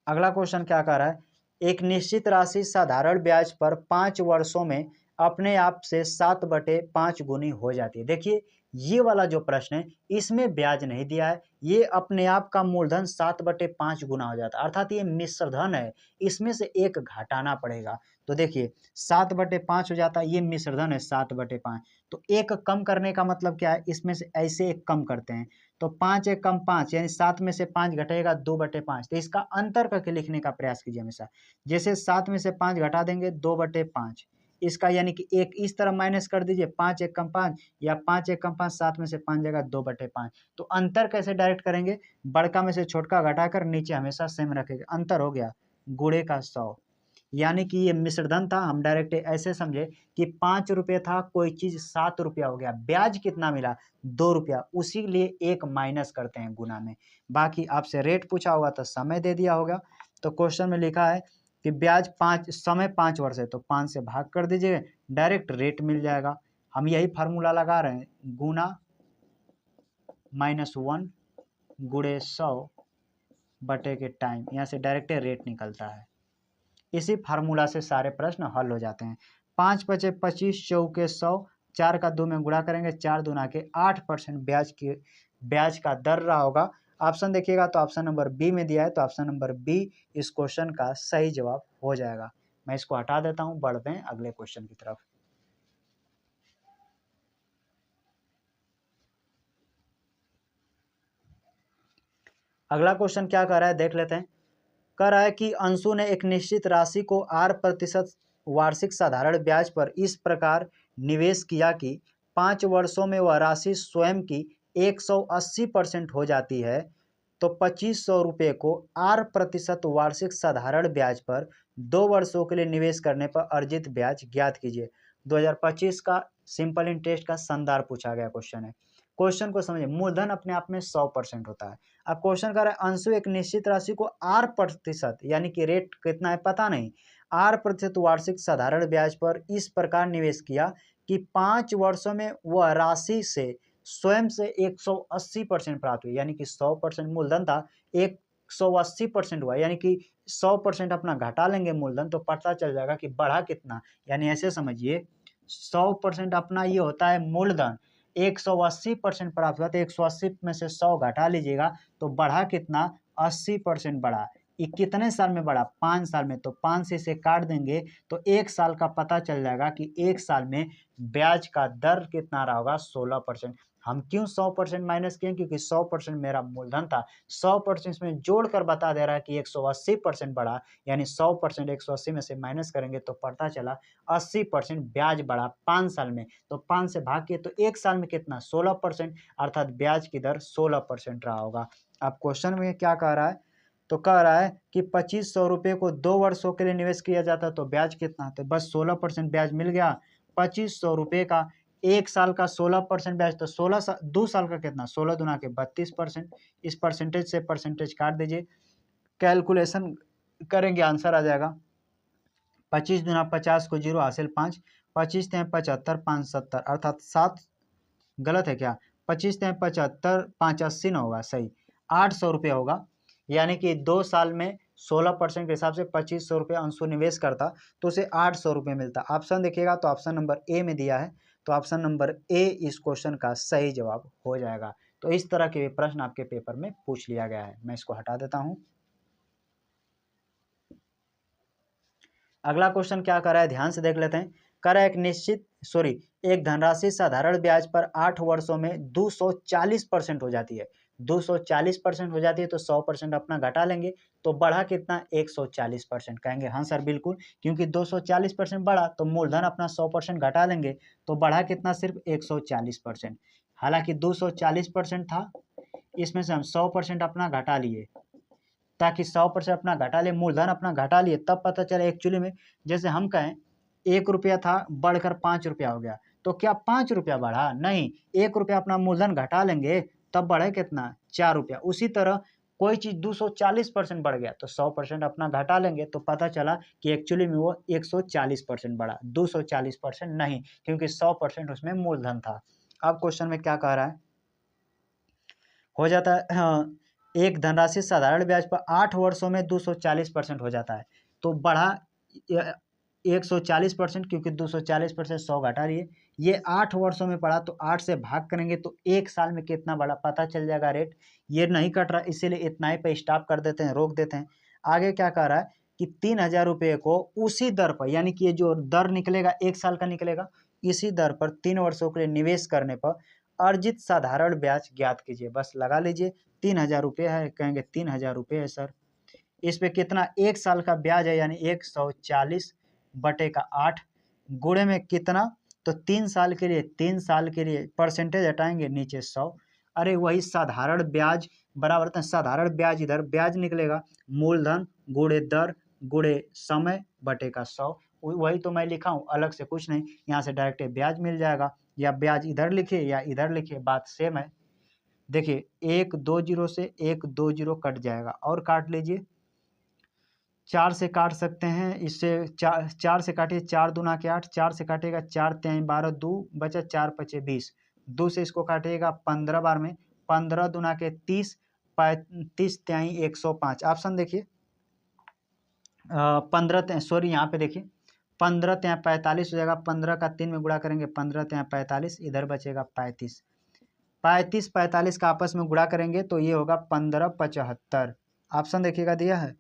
अगला क्वेश्चन क्या कह रहा है, एक निश्चित राशि साधारण ब्याज पर 5 वर्षों में अपने आप से 7/5 गुनी हो जाती है। देखिए ये वाला जो प्रश्न है इसमें ब्याज नहीं दिया है, ये अपने आप का मूलधन 7/5 गुना हो जाता है, अर्थात ये मिश्र धन है, इसमें से एक घटाना पड़ेगा। तो देखिए 7/5 हो जाता है, ये मिश्र धन है 7/5, तो एक कम करने का मतलब क्या है, इसमें से ऐसे एक कम करते हैं, तो 5 एक कम 5, यानी 7 में से 5 घटेगा 2/5, तो इसका अंतर करके लिखने का प्रयास कीजिए हमेशा। जैसे 7 में से 5 घटा देंगे 2/5, इसका यानी कि एक इस तरह माइनस कर दीजिए, 5 एक कम 5, या 5 एक कम 5, 7 में से 5 जाएगा 2/5। तो अंतर कैसे डायरेक्ट करेंगे, बड़का में से छोटका घटाकर नीचे हमेशा सेम रखेंगे, अंतर हो गया गुणे का 100, यानी कि ये मिश्रधन था, हम डायरेक्ट ऐसे समझे कि 5 रुपये था, कोई चीज 7 रुपया हो गया, ब्याज कितना मिला 2 रुपया, उसी लिए एक माइनस करते हैं गुना में। बाकी आपसे रेट पूछा होगा तो समय दे दिया होगा, तो क्वेश्चन में लिखा है कि ब्याज 5, समय 5 वर्ष है, तो 5 से भाग कर दीजिए, डायरेक्ट रेट मिल जाएगा। हम यही फार्मूला लगा रहे हैं, गुना -1 गुणे 100 बटे के टाइम, यहाँ से डायरेक्ट रेट निकलता है। इसी फार्मूला से सारे प्रश्न हल हो जाते हैं। 5 × 5 = 25, चौके 100, 4 का 2 में गुणा करेंगे, 4 दूना के 8% ब्याज का दर रहा होगा। ऑप्शन देखिएगा तो ऑप्शन नंबर बी में दिया है, तो ऑप्शन नंबर बी इस क्वेश्चन का सही जवाब हो जाएगा। मैं इसको हटा देता हूं, बढ़ते हैं अगले क्वेश्चन की तरफ। अगला क्वेश्चन क्या कह रहा है देख लेते हैं। कह रहा है कि अंशु ने एक निश्चित राशि को 8% वार्षिक साधारण ब्याज पर इस प्रकार निवेश किया कि 5 वर्षों में वह राशि स्वयं की 180% हो जाती है, तो 2500 रुपये को 8% वार्षिक साधारण ब्याज पर 2 वर्षों के लिए निवेश करने पर अर्जित ब्याज ज्ञात कीजिए। 2025 का सिंपल इंटरेस्ट का संदर्भ पूछा गया क्वेश्चन है। क्वेश्चन को समझिए, मूलधन अपने आप में 100% होता है। अब क्वेश्चन कर रहा है अंशु एक निश्चित राशि को 8%, यानी कि रेट कितना है पता नहीं, 8% वार्षिक साधारण ब्याज पर इस प्रकार निवेश किया कि 5 वर्षों में वह राशि से स्वयं से 180% प्राप्त हुई, यानी कि 100% मूलधन था, 180% हुआ, यानी कि 100% अपना घटा लेंगे मूलधन तो पता चल जाएगा कि बढ़ा कितना। यानी ऐसे समझिए 100% अपना ये होता है मूलधन। 180% प्राप्त हुआ तो 180 में से 100 घटा लीजिएगा तो बढ़ा कितना, 80% बढ़ा। ये कितने साल में बढ़ा, 5 साल में। तो 5 से इसे काट देंगे तो 1 साल का पता चल जाएगा कि 1 साल में ब्याज का दर कितना रहा होगा, 16%। हम क्यों 100% माइनस किए, क्योंकि 100% मेरा मूलधन था। 100% इसमें जोड़कर बता दे रहा है कि 180% बढ़ा, यानी 100% 180 में से माइनस करेंगे तो पता चला 80% ब्याज बढ़ा 5 साल में। तो 5 से भाग किए तो 1 साल में कितना, 16%, अर्थात ब्याज की दर 16% रहा होगा। अब क्वेश्चन में क्या कह रहा है, तो कह रहा है कि 2500 रुपये को 2 वर्षों के लिए निवेश किया जाता तो ब्याज कितना, तो बस 16% ब्याज मिल गया। 2500 रुपये का 1 साल का 16% ब्याज, तो 2 साल का कितना, 16 दुना के 32%। इस परसेंटेज से परसेंटेज काट दीजिए, कैलकुलेशन करेंगे आंसर आ जाएगा। 25 दुना 50 को 0 हासिल 5, 25 तिया 75, 5 70, अर्थात 7, गलत है क्या, 25 तिया 75, 5 80 न होगा, सही 800 रुपये होगा। यानी कि 2 साल में 16% के हिसाब से 2500 रुपये अंशु निवेश करता तो उसे 800 रुपये मिलता। ऑप्शन देखिएगा तो ऑप्शन नंबर ए में दिया है, तो ऑप्शन नंबर ए इस क्वेश्चन का सही जवाब हो जाएगा। तो इस तरह के प्रश्न आपके पेपर में पूछ लिया गया है। मैं इसको हटा देता हूं। अगला क्वेश्चन क्या कर रहा है, ध्यान से देख लेते हैं। कर रहा है एक धनराशि साधारण ब्याज पर 8 वर्षों में 240% हो जाती है। 240% हो जाती है तो 100% अपना घटा लेंगे तो बढ़ा कितना, 140%। कहेंगे हाँ सर बिल्कुल, क्योंकि 240% बढ़ा तो मूलधन अपना 100% घटा लेंगे तो बढ़ा कितना, सिर्फ 140%। हालांकि 240% था, इसमें से हम 100% अपना घटा लिए, ताकि 100% अपना घटा ले, मूलधन अपना घटा लिए, तब पता चले एक्चुअली में, जैसे हम कहें 1 रुपया था बढ़कर 5 रुपया हो गया, तो क्या 5 रुपया बढ़ा, नहीं, 1 रुपया अपना मूलधन घटा लेंगे तब बढ़े कितना, 4 रुपया। उसी तरह कोई चीज़ 240% बढ़ गया तो 100% अपना घटा लेंगे तो पता चला कि एक्चुअली में वो 140% बढ़ा, 240% नहीं, क्योंकि 100% उसमें मूलधन था। अब क्वेश्चन में क्या कह रहा है, हो जाता है हाँ, एक धनराशि साधारण ब्याज पर 8 वर्षों में 240% हो जाता है, तो बढ़ा 140%, क्योंकि 240% 100 घटा रही है, ये 8 वर्षों में बढ़ा तो 8 से भाग करेंगे तो 1 साल में कितना बढ़ा पता चल जाएगा रेट। ये नहीं कट रहा, इसीलिए इतना ही पे स्टॉप कर देते हैं, रोक देते हैं। आगे क्या कह रहा है कि 3000 रुपये को उसी दर पर, यानी कि ये जो दर निकलेगा 1 साल का निकलेगा, इसी दर पर 3 वर्षों के लिए निवेश करने पर अर्जित साधारण ब्याज ज्ञात कीजिए। बस लगा लीजिए, 3000 रुपये है, कहेंगे 3000 रुपये है सर, इस पे कितना, 1 साल का ब्याज है, यानी 140/8 गुणे में कितना, तो 3 साल के लिए, 3 साल के लिए परसेंटेज हटाएंगे नीचे 100, अरे वही साधारण ब्याज बराबर होता है, साधारण ब्याज इधर ब्याज निकलेगा, मूलधन गुणे दर गुणे समय बटे का 100, वही तो मैं लिखा हूँ, अलग से कुछ नहीं। यहाँ से डायरेक्ट ब्याज मिल जाएगा, या ब्याज इधर लिखिए या इधर लिखिए, बात सेम है। देखिए 1 2 जीरो से 1 2 जीरो कट जाएगा, और काट लीजिए, 4 से काट सकते हैं, इससे 4 से काटिए, 4 दूना के 8, 4 से काटेगा 4 तिहाई 12, 2 बचा 4 पचे 20, 2 से इसको काटिएगा 15 बार में, 15 दूना के 30, 30 तिहाई 105। ऑप्शन देखिए, 15 सॉरी यहाँ पे देखिए 15 तिहाई 45 हो जाएगा, 15 का 3 में गुणा करेंगे 15 तिहाई 45, इधर बचेगा 35, 45 का आपस में गुणा करेंगे तो ये होगा 1575। ऑप्शन देखिएगा दिया है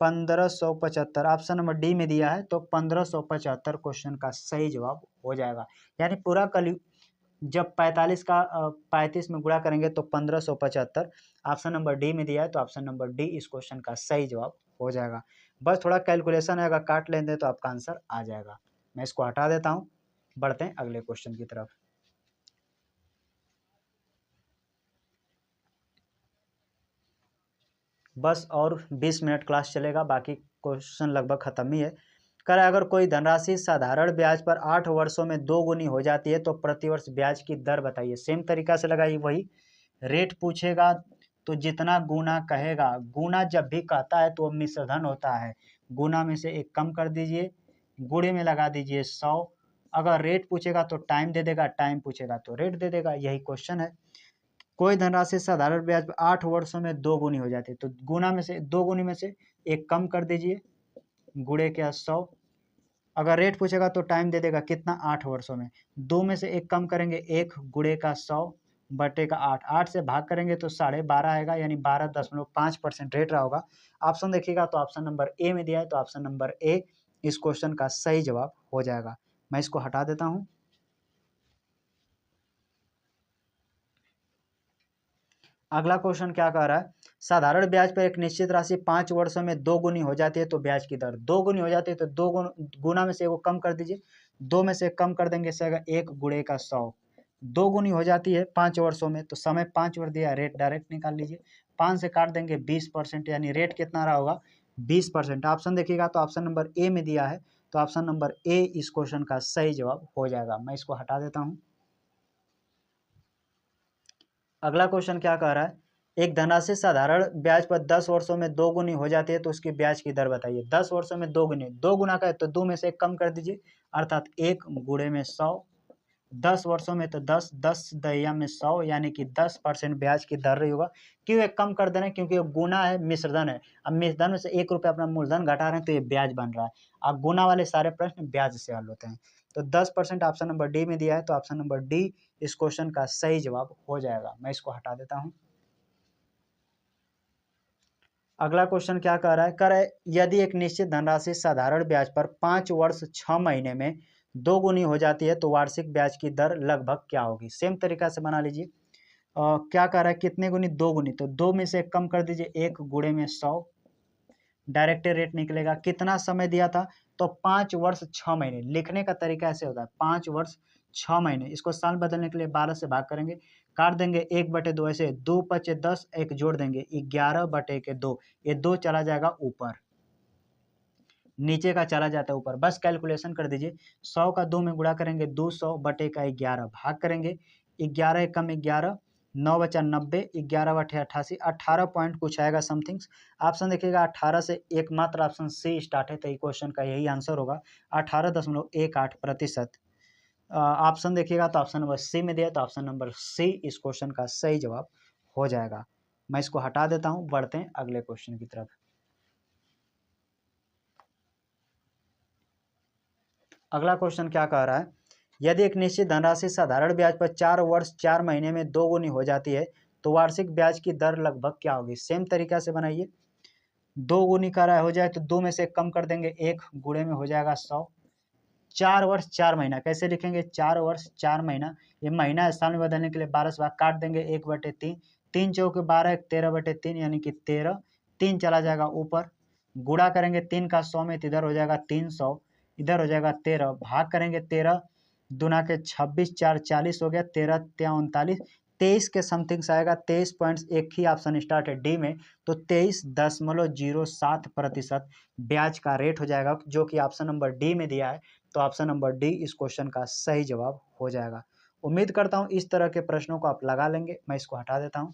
1575, ऑप्शन नंबर डी में दिया है, तो 1575 क्वेश्चन का सही जवाब हो जाएगा। यानी पूरा कल जब 45 का 35 में गुणा करेंगे तो 1575, ऑप्शन नंबर डी में दिया है, तो ऑप्शन नंबर डी इस क्वेश्चन का सही जवाब हो जाएगा। बस थोड़ा कैलकुलेशन है, अगर काट लेंगे तो आपका आंसर आ जाएगा। मैं इसको हटा देता हूँ, बढ़ते हैं अगले क्वेश्चन की तरफ। बस और 20 मिनट क्लास चलेगा, बाकी क्वेश्चन लगभग खत्म ही है। कर अगर कोई धनराशि साधारण ब्याज पर 8 वर्षों में 2 गुनी हो जाती है तो प्रतिवर्ष ब्याज की दर बताइए। सेम तरीका से लगाइए, वही रेट पूछेगा तो जितना गुना कहेगा, गुना जब भी कहता है तो वो मिश्रधन होता है, गुना में से एक कम कर दीजिए, गुणे में लगा दीजिए 100। अगर रेट पूछेगा तो टाइम दे देगा, टाइम पूछेगा तो रेट दे देगा, यही क्वेश्चन है। कोई धनराशि साधारण ब्याज पर 8 वर्षों में 2 गुनी हो जाती है, तो गुना में से 2 गुनी में से एक कम कर दीजिए, गुणे क्या 100। अगर रेट पूछेगा तो टाइम दे देगा कितना, 8 वर्षों में। 2 में से 1 कम करेंगे, 1 गुणे का 100 बटे का 8, 8 से भाग करेंगे तो 12.5 आएगा, यानी 12.5% रेट रहा होगा। ऑप्शन देखिएगा तो ऑप्शन नंबर ए में दिया है, तो ऑप्शन नंबर ए इस क्वेश्चन का सही जवाब हो जाएगा। मैं इसको हटा देता हूं। अगला क्वेश्चन क्या कह रहा है, साधारण ब्याज पर एक निश्चित राशि 5 वर्षों में 2 गुनी हो जाती है तो ब्याज की दर 2 गुनी हो जाती है, तो 2 गुना में से एगो कम कर दीजिए, 2 में से कम कर देंगे, इससे 1 गुणे का 100, 2 गुनी हो जाती है 5 वर्षों में, तो समय 5 वर्ष दिया, रेट डायरेक्ट निकाल लीजिए, 5 से काट देंगे 20%, यानी रेट कितना रहा होगा 20%। ऑप्शन देखिएगा तो ऑप्शन नंबर ए में दिया है, तो ऑप्शन नंबर ए इस क्वेश्चन का सही जवाब हो जाएगा। मैं इसको हटा देता हूँ। अगला क्वेश्चन क्या कह रहा है, एक धनराशि साधारण ब्याज पर 10 वर्षों में 2 गुनी हो जाती है तो उसकी ब्याज की दर बताइए। 10 वर्षों में 2 गुनी, 2 गुना का है तो 2 में से 1 कम कर दीजिए, अर्थात 1 गुणे में 100, 10 वर्षों में तो 10, 10 दहिया में 100, यानी कि 10% ब्याज की दर रही होगा। क्यों एक कम कर दे रहे हैं, क्योंकि गुना है, मिश्रधन है। अब मिश्रधन में से 1 रुपये अपना मूलधन घटा रहे हैं तो ये ब्याज बन रहा है। अब गुना वाले सारे प्रश्न ब्याज से हल होते हैं, तो 10% ऑप्शन नंबर डी में दिया है, तो ऑप्शन नंबर डी इस क्वेश्चन का सही जवाब हो जाएगा। मैं इसको हटा देता हूं। अगला क्वेश्चन क्या कह रहा है, यदि एक निश्चित धनराशि साधारण ब्याज पर 5 वर्ष 6 महीने में 2 गुनी हो जाती है तो वार्षिक ब्याज की दर लगभग क्या होगी। सेम तरीका से बना लीजिए। क्या कह रहा है, कितने गुनी, 2 गुनी, तो 2 में से कम कर दीजिए, 1 गुणे में 100, डायरेक्ट रेट निकलेगा। कितना समय दिया था, तो 5 वर्ष 6 महीने। लिखने का तरीका ऐसे होता है, 5 वर्ष 6 महीने, इसको साल बदलने के लिए 12 से भाग करेंगे, काट देंगे 1/2, ऐसे 2 पचे 10, एक जोड़ देंगे 11/2, ये 2 चला जाएगा ऊपर, नीचे का चला जाता है ऊपर, बस कैलकुलेशन कर दीजिए। 100 का 2 में गुणा करेंगे, 200/11 भाग करेंगे, 11 एकम 11, 9 बचा 90, 11 बटे 88, 18 पॉइंट कुछ आएगा समथिंग। ऑप्शन देखिएगा 18 से एकमात्र ऑप्शन सी स्टार्ट है, तो क्वेश्चन का यही आंसर होगा 18.18%। ऑप्शन देखिएगा तो ऑप्शन नंबर सी में दिया, तो ऑप्शन नंबर सी इस क्वेश्चन का सही जवाब हो जाएगा। मैं इसको हटा देता हूं, बढ़ते हैं अगले क्वेश्चन की तरफ। अगला क्वेश्चन क्या कह रहा है, यदि एक निश्चित धनराशि साधारण ब्याज पर 4 वर्ष 4 महीने में 2 गुनी हो जाती है तो वार्षिक ब्याज की दर लगभग क्या होगी। सेम तरीका से बनाइए। 2 गुनी का हो जाए तो 2 में से कम कर देंगे, 1 गुणे में हो जाएगा 100, 4 वर्ष 4 महीना कैसे लिखेंगे, 4 वर्ष 4 महीना, ये महीना स्थान में बदलने के लिए 12 से भाग काट देंगे, 1/3, 3 चौके 12, 13/3, यानी कि 13, 3 चला जाएगा ऊपर, गुणा करेंगे 3 का 100 में, तो इधर हो जाएगा 300, इधर हो जाएगा 13, भाग करेंगे 13 दूना के 26, 4 40 हो गया, 13 त्या 39, 23 के समथिंग से आएगा, 23 पॉइंट, एक ही ऑप्शन स्टार्ट है डी में, तो 23.07% ब्याज का रेट हो जाएगा, जो कि ऑप्शन नंबर डी में दिया है, तो ऑप्शन नंबर डी इस क्वेश्चन का सही जवाब हो जाएगा। उम्मीद करता हूं इस तरह के प्रश्नों को आप लगा लेंगे। मैं इसको हटा देता हूं।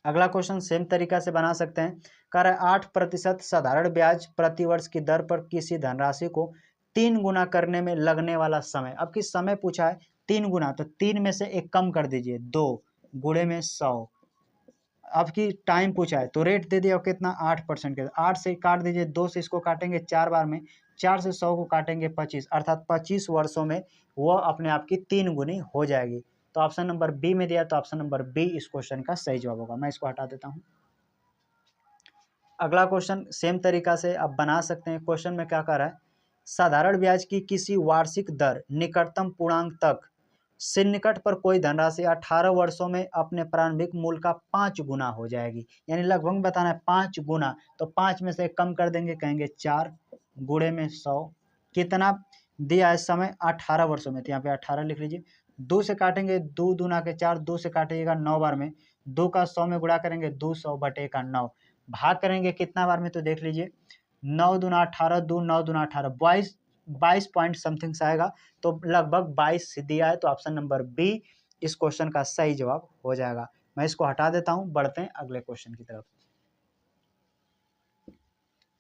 अगला क्वेश्चन सेम तरीका से बना सकते हैं। कह रहा है 8% साधारण ब्याज प्रति वर्ष की दर पर किसी धनराशि को 3 गुना करने में लगने वाला समय। अब किस समय पूछा है, 3 गुना, तो 3 में से 1 कम कर दीजिए, 2 गुणे में 100। अब की टाइम पूछा है तो रेट दे दिया कितना, 8% के, 8 से काट दीजिए, 2 से इसको काटेंगे 4 बार में, 4 से 100 को काटेंगे 25, अर्थात 25 वर्षों में वह अपने आप की 3 गुनी हो जाएगी। तो ऑप्शन नंबर बी में दिया, तो ऑप्शन नंबर बी इस क्वेश्चन का सही जवाब होगा। मैं इसको हटा देता हूं। अगला क्वेश्चन सेम तरीका से आप बना सकते हैं। क्वेश्चन में क्या कह रहा है, साधारण ब्याज की किसी वार्षिक दर निकटतम पूर्णांक तक से निकट पर कोई धनराशि 18 वर्षों में अपने प्रारंभिक मूल्य का 5 गुना हो जाएगी, यानी लगभग बताना है 5 गुना, तो 5 में से कम कर देंगे, कहेंगे 4 गुणे में 100, कितना दिया है समय 18 वर्षों में, तो यहाँ पे 18 लिख लीजिए, 2 से काटेंगे, 2 दूना के 4, 2 से काटिएगा 9 बार में, 2 का 100 में गुणा करेंगे 200/9, भाग करेंगे कितना बार में, तो देख लीजिए 9 दूना 18, 2 9 दूना 18, 22 पॉइंट समथिंग से आएगा, तो लगभग 22 दिया है, तो ऑप्शन नंबर बी इस क्वेश्चन का सही जवाब हो जाएगा। मैं इसको हटा देता हूं, बढ़ते हैं अगले क्वेश्चन की तरफ।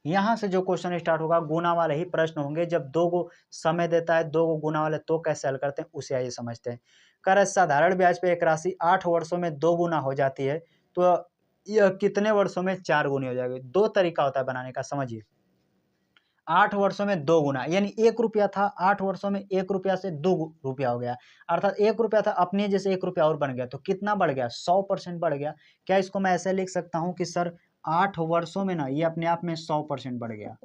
यहां से जो क्वेश्चन स्टार्ट होगा गुना वाले ही प्रश्न होंगे। जब 2 गो समय देता है, 2 गो गुना वाले, तो कैसे हल करते हैं उसे आइए समझते हैं। कर साधारण ब्याज पे एक राशि 8 वर्षों में 2 गुना हो जाती है, तो यह कितने वर्षों में 4 गुनी हो जाएगी। 2 तरीका होता है बनाने का, समझिए। 8 वर्षों में 2 गुना, यानी 1 रुपया था, 8 वर्षों में 1 रुपया से 2 रुपया हो गया, अर्थात 1 रुपया था, अपने जैसे 1 रुपया और बन गया, तो कितना बढ़ गया? 100% बढ़ गया। क्या इसको मैं ऐसे लिख सकता हूँ कि सर 8 वर्षों में ना ये अपने आप में 100% बढ़ गया।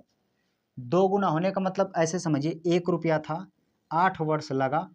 2 गुना होने का मतलब ऐसे समझिए, 1 रुपया था, 8 वर्ष लगा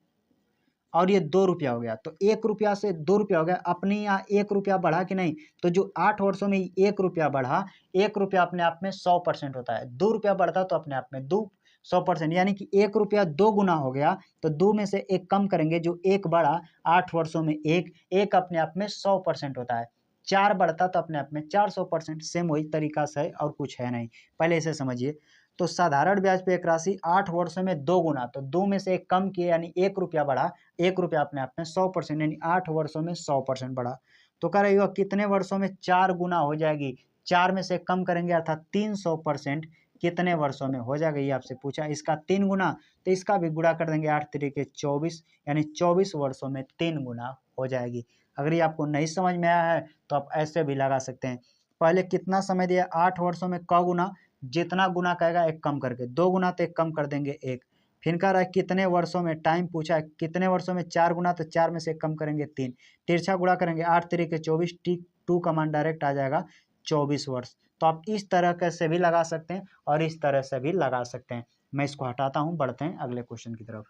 और ये 2 रुपया हो गया, तो 1 रुपया से 2 रुपया हो गया। अपने यहाँ 1 रुपया बढ़ा कि नहीं? तो जो 8 वर्षों में 1 रुपया बढ़ा, 1 रुपया अपने आप में 100% होता है। 2 रुपया बढ़ता तो अपने आप में 100%, यानी कि 1 रुपया 2 गुना हो गया, तो 2 में से 1 कम करेंगे, जो 1 बढ़ा 8 वर्षों में 1 अपने आप में 100% होता है। 4 बढ़ता तो अपने आप में 400%, सेम वही तरीका से है और कुछ है नहीं। पहले इसे समझिए। तो साधारण ब्याज पे एक राशि 8 वर्षों में 2 गुना, तो 2 में से 1 कम किए यानी 1 रुपया बढ़ा, 1 रुपया अपने आप में 100%, यानी 8 वर्षों में 100% बढ़ा। तो कह रहे हो कितने वर्षों में 4 गुना हो जाएगी? 4 में से कम करेंगे अर्थात 300%, कितने वर्षों में हो जाएगा ये आपसे पूछा। इसका 3 गुना, तो इसका भी गुणा कर देंगे, 8 तिरिके 24, यानी 24 वर्षों में 3 गुना हो जाएगी। अगर ये आपको नहीं समझ में आया है तो आप ऐसे भी लगा सकते हैं। पहले कितना समय दिया? 8 वर्षों में क गुना, जितना गुना कहेगा 1 कम करके, 2 गुना तो 1 कम कर देंगे 1। फिर कह रहा है कितने वर्षों में, टाइम पूछा है, कितने वर्षों में 4 गुना, तो 4 में से 1 कम करेंगे 3, तिरछा गुणा करेंगे, 8 तिरिके 24, T2 का मान डायरेक्ट आ जाएगा 24 वर्ष। तो आप इस तरह से भी लगा सकते हैं और इस तरह से भी लगा सकते हैं। मैं इसको हटाता हूं, बढ़ते हैं अगले क्वेश्चन की तरफ।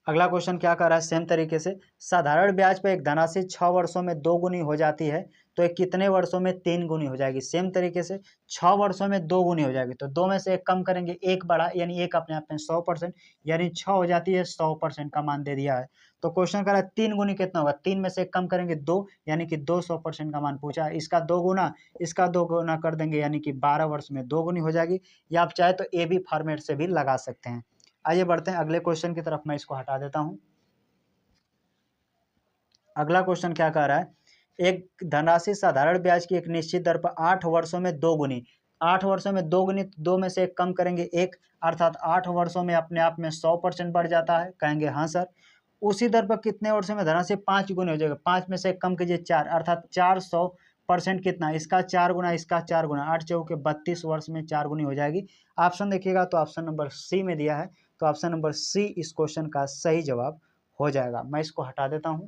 अगला क्वेश्चन क्या कर रहा है? सेम तरीके से, साधारण ब्याज पर एक धनराशि 6 वर्षों में 2 गुनी हो जाती है, तो ये कितने वर्षों में 3 गुनी हो जाएगी? सेम तरीके से 6 वर्षों में 2 गुनी हो जाएगी, तो 2 में से 1 कम करेंगे, 1 बढ़ा, यानी 1 अपने आप में 100%, यानी 6 हो जाती है, 100% का मान दे दिया है। तो क्वेश्चन कर रहा है 3 गुनी कितना होगा? 3 में से 1 कम करेंगे 2, यानी कि 200% का मान पूछा है। इसका 2 गुना, इसका 2 गुना कर देंगे, यानी कि 12 वर्ष में 2 गुनी हो जाएगी। या आप चाहे तो ए बी फॉर्मेट से भी लगा सकते हैं। आइए बढ़ते हैं अगले क्वेश्चन की तरफ, मैं इसको हटा देता हूं। अगला क्वेश्चन क्या कह रहा है? एक धनराशि साधारण ब्याज की एक निश्चित दर पर 8 वर्षों में 2 गुनी, 8 वर्षों में 2 गुनी, 2 में से 1 कम करेंगे 1, अर्थात 8 वर्षों में अपने आप में 100% बढ़ जाता है। कहेंगे हाँ सर। उसी दर पर कितने वर्षों में धनराशि 5 गुनी हो जाएगा? 5 में से 1 कम कीजिए 4, अर्थात 400% कितना? इसका 4 गुना, इसका 4 गुना, 8 चौके 32 वर्ष में 4 गुनी हो जाएगी। ऑप्शन देखिएगा तो ऑप्शन नंबर सी में दिया है, तो ऑप्शन नंबर सी इस क्वेश्चन का सही जवाब हो जाएगा। मैं इसको हटा देता हूं।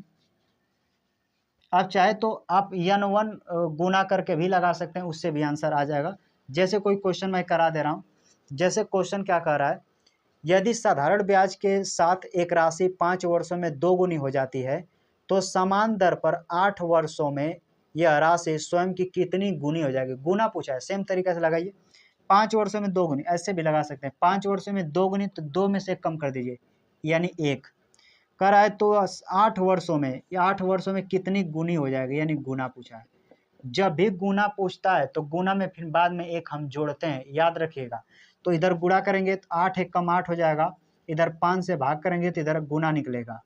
आप चाहे तो आप n1 गुना करके भी लगा सकते हैं, उससे भी आंसर आ जाएगा। जैसे कोई क्वेश्चन मैं करा दे रहा हूँ। जैसे क्वेश्चन क्या कह रहा है? यदि साधारण ब्याज के साथ एक राशि 5 वर्षों में 2 गुनी हो जाती है, तो समान दर पर 8 वर्षों में यह राशि स्वयं की कितनी गुनी हो जाएगी? गुना पूछा है, सेम तरीके से लगाइए। 5 वर्षों में 2 गुनी, ऐसे भी लगा सकते हैं। 5 वर्षों में 2 गुनी, तो 2 में से कम कर दीजिए, यानी 1 कर आए, तो 8 वर्षों में, या 8 वर्षों में कितनी गुनी हो जाएगी, यानी गुना पूछा है। जब भी गुना पूछता है तो गुना में फिर बाद में 1 हम जोड़ते हैं, याद रखिएगा। तो इधर गुणा करेंगे तो 8 एक कम 8 हो जाएगा, इधर 5 से भाग करेंगे तो इधर गुना निकलेगा।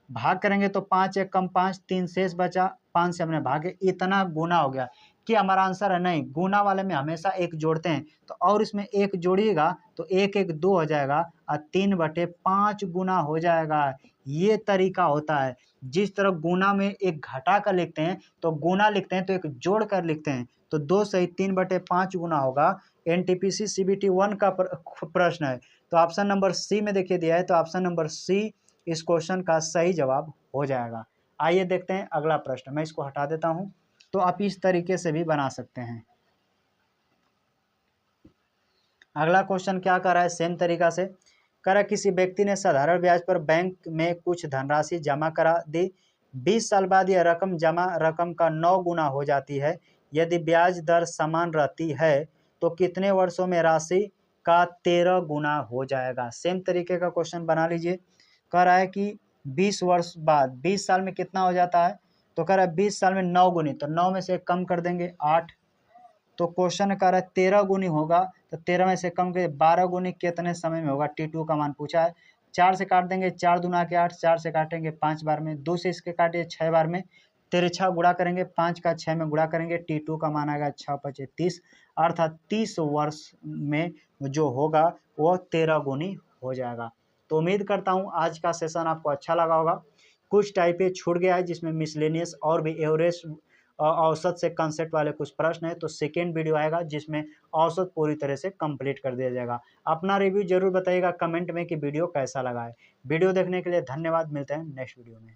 भाग करेंगे तो 5 एक कम 5, 3 शेष बचा, 5 से हमने भागे, इतना गुना हो गया। कि हमारा आंसर है? नहीं, गुना वाले में हमेशा 1 जोड़ते हैं, तो और इसमें 1 जोड़िएगा तो 1 1 2 हो जाएगा और 3/5 गुना हो जाएगा। ये तरीका होता है। जिस तरह गुना में 1 घटा कर लिखते हैं तो गुना लिखते हैं, तो 1 जोड़ कर लिखते हैं, तो 2 सही 3/5 गुना होगा। एनटीपीसी सीबीटी 1 का प्रश्न है, तो ऑप्शन नंबर सी में देखिए दिया है, तो ऑप्शन नंबर सी इस क्वेश्चन का सही जवाब हो जाएगा। आइए देखते हैं अगला प्रश्न, मैं इसको हटा देता हूं। तो आप इस तरीके से भी बना सकते हैं। अगला क्वेश्चन क्या कर रहा है? सेम तरीका से कह रहा है, किसी व्यक्ति ने साधारण ब्याज पर बैंक में कुछ धनराशि जमा करा दी, 20 साल बाद यह रकम जमा रकम का 9 गुना हो जाती है। यदि ब्याज दर समान रहती है तो कितने वर्षों में राशि का 13 गुना हो जाएगा? सेम तरीके का क्वेश्चन बना लीजिए। कह रहा है कि 20 वर्ष बाद, 20 साल में कितना हो जाता है? तो कह रहा है 20 साल में 9 गुनी, तो 9 में से कम कर देंगे 8। तो क्वेश्चन कह रहा है 13 गुनी होगा, तो 13 में से कम के 12 गुनी कितने समय में होगा? T2 का मान पूछा है। 4 से काट देंगे, 4 दूना के 8, 4 से काटेंगे 5 बार में, 2 से इसके काटिए 6 बार में, तिरछा गुणा करेंगे, 5 का 6 में गुणा करेंगे, T2 का मान आएगा 6 5 30, अर्थात 30 वर्ष में जो होगा वो 13 गुनी हो जाएगा। तो उम्मीद करता हूँ आज का सेशन आपको अच्छा लगा होगा। कुछ टाइप ये छूट गया है जिसमें मिसलेनियस और भी एवरेज औसत से कंसेप्ट वाले कुछ प्रश्न है, तो सेकेंड वीडियो आएगा जिसमें औसत पूरी तरह से कंप्लीट कर दिया जाएगा। अपना रिव्यू जरूर बताइएगा कमेंट में कि वीडियो कैसा लगा है। वीडियो देखने के लिए धन्यवाद, मिलते हैं नेक्स्ट वीडियो में।